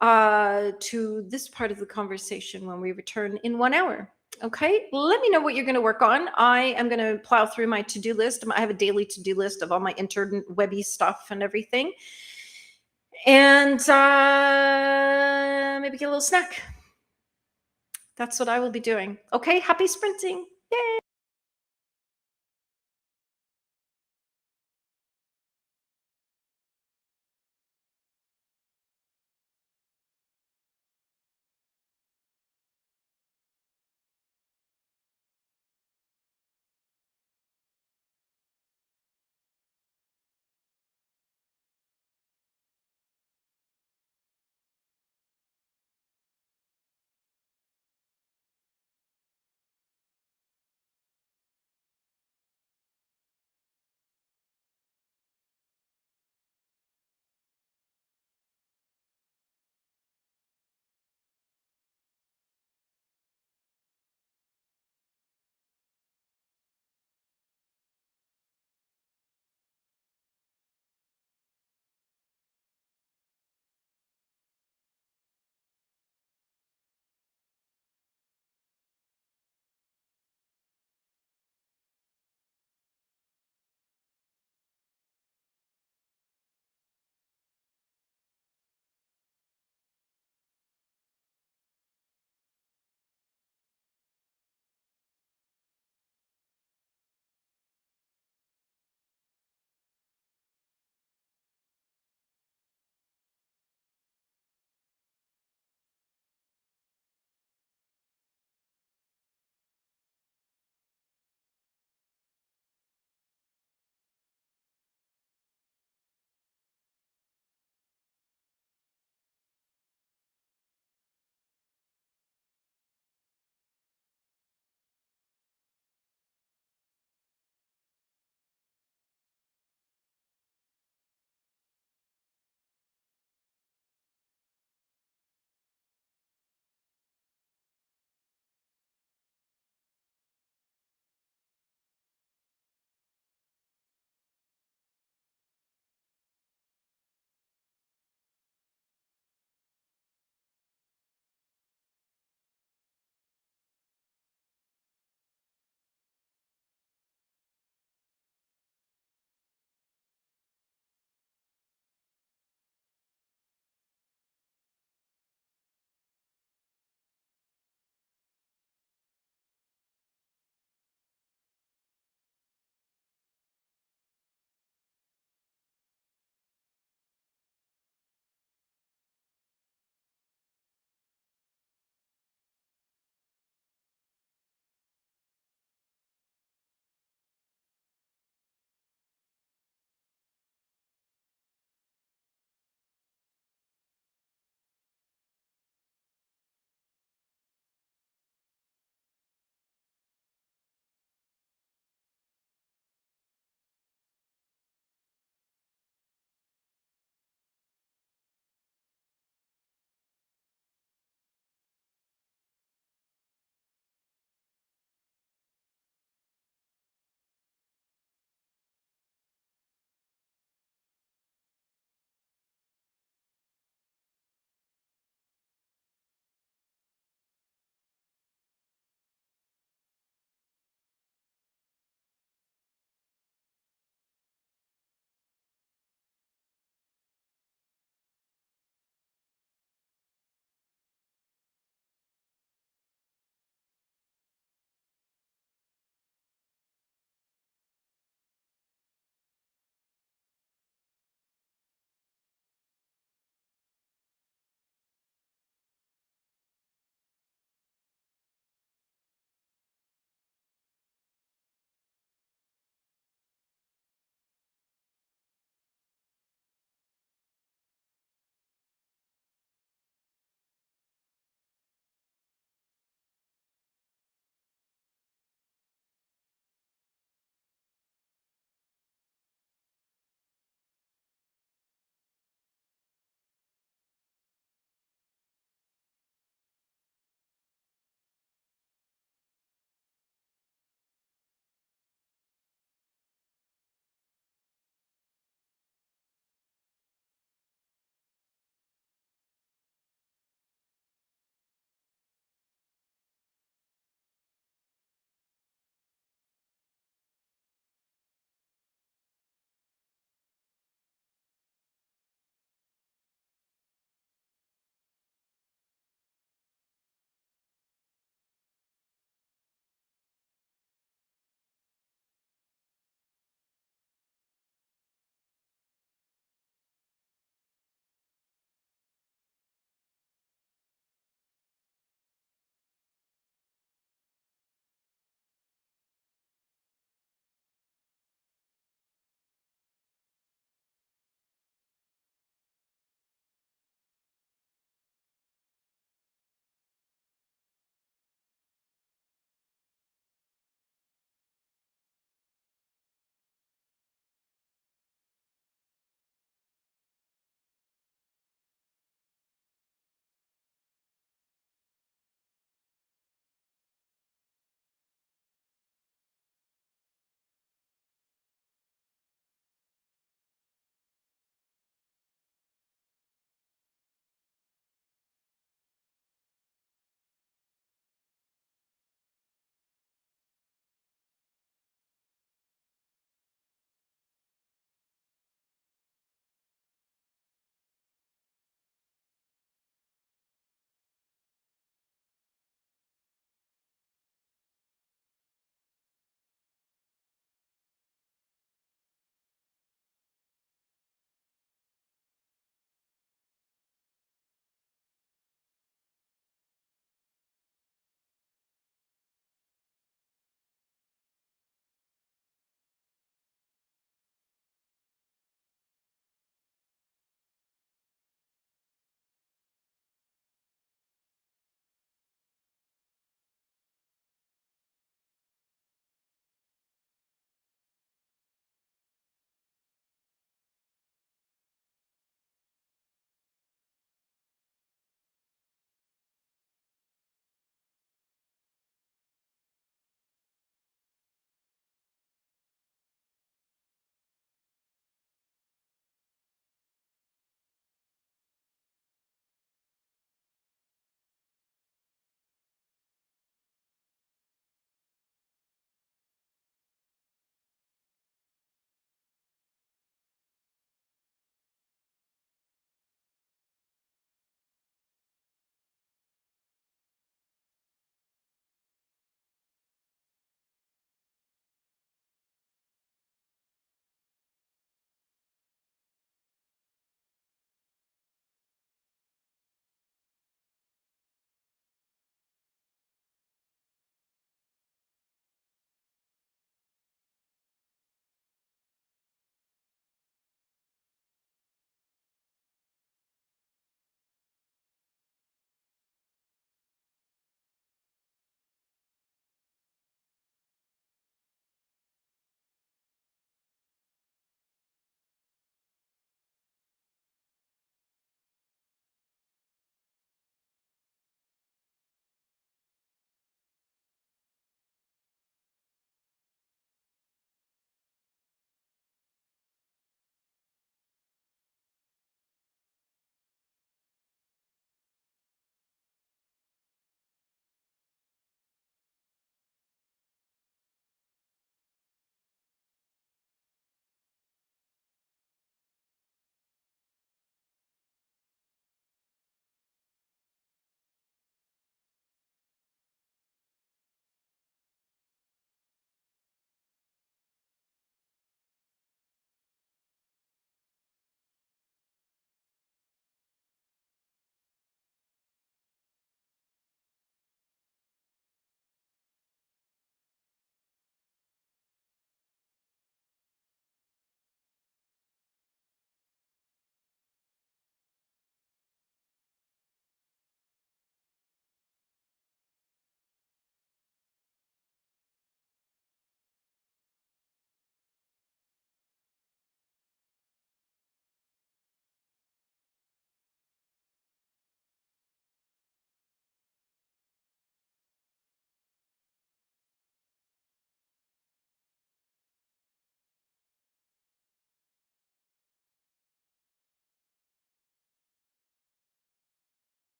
Speaker 2: to this part of the conversation when we return in 1 hour. Okay, let me know what you're going to work on. I am going to plow through my to-do list. I have a daily to-do list of all my interwebby stuff and everything. And maybe get a little snack. That's what I will be doing. Okay, happy sprinting. Yay.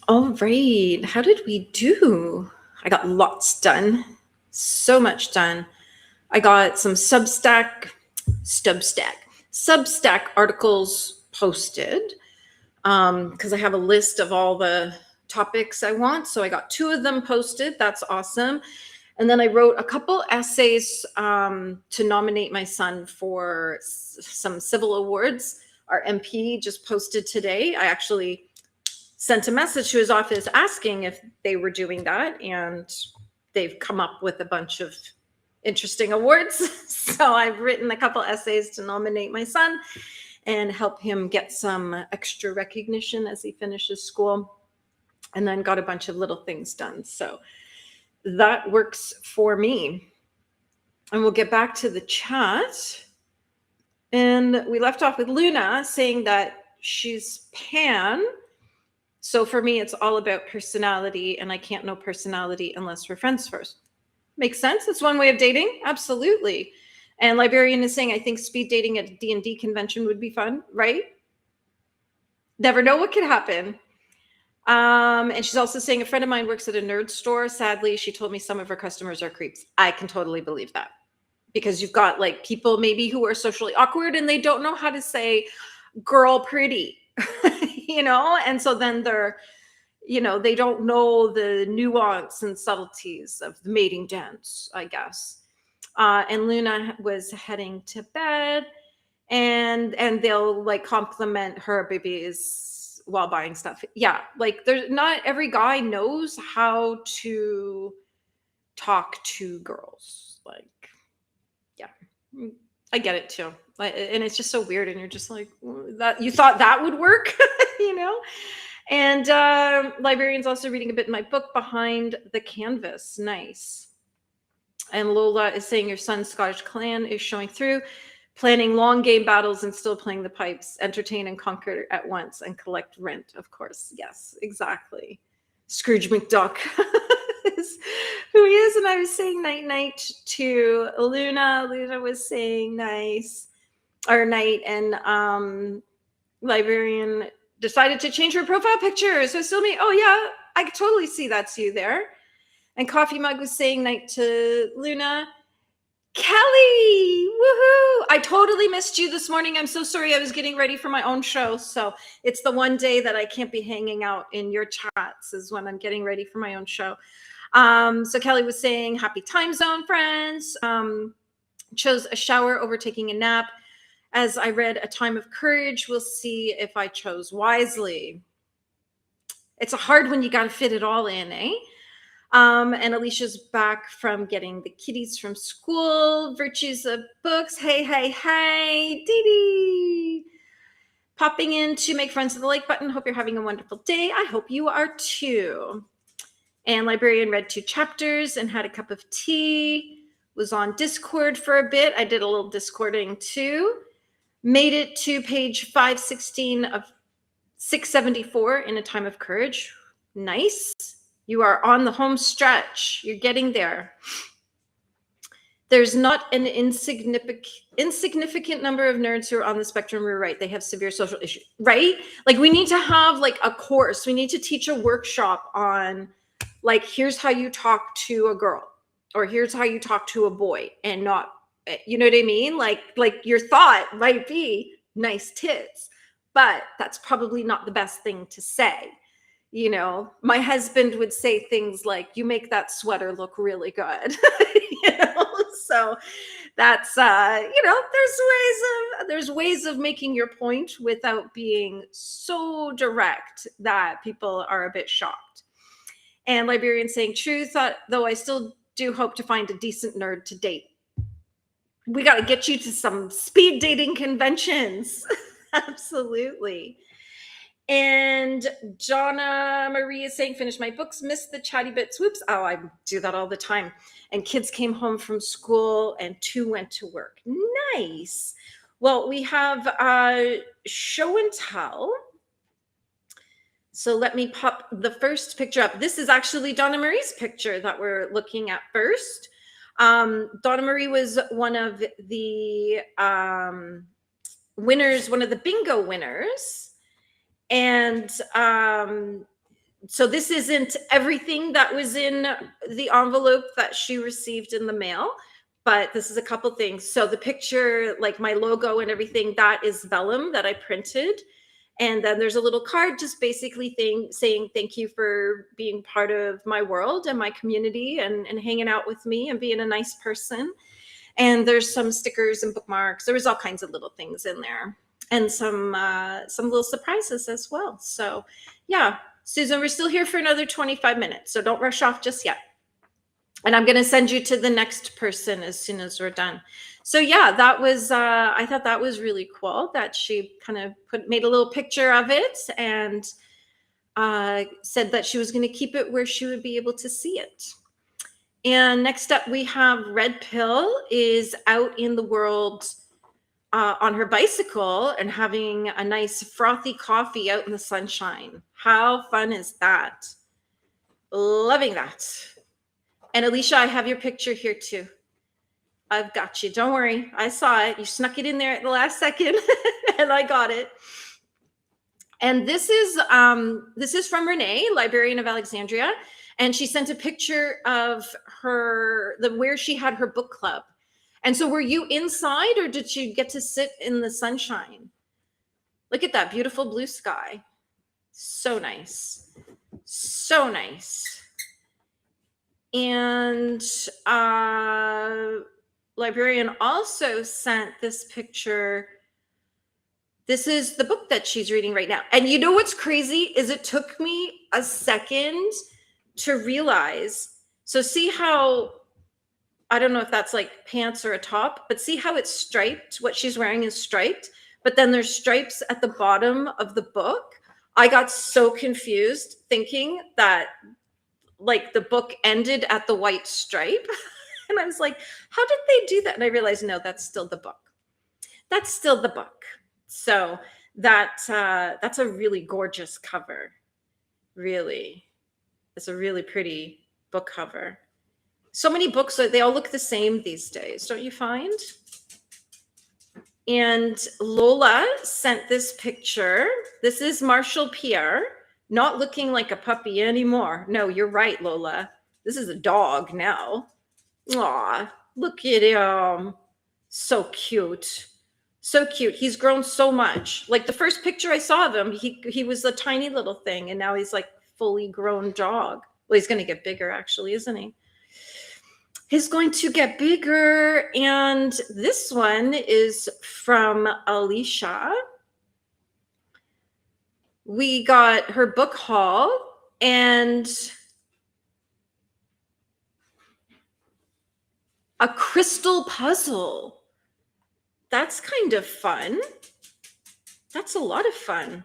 Speaker 2: All right. How did we do? I got lots done. So much done. I got some Substack articles posted because I have a list of all the topics I want. So I got 2 of them posted. That's awesome. And then I wrote a couple essays to nominate my son for some civil awards. Our MP just posted today. I actually sent a message to his office asking if they were doing that, and they've come up with a bunch of interesting awards. So I've written a couple essays to nominate my son and help him get some extra recognition as he finishes school, and then got a bunch of little things done. So that works for me. And we'll get back to the chat. And we left off with Luna saying that she's pan. So for me, it's all about personality, and I can't know personality unless we're friends first. Makes sense. That's one way of dating. Absolutely. And Librarian is saying, I think speed dating at a D&D convention would be fun, right? Never know what could happen. And she's also saying a friend of mine works at a nerd store. Sadly, she told me some of her customers are creeps. I can totally believe that, because you've got like people maybe who are socially awkward and they don't know how to say girl pretty, and so then they're, they don't know the nuance and subtleties of the mating dance, I guess. And Luna was heading to bed, and they'll like compliment her babies while buying stuff. Yeah, like there's not every guy knows how to talk to girls. Like, yeah, I get it too. And it's just so weird, and you're just like, that you thought that would work, And Librarian's also reading a bit in my book, Behind the Canvas. Nice. And Lola is saying your son's Scottish clan is showing through, planning long game battles and still playing the pipes, entertain and conquer at once, and collect rent, of course. Yes, exactly. Scrooge McDuck is who he is. And I was saying night to Luna. Luna was saying night. And Librarian decided to change her profile picture. So still me. Oh yeah, I could totally see that's you there. And Coffee Mug was saying night to Luna. Kelly, woohoo! I totally missed you this morning. I'm so sorry. I was getting ready for my own show. So it's the one day that I can't be hanging out in your chats, is when I'm getting ready for my own show. So Kelly was saying, happy time zone, friends. Chose a shower over taking a nap. As I read A Time of Courage, we'll see if I chose wisely. It's a hard one. You got to fit it all in, eh? And Alicia's back from getting the kiddies from school. Virtues of books. Hey, Dee Dee. Popping in to make friends with the like button. Hope you're having a wonderful day. I hope you are too. And Librarian read 2 chapters and had a cup of tea. Was on Discord for a bit. I did a little Discording too. Made it to page 516 of 674 in A Time of Courage. Nice. You are on the home stretch. You're getting there. There's not an insignificant number of nerds who are on the spectrum. We're right. They have severe social issues, right? Like, we need to have like a course. We need to teach a workshop on like, here's how you talk to a girl, or here's how you talk to a boy, and not, you know what I mean? Like your thought might be nice tits, but that's probably not the best thing to say. My husband would say things like, you make that sweater look really good. So that's, there's ways of making your point without being so direct that people are a bit shocked. And Librarian saying, true, thought, though I still do hope to find a decent nerd to date. We got to get you to some speed dating conventions. Absolutely. And Donna Marie is saying, finish my books, missed the chatty bits. Whoops. Oh, I do that all the time. And kids came home from school and 2 went to work. Nice. Well, we have show and tell. So let me pop the first picture up. This is actually Donna Marie's picture that we're looking at first. Donna Marie was one of the winners, one of the bingo winners. And So this isn't everything that was in the envelope that she received in the mail, but this is a couple things. So the picture, like my logo and everything, that is vellum that I printed. And then there's a little card just basically saying thank you for being part of my world and my community and hanging out with me and being a nice person. And there's some stickers and bookmarks. There was all kinds of little things in there, and some little surprises as well. So yeah, Susan, we're still here for another 25 minutes, so don't rush off just yet. And I'm going to send you to the next person as soon as we're done. So yeah, that was I thought that was really cool that she kind of made a little picture of it and said that she was going to keep it where she would be able to see it. And next up, we have Red Pill is out in the world on her bicycle and having a nice frothy coffee out in the sunshine. How fun is that? Loving that. And Alicia, I have your picture here too. I've got you. Don't worry. I saw it. You snuck it in there at the last second and I got it. And this is from Renee, Librarian of Alexandria. And she sent a picture of where she had her book club. And so were you inside or did you get to sit in the sunshine? Look at that beautiful blue sky. So nice. So nice. And Librarian also sent this picture. This is the book that she's reading right now. And you know what's crazy is it took me a second to realize. So see how, I don't know if that's like pants or a top, but see how it's striped? What she's wearing is striped, but then there's stripes at the bottom of the book. I got so confused thinking that like the book ended at the white stripe. And I was like, how did they do that? And I realized, no, that's still the book. That's still the book. So that's a really gorgeous cover. Really. It's a really pretty book cover. So many books, they all look the same these days, don't you find? And Lola sent this picture. This is Marshall Pierre, not looking like a puppy anymore. No, you're right, Lola. This is a dog now. Aw, look at him. So cute. So cute. He's grown so much. Like the first picture I saw of him, he was a tiny little thing, and now he's like fully grown dog. Well, he's going to get bigger, actually, isn't he? He's going to get bigger. And this one is from Alicia. We got her book haul and a crystal puzzle. That's kind of fun. That's a lot of fun.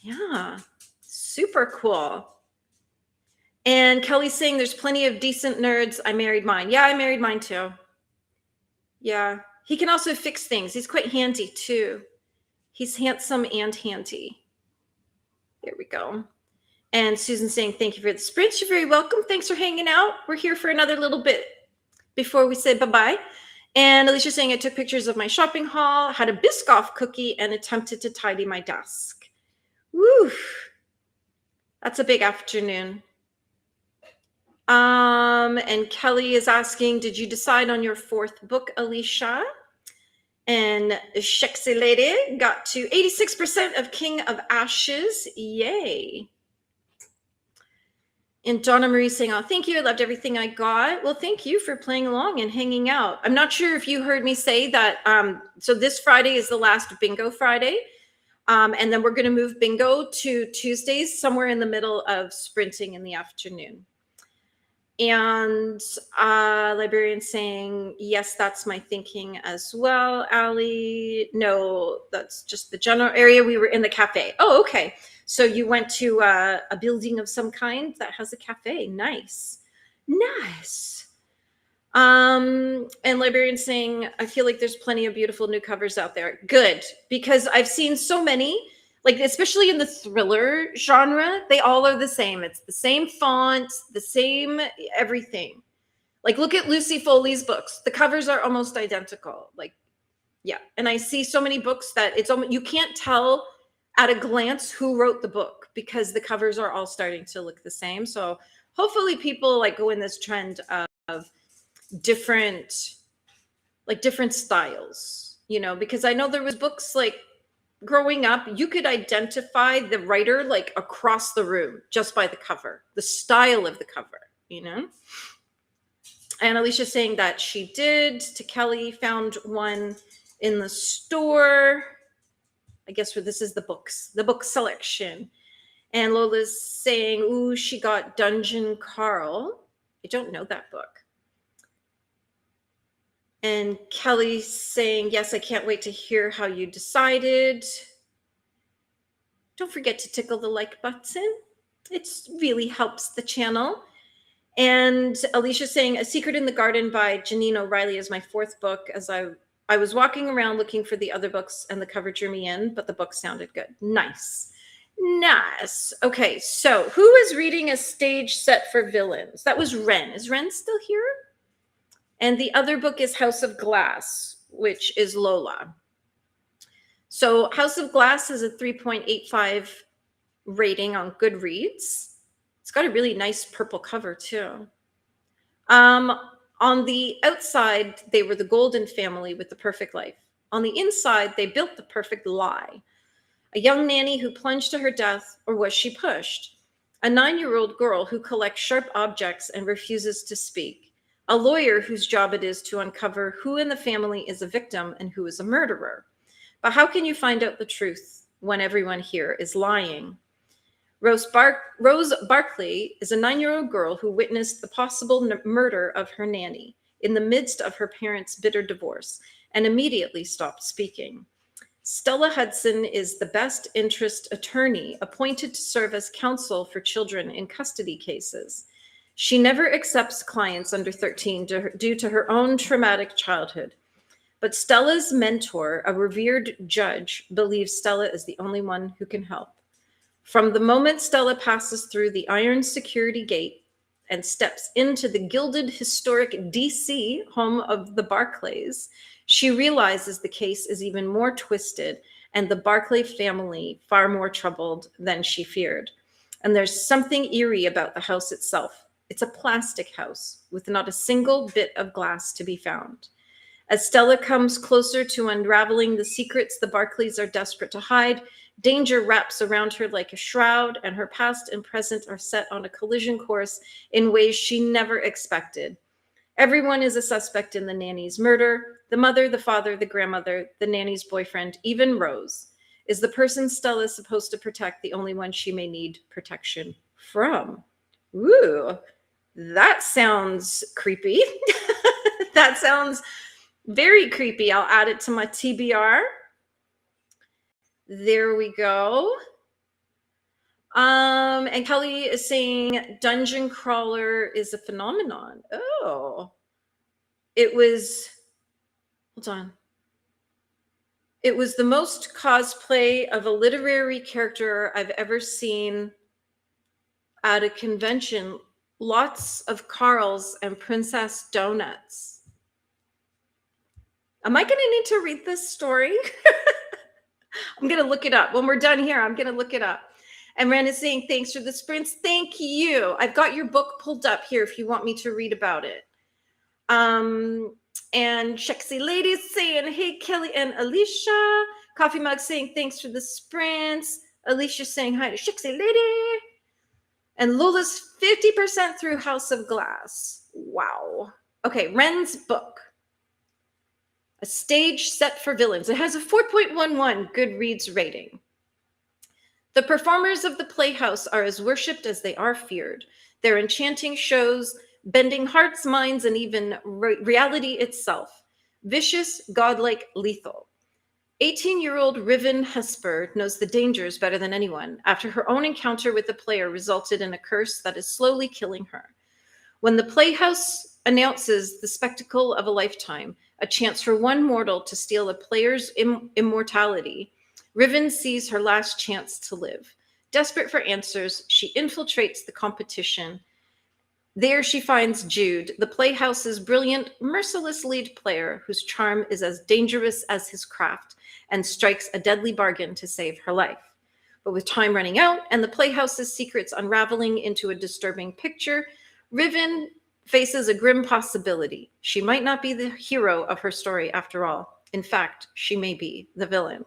Speaker 2: Yeah, super cool. And Kelly's saying there's plenty of decent nerds. I married mine. Yeah, I married mine too. Yeah, he can also fix things. He's quite handy too. He's handsome and handy. There we go. And Susan saying, thank you for the sprint. You're very welcome. Thanks for hanging out. We're here for another little bit before we say bye-bye. And Alicia saying, I took pictures of my shopping haul, had a Biscoff cookie, and attempted to tidy my desk. Woo! That's a big afternoon. And Kelly is asking, did you decide on your fourth book, Alicia? And Shexy Lady got to 86% of King of Ashes. Yay. And Donna Marie saying, oh, thank you. I loved everything I got. Well, thank you for playing along and hanging out. I'm not sure if you heard me say that. So this Friday is the last bingo Friday. And then we're going to move bingo to Tuesdays, somewhere in the middle of sprinting in the afternoon. And Librarian saying, yes, that's my thinking as well, Allie. No, that's just the general area. We were in the cafe. Oh, okay. So you went to a building of some kind that has a cafe. Nice. Nice. And Librarian saying, I feel like there's plenty of beautiful new covers out there. Good, because I've seen so many, like especially in the thriller genre, they all are the same. It's the same font, the same everything. Like look at Lucy Foley's books. The covers are almost identical. Like, yeah. And I see so many books that it's almost, you can't tell at a glance who wrote the book because the covers are all starting to look the same. So hopefully people like go in this trend of different styles, because I know there was books like growing up, you could identify the writer like across the room just by the cover, the style of the cover. And Alicia's saying that she did. To Kelly, found one in the store. I guess this is the book selection. And Lola's saying, ooh, she got Dungeon Carl. I don't know that book. And Kelly's saying, yes, I can't wait to hear how you decided. Don't forget to tickle the like button. It really helps the channel. And Alicia's saying, A Secret in the Garden by Janine O'Reilly is my fourth book, as I was walking around looking for the other books and the cover drew me in, but the book sounded good. Nice. Okay, so who is reading A Stage Set for Villains? That was Ren. Is Ren still here? And the other book is House of Glass, which is Lola. So House of Glass has a 3.85 rating on Goodreads. It's got a really nice purple cover too. On the outside, they were the Golden family with the perfect life. On the inside, they built the perfect lie. A young nanny who plunged to her death, or was she pushed? A 9-year-old girl who collects sharp objects and refuses to speak. A lawyer whose job it is to uncover who in the family is a victim and who is a murderer. But how can you find out the truth when everyone here is lying? Rose Barkley is a 9-year-old girl who witnessed the possible murder of her nanny in the midst of her parents' bitter divorce and immediately stopped speaking. Stella Hudson is the best interest attorney appointed to serve as counsel for children in custody cases. She never accepts clients under 13 due to her own traumatic childhood. But Stella's mentor, a revered judge, believes Stella is the only one who can help. From the moment Stella passes through the iron security gate and steps into the gilded historic DC home of the Barclays, she realizes the case is even more twisted and the Barclay family far more troubled than she feared. And there's something eerie about the house itself. It's a plastic house with not a single bit of glass to be found. As Stella comes closer to unraveling the secrets the Barclays are desperate to hide, danger wraps around her like a shroud, and her past and present are set on a collision course in ways she never expected. Everyone is a suspect in the nanny's murder. The mother, the father, the grandmother, the nanny's boyfriend, even Rose. Is the person Stella is supposed to protect the only one she may need protection from? Ooh, that sounds creepy. That sounds very creepy. I'll add it to my TBR. There we go. And Kelly is saying Dungeon Crawler is a phenomenon. Oh, hold on. It was the most cosplay of a literary character I've ever seen at a convention. Lots of Carls and Princess Donuts. Am I going to need to read this story? I'm going to look it up. When we're done here, I'm going to look it up. And Ren is saying, thanks for the sprints. Thank you. I've got your book pulled up here if you want me to read about it. And Shexy Lady is saying, hey, Kelly and Alicia. Coffee Mug saying, thanks for the sprints. Alicia saying hi to Shexy Lady. And Lola's 50% through House of Glass. Wow. Okay, Ren's book. A Stage Set for Villains. It has a 4.11 Goodreads rating. The performers of the Playhouse are as worshipped as they are feared. Their enchanting shows, bending hearts, minds, and even reality itself. Vicious, godlike, lethal. 18-year-old Riven Hesper knows the dangers better than anyone after her own encounter with the player resulted in a curse that is slowly killing her. When the Playhouse announces the spectacle of a lifetime, a chance for one mortal to steal a player's immortality, Riven sees her last chance to live. Desperate for answers, she infiltrates the competition. There she finds Jude, the Playhouse's brilliant, merciless lead player whose charm is as dangerous as his craft, and strikes a deadly bargain to save her life. But with time running out and the playhouse's secrets unraveling into a disturbing picture, Riven faces a grim possibility. She might not be the hero of her story after all. In fact, she may be the villain.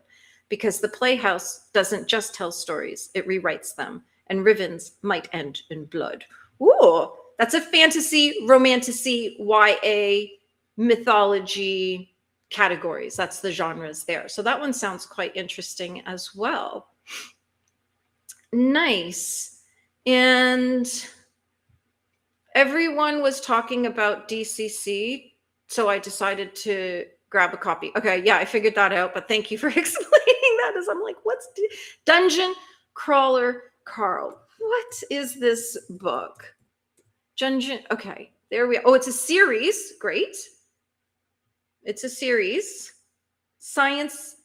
Speaker 2: Because the playhouse doesn't just tell stories, it rewrites them. And Riven's might end in blood. Ooh, that's a fantasy, romantasy, YA, mythology categories. That's the genres there. So that one sounds quite interesting as well. Nice. And everyone was talking about DCC, so I decided to grab a copy. Okay, yeah, I figured that out, but thank you for explaining that, as I'm like, what's Dungeon Crawler Carl? What is this book? Dungeon, okay, there we are. Oh, it's a series. Great. It's a series. Science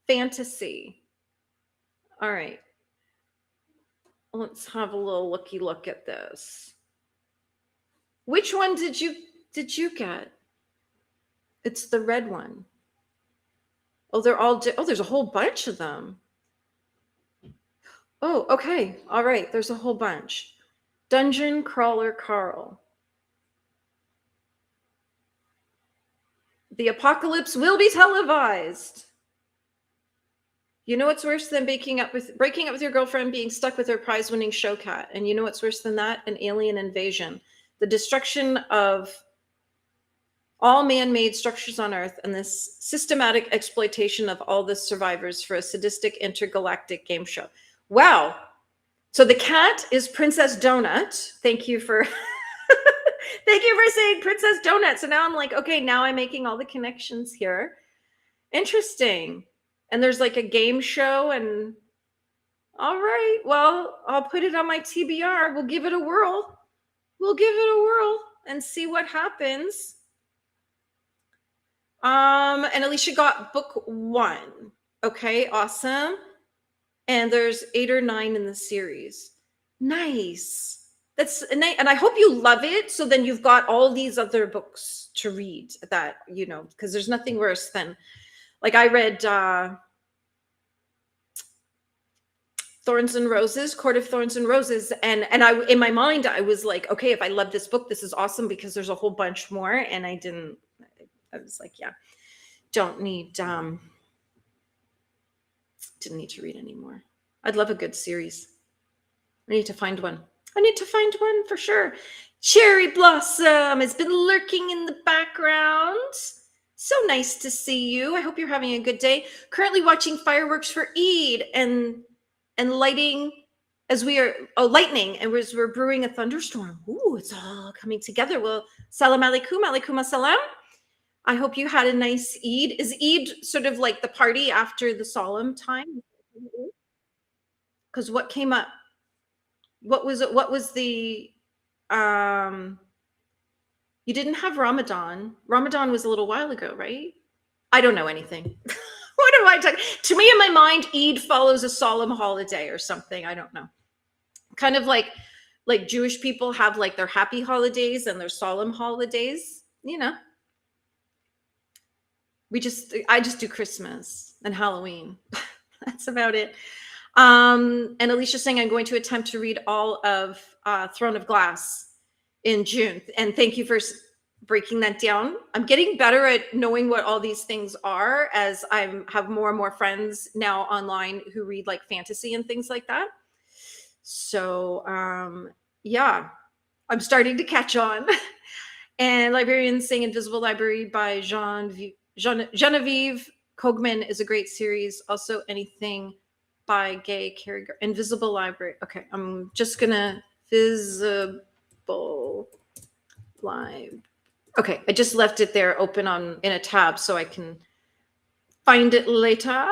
Speaker 2: fantasy. All right. Let's have a little looky look at this. Which one did you get? It's the red one. Oh, they're all oh, there's a whole bunch of them. Oh, okay. All right, there's a whole bunch. Dungeon Crawler Carl. The apocalypse will be televised. You know what's worse than breaking up with your girlfriend, being stuck with her prize-winning show cat? And you know what's worse than that? An alien invasion. The destruction of all man-made structures on Earth and this systematic exploitation of all the survivors for a sadistic intergalactic game show. Wow. So the cat is Princess Donut. Thank you for thank you for saying Princess Donut. So now I'm like, okay, now I'm making all the connections here. Interesting. And there's like a game show, and all right, well, I'll put it on my TBR. We'll give it a whirl. We'll give it a whirl and see what happens. And Alicia got book 1. Okay, awesome. And there's 8 or 9 in the series. Nice. That's nice. And I hope you love it. So then you've got all these other books to read that, you know, because there's nothing worse than, like, I read Thorns and Roses, Court of Thorns and Roses. And I, in my mind, I was like, okay, if I love this book, this is awesome because there's a whole bunch more. And I was like, yeah, didn't need to read anymore. I'd love a good series. I need to find one. For sure. Cherry Blossom has been lurking in the background. So nice to see you. I hope you're having a good day. Currently watching fireworks for Eid and lighting as we are lightning, and as we're brewing a thunderstorm. Ooh, it's all coming together. Well, salam alaikum, alaikum assalam. I hope you had a nice Eid. Is Eid sort of like the party after the solemn time? Because what came up? What was it? What was the you didn't have Ramadan. Ramadan was a little while ago, right? I don't know anything. What am I talking? To me, in my mind, Eid follows a solemn holiday or something. I don't know. Kind of like Jewish people have like their happy holidays and their solemn holidays, you know. I just do Christmas and Halloween. That's about it. And Alicia's saying I'm going to attempt to read all of Throne of Glass in June. And thank you for breaking that down. I'm getting better at knowing what all these things are as I have more and more friends now online who read like fantasy and things like that. So yeah, I'm starting to catch on. And Librarians saying Invisible Library by Genevieve Kogman is a great series. Also anything by Gay Carriger. Invisible Library. Okay, I'm just gonna Visible Live. Okay, I just left it there open in a tab so I can find it later.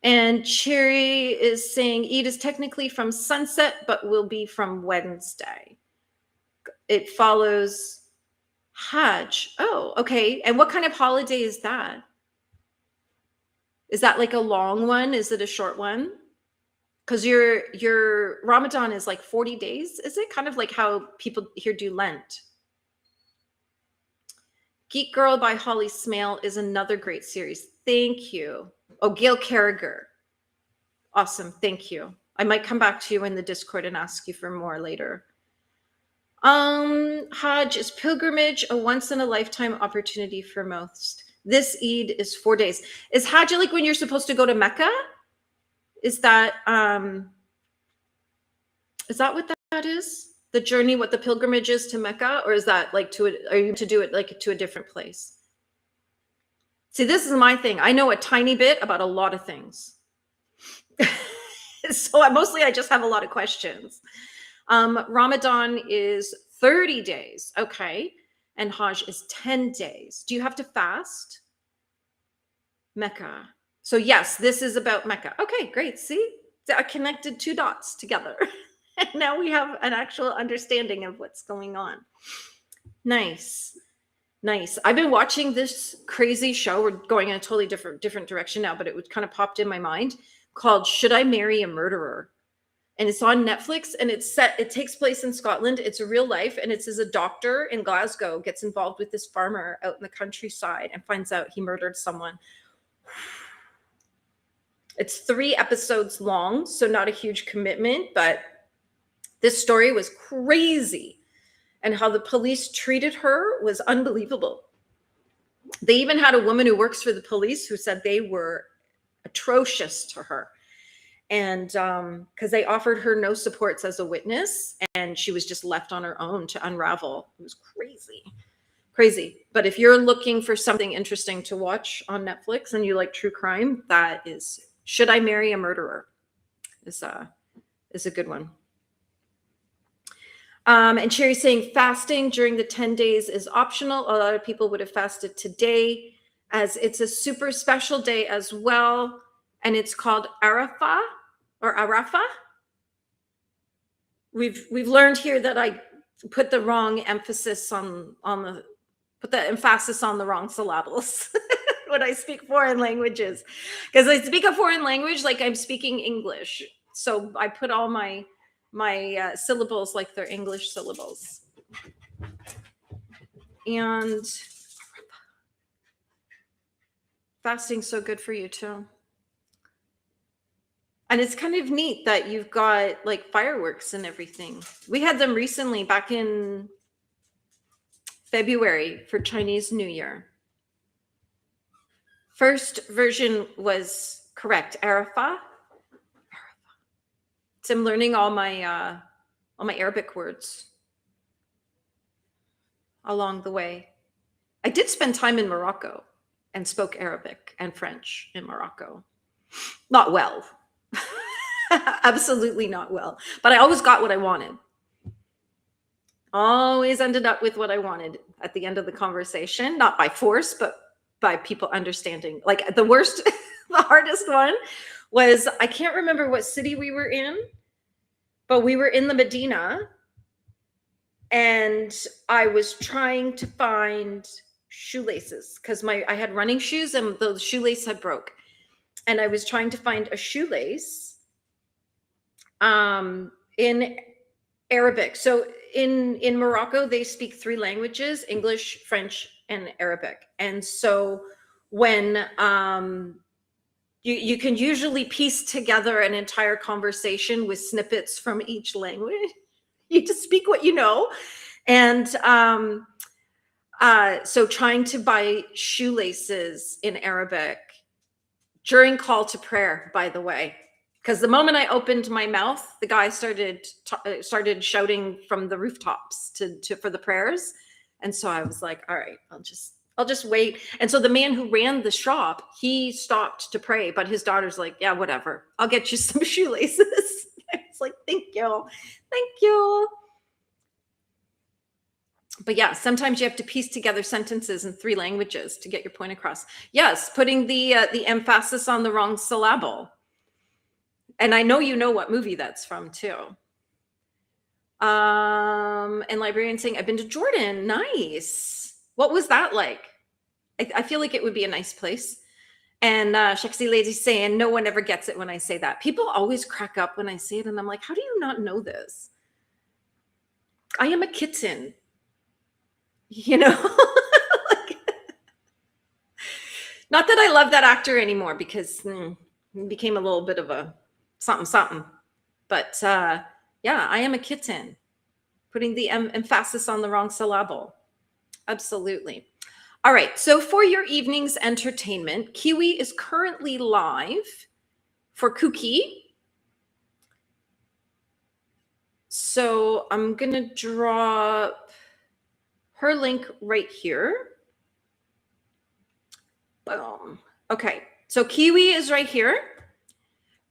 Speaker 2: And Cherry is saying Eid is technically from sunset, but will be from Wednesday. It follows Hajj. Oh, okay. And what kind of holiday is that? Is that like a long one? Is it a short one? Because your Ramadan is like 40 days. Is it kind of like how people here do Lent? Geek Girl by Holly Smale is another great series. Thank you. Oh, Gail Carriger. Awesome. Thank you. I might come back to you in the Discord and ask you for more later. Hajj, is pilgrimage a once in a lifetime opportunity for most? This Eid is 4 days. Is Hajj like when you're supposed to go to Mecca? Is that what that is? The journey, what the pilgrimage is to Mecca? Or is that like are you to do it like to a different place? See, this is my thing. I know a tiny bit about a lot of things. So I just have a lot of questions. Ramadan is 30 days. Okay. And Hajj is 10 days. Do you have to fast? Mecca. So yes, this is about Mecca. Okay, great. See, I connected 2 dots together. And now we have an actual understanding of what's going on. Nice. Nice. I've been watching this crazy show. We're going in a totally different direction now, but it kind of popped in my mind, called Should I Marry a Murderer? And it's on Netflix, and it takes place in Scotland. It's a real life, and it's as a doctor in Glasgow gets involved with this farmer out in the countryside and finds out he murdered someone. It's 3 episodes long, so not a huge commitment, but this story was crazy. And how the police treated her was unbelievable. They even had a woman who works for the police who said they were atrocious to her. And because they offered her no supports as a witness, and she was just left on her own to unravel. It was crazy. But if you're looking for something interesting to watch on Netflix and you like true crime, that is Should I Marry a Murderer? Is a good one. And Sherry's saying fasting during the 10 days is optional. A lot of people would have fasted today, as it's a super special day as well. And it's called Arafah or Arafah. We've learned here that I put the wrong emphasis put the emphasis on the wrong syllables when I speak foreign languages, because I speak a foreign language like I'm speaking English. So I put all my syllables like they're English syllables. And fasting's so good for you too. And it's kind of neat that you've got like fireworks and everything. We had them recently back in February for Chinese New Year. First version was correct, Arafah. So I'm learning all my Arabic words along the way. I did spend time in Morocco and spoke Arabic and French in Morocco. Not well. Absolutely not well. But I always got what I wanted. Always ended up with what I wanted at the end of the conversation, not by force, but by people understanding. Like the worst, the hardest one was, I can't remember what city we were in, but we were in the Medina, and I was trying to find shoelaces because I had running shoes and the shoelace had broke. And I was trying to find a shoelace in Arabic. So in Morocco, they speak 3 languages: English, French, and Arabic. And so when you can usually piece together an entire conversation with snippets from each language. You just speak what you know. And so trying to buy shoelaces in Arabic during call to prayer, by the way, because the moment I opened my mouth, the guy started shouting from the rooftops for the prayers. And so I was like, all right, I'll just wait. And so the man who ran the shop, he stopped to pray, but his daughter's like, yeah, whatever, I'll get you some shoelaces. I was like, thank you. But yeah, sometimes you have to piece together sentences in 3 languages to get your point across. Yes, putting the emphasis on the wrong syllable. And I know you know what movie that's from too. And librarian saying, I've been to Jordan. Nice. What was that like? I feel like it would be a nice place. And Shexy Lady saying, no one ever gets it when I say that. People always crack up when I say it. And I'm like, how do you not know this? I am a kitten. You know, not that I love that actor anymore, because he became a little bit of a something, something. But yeah, I am a kitten. Putting the emphasis on the wrong syllable. Absolutely. All right. So for your evening's entertainment, Kiwi is currently live for Cookie. So I'm going to drop her link right here. Boom. Okay. So Kiwi is right here.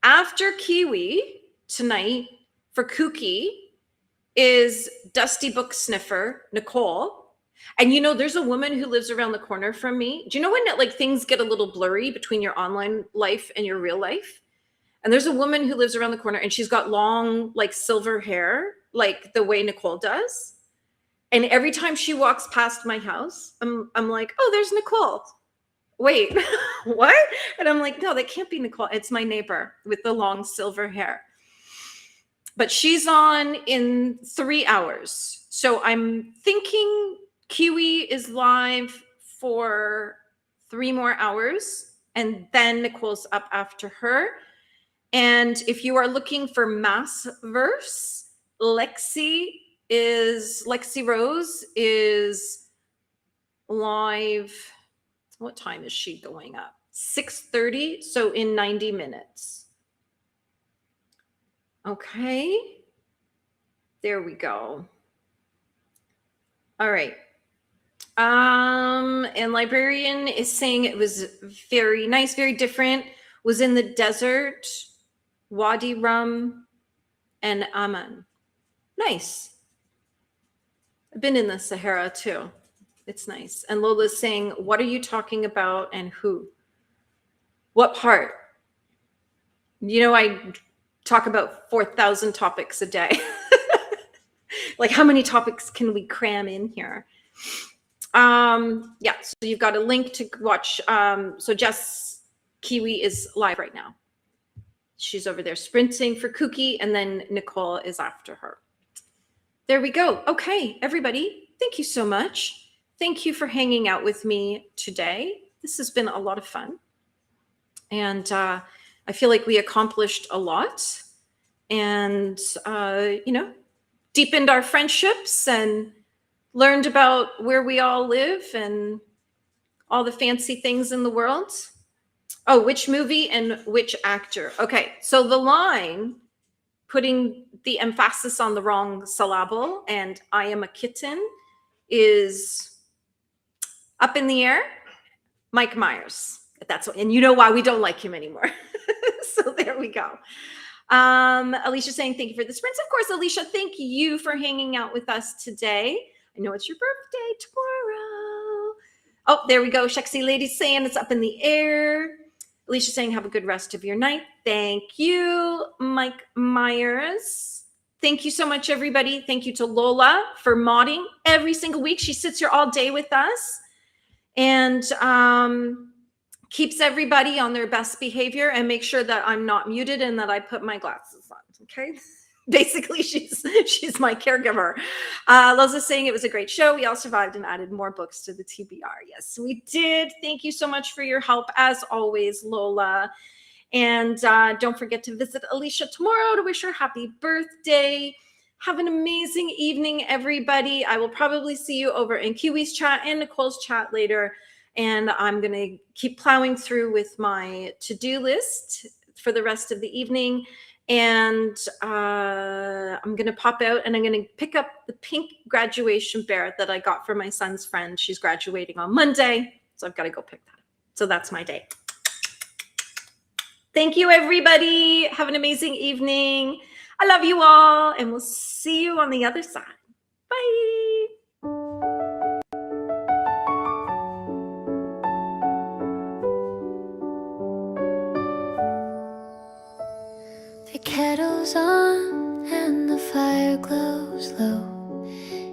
Speaker 2: After Kiwi tonight for Kooky is Dusty Book Sniffer, Nicole. And you know, there's a woman who lives around the corner from me. Do you know when like things get a little blurry between your online life and your real life? And there's a woman who lives around the corner and she's got long, like silver hair, like the way Nicole does. And every time she walks past my house, I'm like, oh, there's Nicole. Wait, what? And I'm like, no, that can't be Nicole. It's my neighbor with the long silver hair. But she's on in 3 hours. So I'm thinking Kiwi is live for 3 more hours. And then Nicole's up after her. And if you are looking for mass verse, Lexi Rose is live. What time is she going up? 6:30. So in 90 minutes. Okay. There we go. All right. And Librarian is saying it was very nice, very different. Was in the desert, Wadi Rum, and Amman. Nice. I've been in the Sahara too. It's nice. And Lola's saying, what are you talking about and who? What part? You know, I talk about 4,000 topics a day. Like, how many topics can we cram in here? Yeah, so you've got a link to watch. So Jess Kiwi is live right now. She's over there sprinting for Cookie, and then Nicole is after her. There we go. Okay, everybody, thank you so much. Thank you for hanging out with me today. This has been a lot of fun. And I feel like we accomplished a lot and, you know, deepened our friendships and learned about where we all live and all the fancy things in the world. Oh, which movie and which actor? Okay, so the line, putting the emphasis on the wrong syllable, and I am a kitten, is up in the air. Mike Myers. That's what, and you know why we don't like him anymore. So there we go. Alicia saying thank you for the sprints. Of course, Alicia, thank you for hanging out with us today. I know it's your birthday tomorrow. Oh, there we go. Shexy Lady saying it's up in the air. Alicia saying have a good rest of your night. Thank you, Mike Myers. Thank you so much, everybody. Thank you to Lola for modding every single week. She sits here all day with us and keeps everybody on their best behavior and make sure that I'm not muted and that I put my glasses on. Okay. Basically, she's my caregiver. Loza's saying it was a great show. We all survived and added more books to the TBR. Yes, we did. Thank you so much for your help, as always, Lola. And don't forget to visit Alicia tomorrow to wish her happy birthday. Have an amazing evening, everybody. I will probably see you over in Kiwi's chat and Nicole's chat later. And I'm going to keep plowing through with my to-do list for the rest of the evening. And I'm going to pop out and I'm going to pick up the pink graduation bear that I got for my son's friend. She's graduating on Monday. So I've got to go pick that up. So that's my day. Thank you, everybody. Have an amazing evening. I love you all. And we'll see you on the other side. Bye.
Speaker 1: The kettle's on and the fire glows low.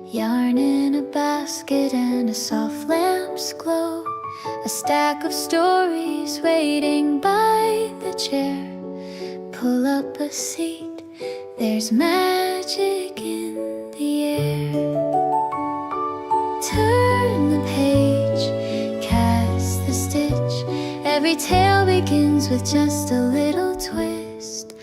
Speaker 1: Yarn in a basket and a soft lamp's glow. A stack of stories waiting by the chair. Pull up a seat, there's magic in the air. Turn the page, cast the stitch. Every tale begins with just a little twist.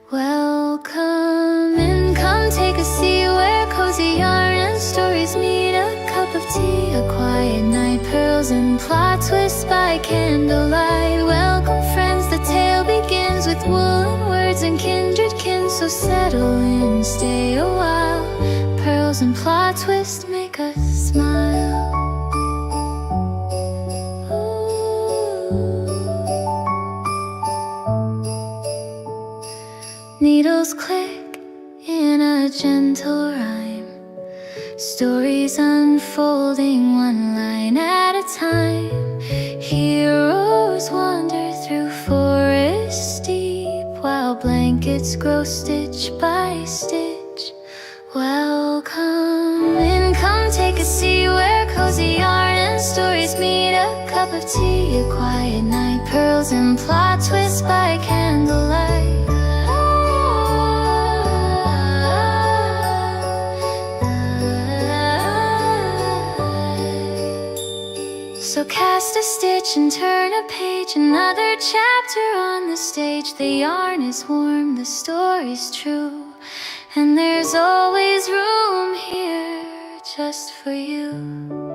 Speaker 1: Welcome in, come take a seat where cozy yarn and stories meet. A cup of tea, a quiet night, pearls and plot twists by candlelight. Welcome friends, the tale begins with woolen words and kindred kin. So settle in, stay a while. Pearls and plot twists make us smile. Needles click in a gentle rhyme, stories unfolding one line at a time. Heroes wander through forests deep, while blankets grow stitch by stitch. Welcome in, come take a seat where cozy yarn and stories meet. A cup of tea, a quiet night, pearls and plot twists by candlelight. So cast a stitch and turn a page, another chapter on the stage. The yarn is warm, the story's true, and there's always room here just for you.